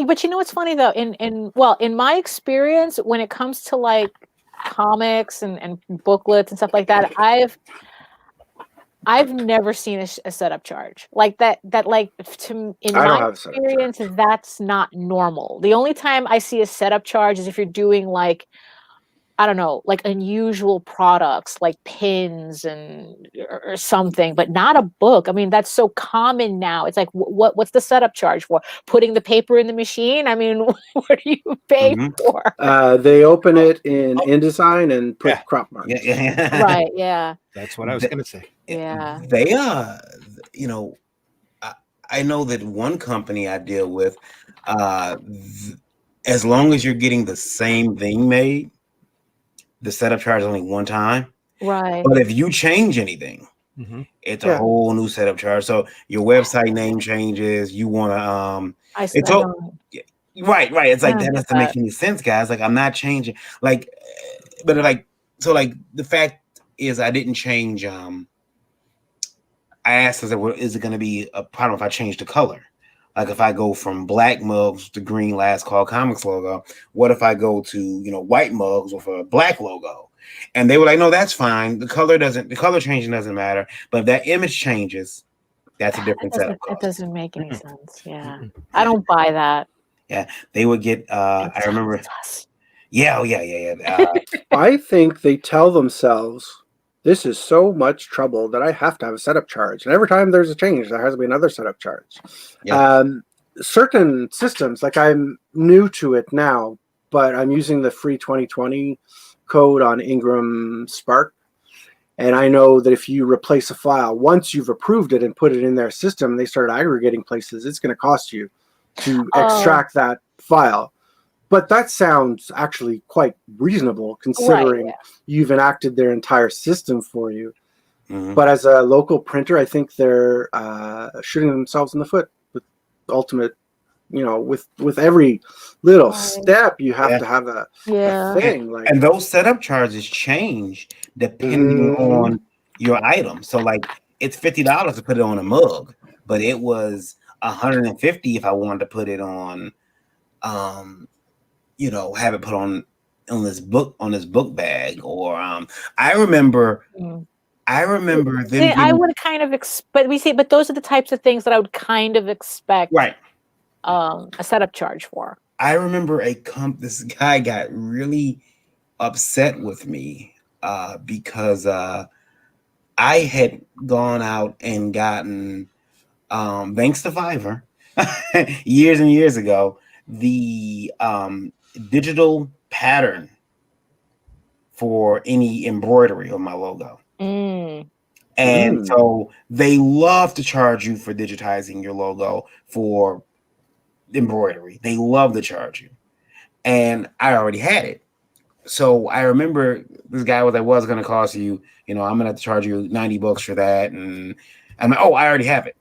But you know what's funny though? In my experience, when it comes to like comics and booklets and stuff like that, I've never seen a setup charge like that. In I don't my have a setup experience, charge. that's not normal. The only time I see a setup charge is if you're doing like, I don't know, like unusual products like pins or something, but not a book. I mean, that's so common now. It's like, what's the setup charge for? Putting the paper in the machine? I mean, what do you pay for? They open it in InDesign and put crop marks. Yeah. Right. Yeah. That's what I was going to say. Yeah. They you know, I know that one company I deal with, as long as you're getting the same thing made, the setup charge is only one time. Right. But if you change anything, it's a whole new setup charge. So your website name changes. You want to right. It's like that doesn't make any sense, guys. Like I'm not changing. Like, but like so like the fact is I didn't change. I asked, I said, well, is it going to be a problem if I change the color? Like if I go from black mugs to green Last Call Comics logo, what if I go to, white mugs with a black logo? And they were like, no, that's fine. The color changing doesn't matter. But if that image changes, that's a different setup. It doesn't make any sense. Yeah. I don't buy that. Yeah. They would get, I remember. Yeah. I think they tell themselves, this is so much trouble that I have to have a setup charge. And every time there's a change, there has to be another setup charge. Yeah. Certain systems, like I'm new to it now, but I'm using the free 2020 code on Ingram Spark. And I know that if you replace a file, once you've approved it and put it in their system, they start aggregating places, it's going to cost you to extract that file. But that sounds actually quite reasonable considering you've enacted their entire system for you. But as a local printer, I think they're shooting themselves in the foot with ultimate, with every little step, you have to have a thing. And those setup charges change depending on your item. So like it's $50 to put it on a mug, but it was $150 if I wanted to put it on have it put on this book bag, or I remember them. I would kind of but those are the types of things that I would kind of expect, right? A setup charge for. I remember this guy got really upset with me because I had gone out and gotten, thanks to Fiverr, years and years ago, the digital pattern for any embroidery on my logo. And so they love to charge you for digitizing your logo for embroidery. They love to charge you. And I already had it. So I remember this guy was like, well, it's going to cost you, I'm going to have to charge you $90 for that. And I'm like, oh, I already have it.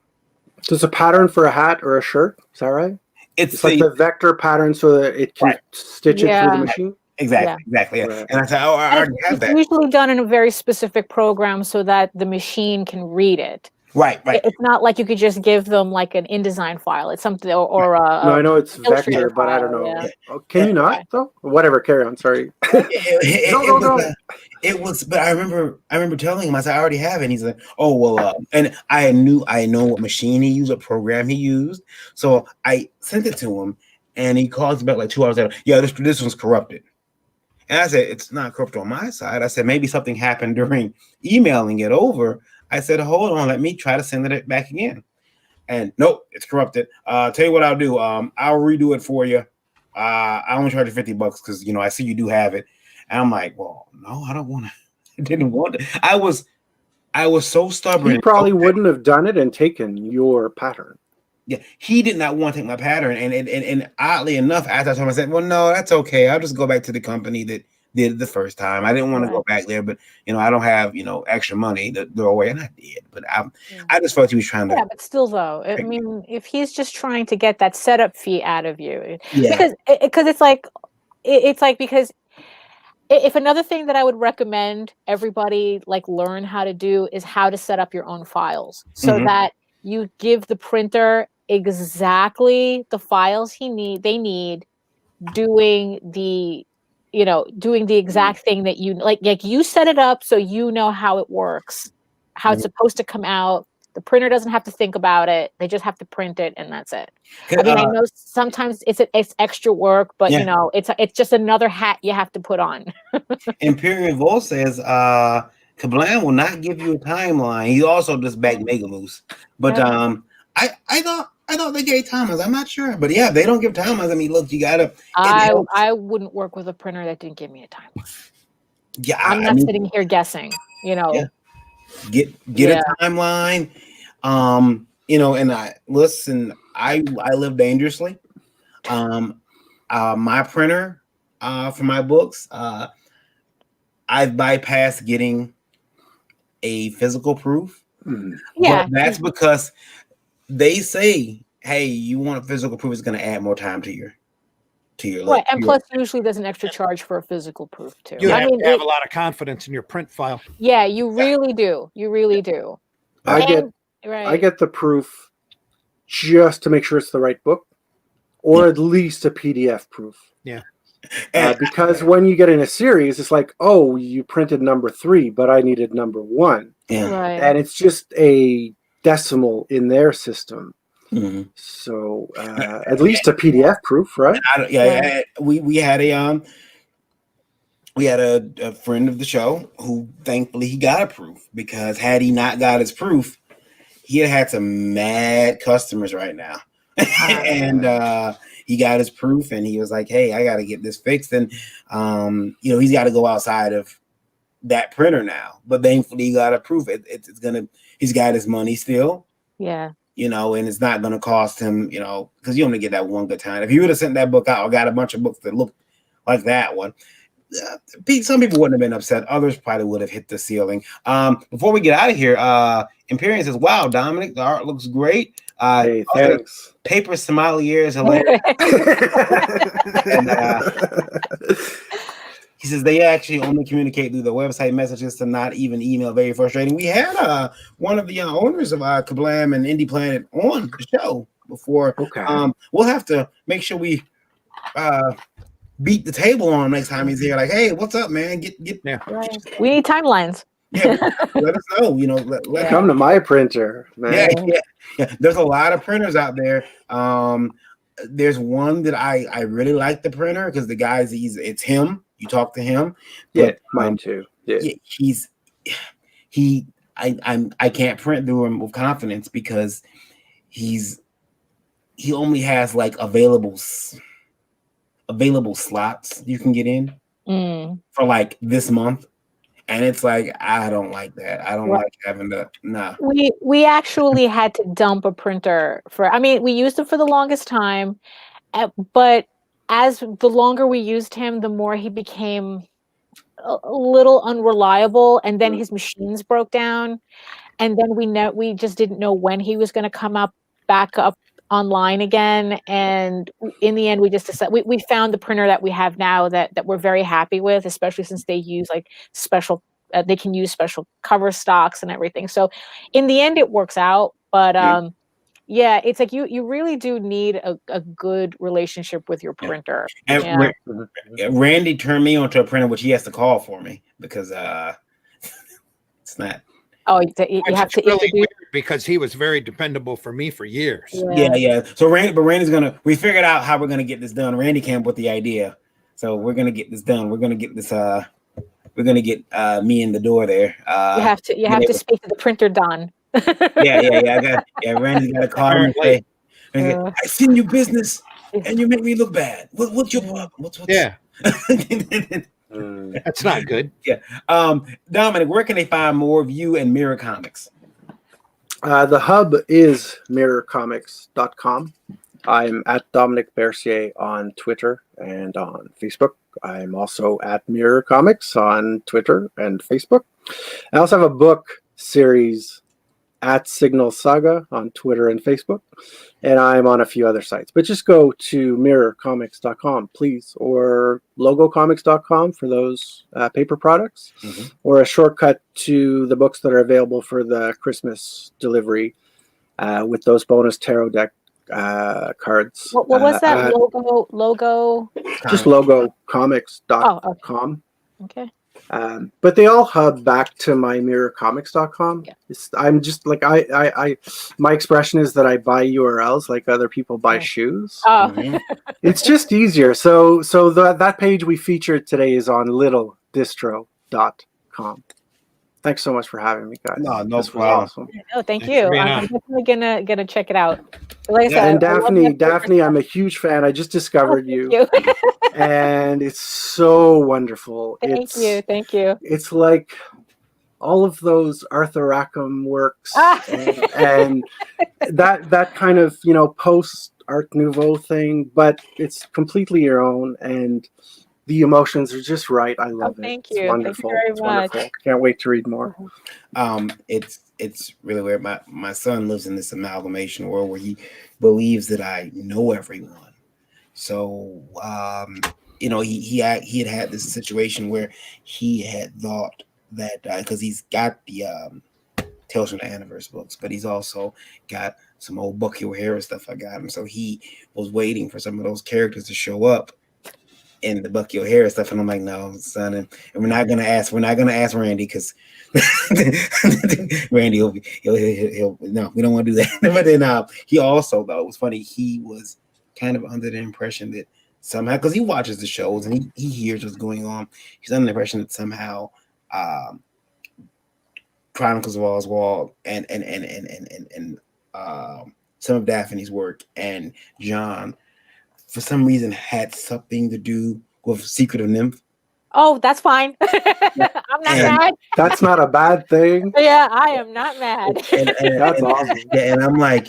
Does a pattern for a hat or a shirt? Is that right? It's like the vector pattern so that it can stitch it through the machine? Exactly. Yeah. Right. And I said, oh, I already have that. It's usually done in a very specific program so that the machine can read it. Right. It's not like you could just give them like an InDesign file. It's something no, I know it's vector, but I don't know. Yeah. Can you not though? Whatever. Carry on. Sorry. It was, but I remember telling him, I said, I already have it. And he's like, oh well, and I know what machine he used, what program he used. So I sent it to him, and he calls back like 2 hours later. Yeah, this one's corrupted. And I said, it's not corrupt on my side. I said, maybe something happened during emailing it over. I said, hold on, let me try to send it back again. And nope, it's corrupted. Tell you what I'll do. I'll redo it for you. I only charge you $50 because I see you do have it. And I'm like, well, no, I don't want to. I didn't want it. I was so stubborn. He probably wouldn't have done it and taken your pattern. Yeah, he did not want to take my pattern. And oddly enough, after I told him, I said, well, no, that's okay. I'll just go back to the company that did it the first time. I didn't want to go back there, but I don't have extra money to throw away, and I did. But I just felt he was trying to. Yeah, but still, though, I mean, if he's just trying to get that setup fee out of you, because it's like because if another thing that I would recommend everybody like learn how to do is how to set up your own files so that you give the printer exactly the files they need, doing the exact thing that you like you set it up so you know how it works, how it's supposed to come out. The printer doesn't have to think about it. They just have to print it, and that's it. I mean, I know sometimes it's extra work, but it's just another hat you have to put on. Imperial Vol says Kablam will not give you a timeline. He also just backed Mega Moose. But I thought they gave timelines. I'm not sure. But yeah, they don't give timelines. I mean, look, you gotta I wouldn't work with a printer that didn't give me a timeline. Yeah, I'm not sitting here guessing, Yeah. Get a timeline. And I live dangerously. My printer for my books, I've bypassed getting a physical proof. Yeah, but that's because they say, hey, you want a physical proof, it's going to add more time to your right. And plus, usually there's an extra charge for a physical proof too. You have to have a lot of confidence in your print file. Yeah, you really do. You really do. I get the proof just to make sure it's the right book, or at least a PDF proof. Yeah. Because when you get in a series, it's like, oh, you printed number 3, but I needed number 1. Yeah. Right. And it's just a decimal in their system. Mm-hmm. So at least a PDF proof, right? We had a friend of the show who thankfully he got a proof, because had he not got his proof, he had some mad customers right now. And he got his proof, and he was like, hey, I got to get this fixed. And he's got to go outside of that printer now, but thankfully he got a proof. He's got his money still. Yeah. And it's not going to cost him, because you only get that one good time. If you would have sent that book out or got a bunch of books that look like that one, some people wouldn't have been upset. Others probably would have hit the ceiling. Before we get out of here, Imperium says, wow, Dominic, the art looks great. Hey, thanks. Paper sommelier is hilarious. And, he says they actually only communicate through the website messages, to not even email. Very frustrating. We had one of the owners of Kablam and Indie Planet on the show before. Okay. We'll have to make sure we beat the table on him next time he's here. Like, hey, what's up, man? Get. Right. We need timelines. Yeah, let us know. Let come to my printer, man. Yeah. There's a lot of printers out there. There's one that I really like the printer, because the guy's it's him. You talk to him. But, mine too. Yeah. I can't print through him with confidence, because he only has like available slots you can get in for like this month. And it's like, I don't like that. I don't like having to. Nah. We actually had to dump a printer we used it for the longest time, but as the longer we used him, the more he became a little unreliable, and then his machines broke down, and then we just didn't know when he was going to come back up online again. And in the end, we just decided we found the printer that we have now that we're very happy with, especially since they use like special they can use special cover stocks and everything. So in the end, it works out. But yeah, it's like you really do need a good relationship with your printer. And Randy turned me onto a printer, which he has to call for me, because it's not. Oh, you have to. Really weird, because he was very dependable for me for years. Yeah. So Randy's we figured out how we're gonna get this done. Randy came up with the idea, so we're gonna get this done. We're gonna get this. We're gonna get me in the door there. You have to speak to the printer, Don. Randy's got to call him and say, I send you business and you make me look bad. What's your problem? What's That's not good. Yeah. Dominic, where can they find more of you and Mirror Comics? The hub is mirrorcomics.com. I'm at Dominic Burcer on Twitter and on Facebook. I'm also at Mirror Comics on Twitter and Facebook. I also have a book series at Signal Saga on Twitter and Facebook. And I'm on a few other sites. But just go to mirrorcomics.com, please, or logocomics.com for those paper products, or a shortcut to the books that are available for the Christmas delivery with those bonus tarot deck cards. What was that logo? Just logocomics.com. Oh, okay. But they all hub back to my mirrorcomics.com. Yeah. I'm just like I my expression is that I buy URLs like other people buy shoes. Oh. It's just easier. So that page we featured today is on littledistro.com. Thanks so much for having me, guys. No This was problem. awesome. Oh, thank you. I'm definitely gonna check it out. Like I And said, Daphne, I'm a huge fan. I just discovered you. And it's so wonderful. Thank you. It's like all of those Arthur Rackham works and that kind of, post Art Nouveau thing, but it's completely your own, and the emotions are just right. I love it. Thank It's you. wonderful. Thank you very It's much. wonderful. Can't wait to read more. It's really weird. My son lives in this amalgamation world where he believes that I know everyone. So he had this situation where he had thought that because he's got the Tales from the Anniversary books, but he's also got some old Bucky O'Hara stuff I got him. So he was waiting for some of those characters to show up in the Bucky O'Hara stuff, and I'm like, no, son, and we're not gonna ask Randy because Randy he'll no, we don't want to do that. But then he also, though, it was funny, he was kind of under the impression that somehow, because he watches the shows and he hears what's going on, he's under the impression that somehow Chronicles of Oswald and some of Daphne's work and John for some reason had something to do with Secret of Nymph. Oh, that's fine. I'm not mad. That's not a bad thing. Yeah, I am not mad. That's awesome. Yeah, and I'm like,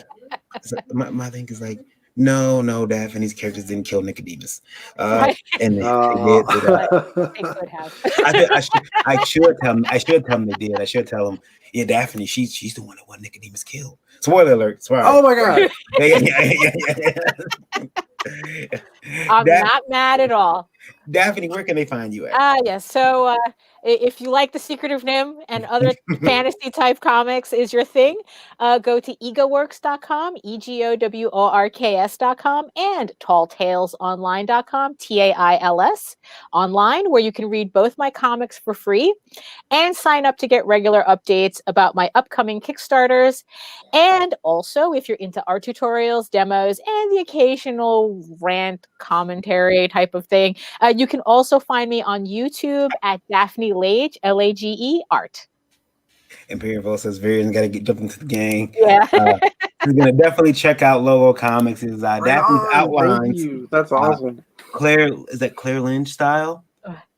my thing is like, no, Daphne's characters didn't kill Nicodemus. Right. And they did. They could have. I should tell them they did. I should tell them, yeah, Daphne, she's the one that wanted Nicodemus killed. Spoiler alert. Sorry. Oh my god. I'm not mad at all. Daphne, where can they find you at? Yes. So if you like The Secret of Nim and other fantasy type comics is your thing, go to egoworks.com, egoworks.com, and talltalesonline.com, TAILS online, where you can read both my comics for free and sign up to get regular updates about my upcoming Kickstarters. And also, if you're into art tutorials, demos, and the occasional rant commentary type of thing, you can also find me on YouTube at Daphne Lage, Lage art. Imperial Vote says Varian's got to jump into the gang. Yeah. He's going to definitely check out Logo Comics. His Daphne's outlines. That's awesome. Claire Lynch style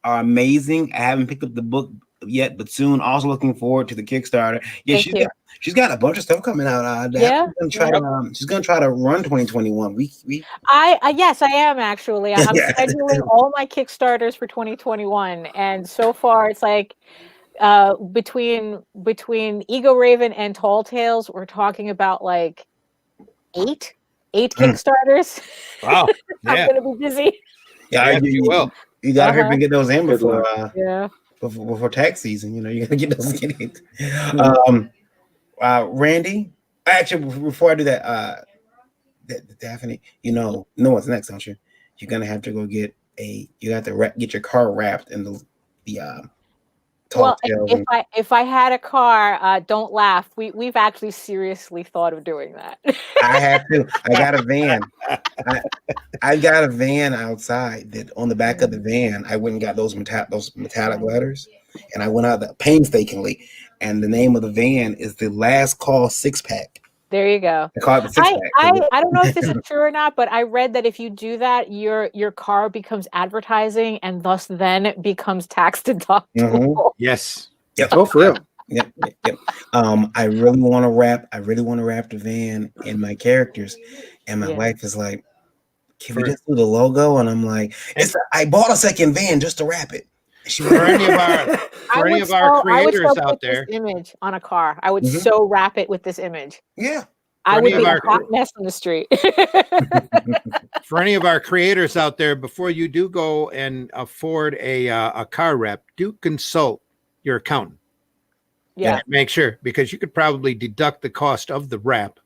are amazing. I haven't picked up the book yet, but soon. Also looking forward to the Kickstarter. Yeah, she's got a bunch of stuff coming out. She's gonna try to run 2021. Yes, I am actually. I'm scheduling all my Kickstarters for 2021, and so far it's like between Ego Raven and Tall Tales, we're talking about like eight Kickstarters. Wow, I'm gonna be busy. Yeah, you will. You gotta hurry and get those in before before tax season. You gotta get those in. Randy, actually, before I do that, Daphne, know what's next, don't you? You're gonna have to go get get your car wrapped in the well, if I had a car, don't laugh. We've actually seriously thought of doing that. I have to. I got a van. I got a van outside that on the back of the van, I went and got those metallic letters, and I went out there painstakingly. And the name of the van is the Last Call 6-pack. There you go. I don't know if this is true or not, but I read that if you do that, your car becomes advertising and thus then it becomes tax deductible. Mm-hmm. Yes. Yep. Oh, for real. Yep. I really want to wrap the van in my characters. And my wife is like, can we just do the logo? And I'm like, I bought a second van just to wrap it. For any of our creators out there, this image on a car, I would so wrap it with this image. Yeah, I would be a hot mess on the street. For any of our creators out there, before you do go and afford a car wrap, do consult your accountant. Yeah, make sure, because you could probably deduct the cost of the wrap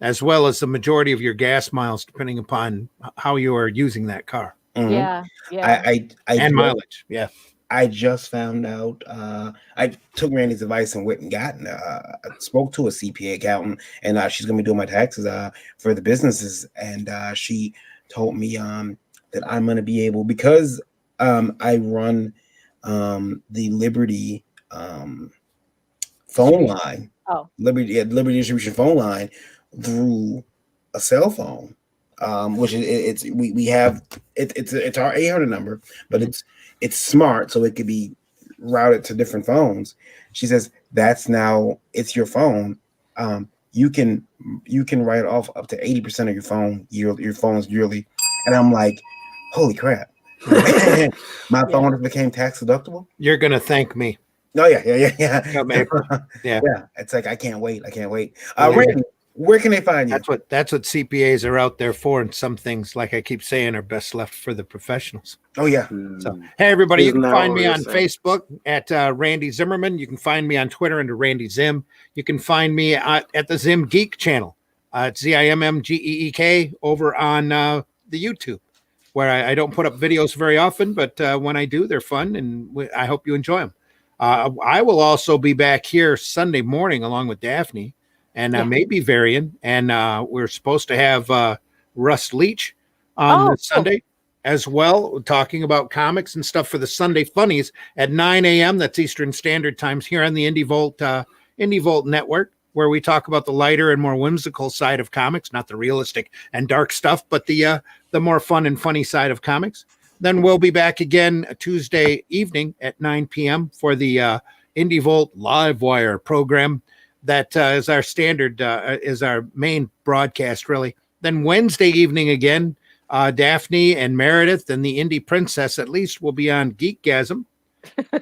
as well as the majority of your gas miles, depending upon how you are using that car. Yeah. And mileage. Yeah. I just found out. I took Randy's advice and went and spoke to a CPA accountant, and she's gonna be doing my taxes for the businesses. And she told me that I'm gonna be able, because I run the Liberty phone line, Liberty distribution phone line through a cell phone, which we have it's our 800 number, but it's smart, so it could be routed to different phones. She says it's your phone. You can write off up to 80% of your phone's yearly, and I'm like, holy crap! My phone became tax deductible. You're gonna thank me. Oh yeah. Yeah. It's like I can't wait. Randy, where can they find you? That's what CPAs are out there for, and some things, like I keep saying, are best left for the professionals. Oh yeah. So hey everybody, you can find me on Facebook at Randy Zimmerman. You can find me on Twitter under Randy Zim. You can find me at the Zim Geek channel. It's ZIMMGEEK over on the YouTube, where I don't put up videos very often, but when I do, they're fun, and I hope you enjoy them. I will also be back here Sunday morning along with Daphne and maybe Varian, and we're supposed to have Russ Leach on Sunday as well, talking about comics and stuff for the Sunday Funnies at 9 a.m. That's Eastern Standard Times here on the Indie Volt Network, where we talk about the lighter and more whimsical side of comics, not the realistic and dark stuff, but the more fun and funny side of comics. Then we'll be back again Tuesday evening at 9 p.m. for the Indie Volt Live Wire program. That is our standard, is our main broadcast, really. Then Wednesday evening again, Daphne and Meredith and the Indie Princess, at least, will be on Geekgasm.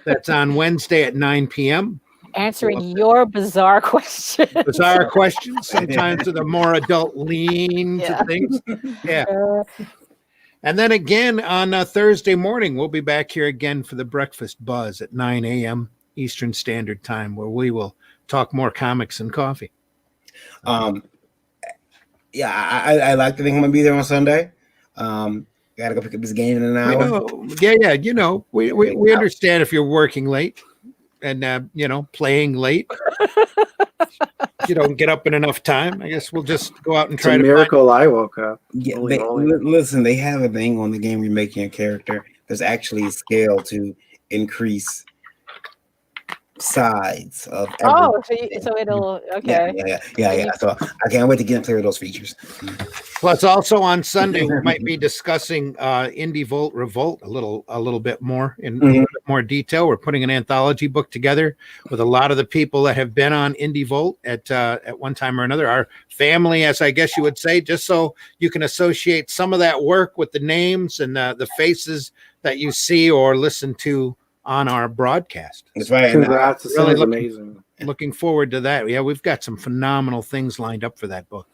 That's on Wednesday at 9 p.m. Answering your bizarre questions. Bizarre questions, sometimes with a more adult lean to things. Yeah. And then again on Thursday morning, we'll be back here again for the Breakfast Buzz at 9 a.m. Eastern Standard Time, where we will talk more comics and coffee. I like to think I'm going to be there on Sunday. Got to go pick up this game in an hour. We understand if you're working late and, playing late. You don't get up in enough time. I guess we'll just go out and try to. Miracle! I woke up. Yeah, listen. They have a thing on the game you're making a character. There's actually a scale to increase sides of. So it'll Yeah. So I can't wait to get clear of those features. Plus, also on Sunday we might be discussing Indie Volt Revolt a little bit more in a little bit more detail. We're putting an anthology book together with a lot of the people that have been on Indie Volt at one time or another, our family, as I guess you would say, just so you can associate some of that work with the names and the faces that you see or listen to on our broadcast. That's right. Congrats. It sounds amazing. Looking forward to that. Yeah, we've got some phenomenal things lined up for that book.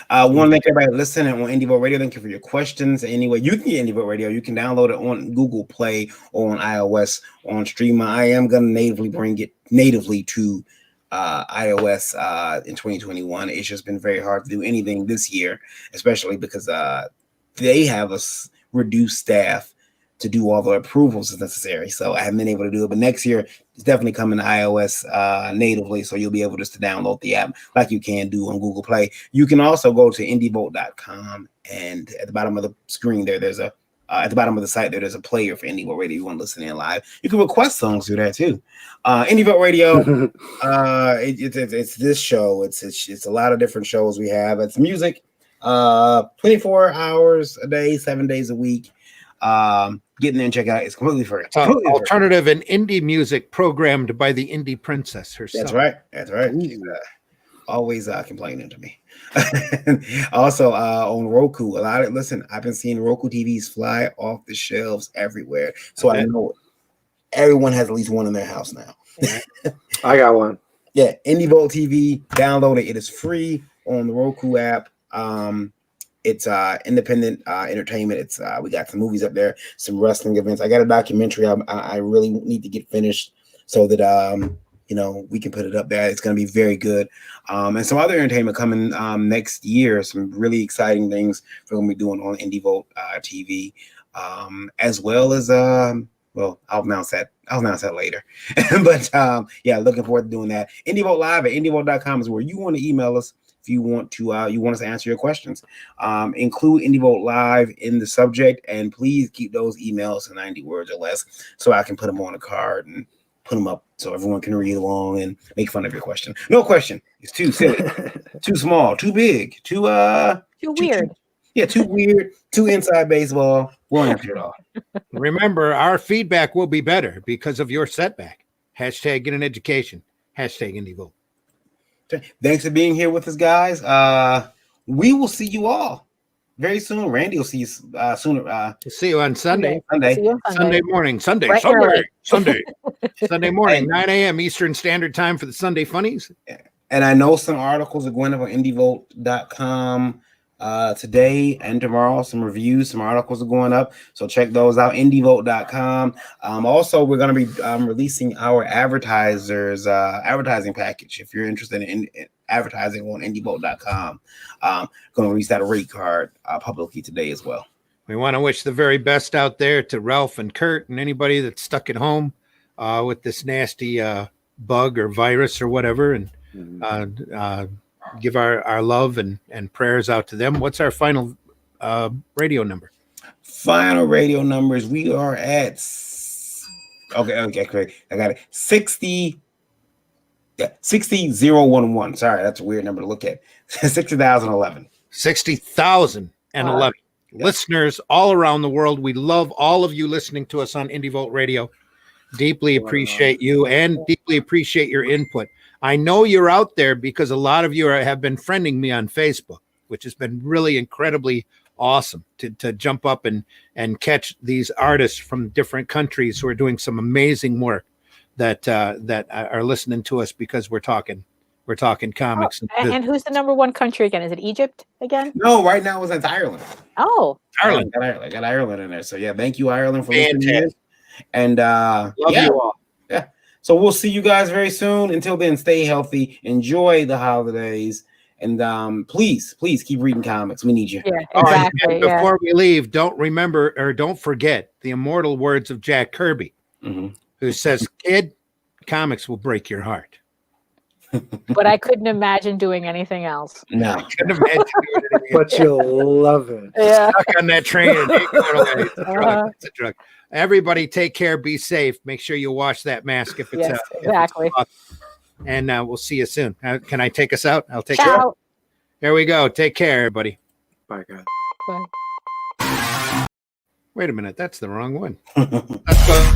I want to thank everybody listening on Indie Volt Radio. Thank you for your questions. Anyway, you can get Indie Volt Radio. You can download it on Google Play or on iOS on Streamer. I am going to natively bring it to iOS in 2021. It's just been very hard to do anything this year, especially because they have us reduced staff to do all the approvals as necessary. So I haven't been able to do it, but next year it's definitely coming to iOS natively. So you'll be able just to download the app like you can do on Google Play. You can also go to indievolt.com, and at the bottom of the screen there's a at the bottom of the site there's a player for Indie Volt Radio. You want to listen in live. You can request songs through that too. Indie Volt Radio, it's this show. It's a lot of different shows we have. It's music, 24 hours a day, 7 days a week. Get in there and check it out. It's completely free. Alternative and indie music programmed by the Indie Princess herself. That's right. She's always complaining to me. Also on Roku, I've been seeing Roku TVs fly off the shelves everywhere. So I know everyone has at least one in their house now. I got one. Yeah, Indie Volt TV. Download it. It is free on the Roku app. It's independent entertainment. It's we got some movies up there, some wrestling events. I got a documentary I really need to get finished so that we can put it up there. It's going to be very good. And some other entertainment coming next year. Some really exciting things we're going to be doing on IndieVolt TV, as well as well, I'll announce that later. But yeah, looking forward to doing that. IndieVolt Live at indievolt.com is where you want to email us if you want us to answer your questions. Include IndieVolt Live in the subject, and please keep those emails to 90 words or less so I can put them on a card and put them up so everyone can read along and make fun of your question. No question. It's too silly, too small, too big, too weird. Too weird, too inside baseball. We'll answer it all. Remember, our feedback will be better because of your setback. Hashtag get an education. Hashtag IndieVolt. Thanks for being here with us, guys. We will see you all very soon. Randy will see you sooner. See you on Sunday. Sunday morning. Sunday morning, 9 a.m. Eastern Standard Time for the Sunday Funnies. And I know some articles are going up on indievolt.com today and tomorrow. Some reviews, some articles are going up, so check those out. indievolt.com. Also, we're going to be releasing our advertising package. If you're interested in advertising on indievolt.com, going to release that rate card publicly today as well. We want to wish the very best out there to Ralph and Kurt and anybody that's stuck at home with this nasty bug or virus or whatever, and give our love and prayers out to them. What's our final radio number? Final radio numbers. We are at great. I got it. 60011. Sorry, that's a weird number to look at. 60,011. 60,011 listeners all around the world. We love all of you listening to us on IndieVolt Radio. Deeply appreciate you and deeply appreciate your input. I know you're out there because a lot of you have been friending me on Facebook, which has been really incredibly awesome to jump up and catch these artists from different countries who are doing some amazing work that are listening to us because we're talking comics. And who's the number one country again? Is it Egypt again? No, right now it's Ireland. Oh, Ireland. Got Ireland in there. So yeah, thank you, Ireland, for listening. And love you all. Yeah. So we'll see you guys very soon. Until then, stay healthy, enjoy the holidays, and please keep reading comics. We need you. Yeah, exactly. Before we leave, don't forget the immortal words of Jack Kirby, who says, "Kid, comics will break your heart." But I couldn't imagine doing anything else. No, I couldn't imagine doing anything. But you'll love it. Yeah. Stuck on that train. It's a drug. Everybody take care. Be safe. Make sure you wash that mask if it's exactly. And we'll see you soon. Can I take us out? I'll take Ciao. you out. There we go. Take care, everybody. Bye, guys. Bye. Wait a minute. That's the wrong one. Let's go.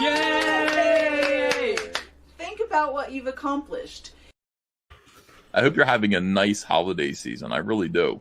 Yay! Think about what you've accomplished. I hope you're having a nice holiday season. I really do.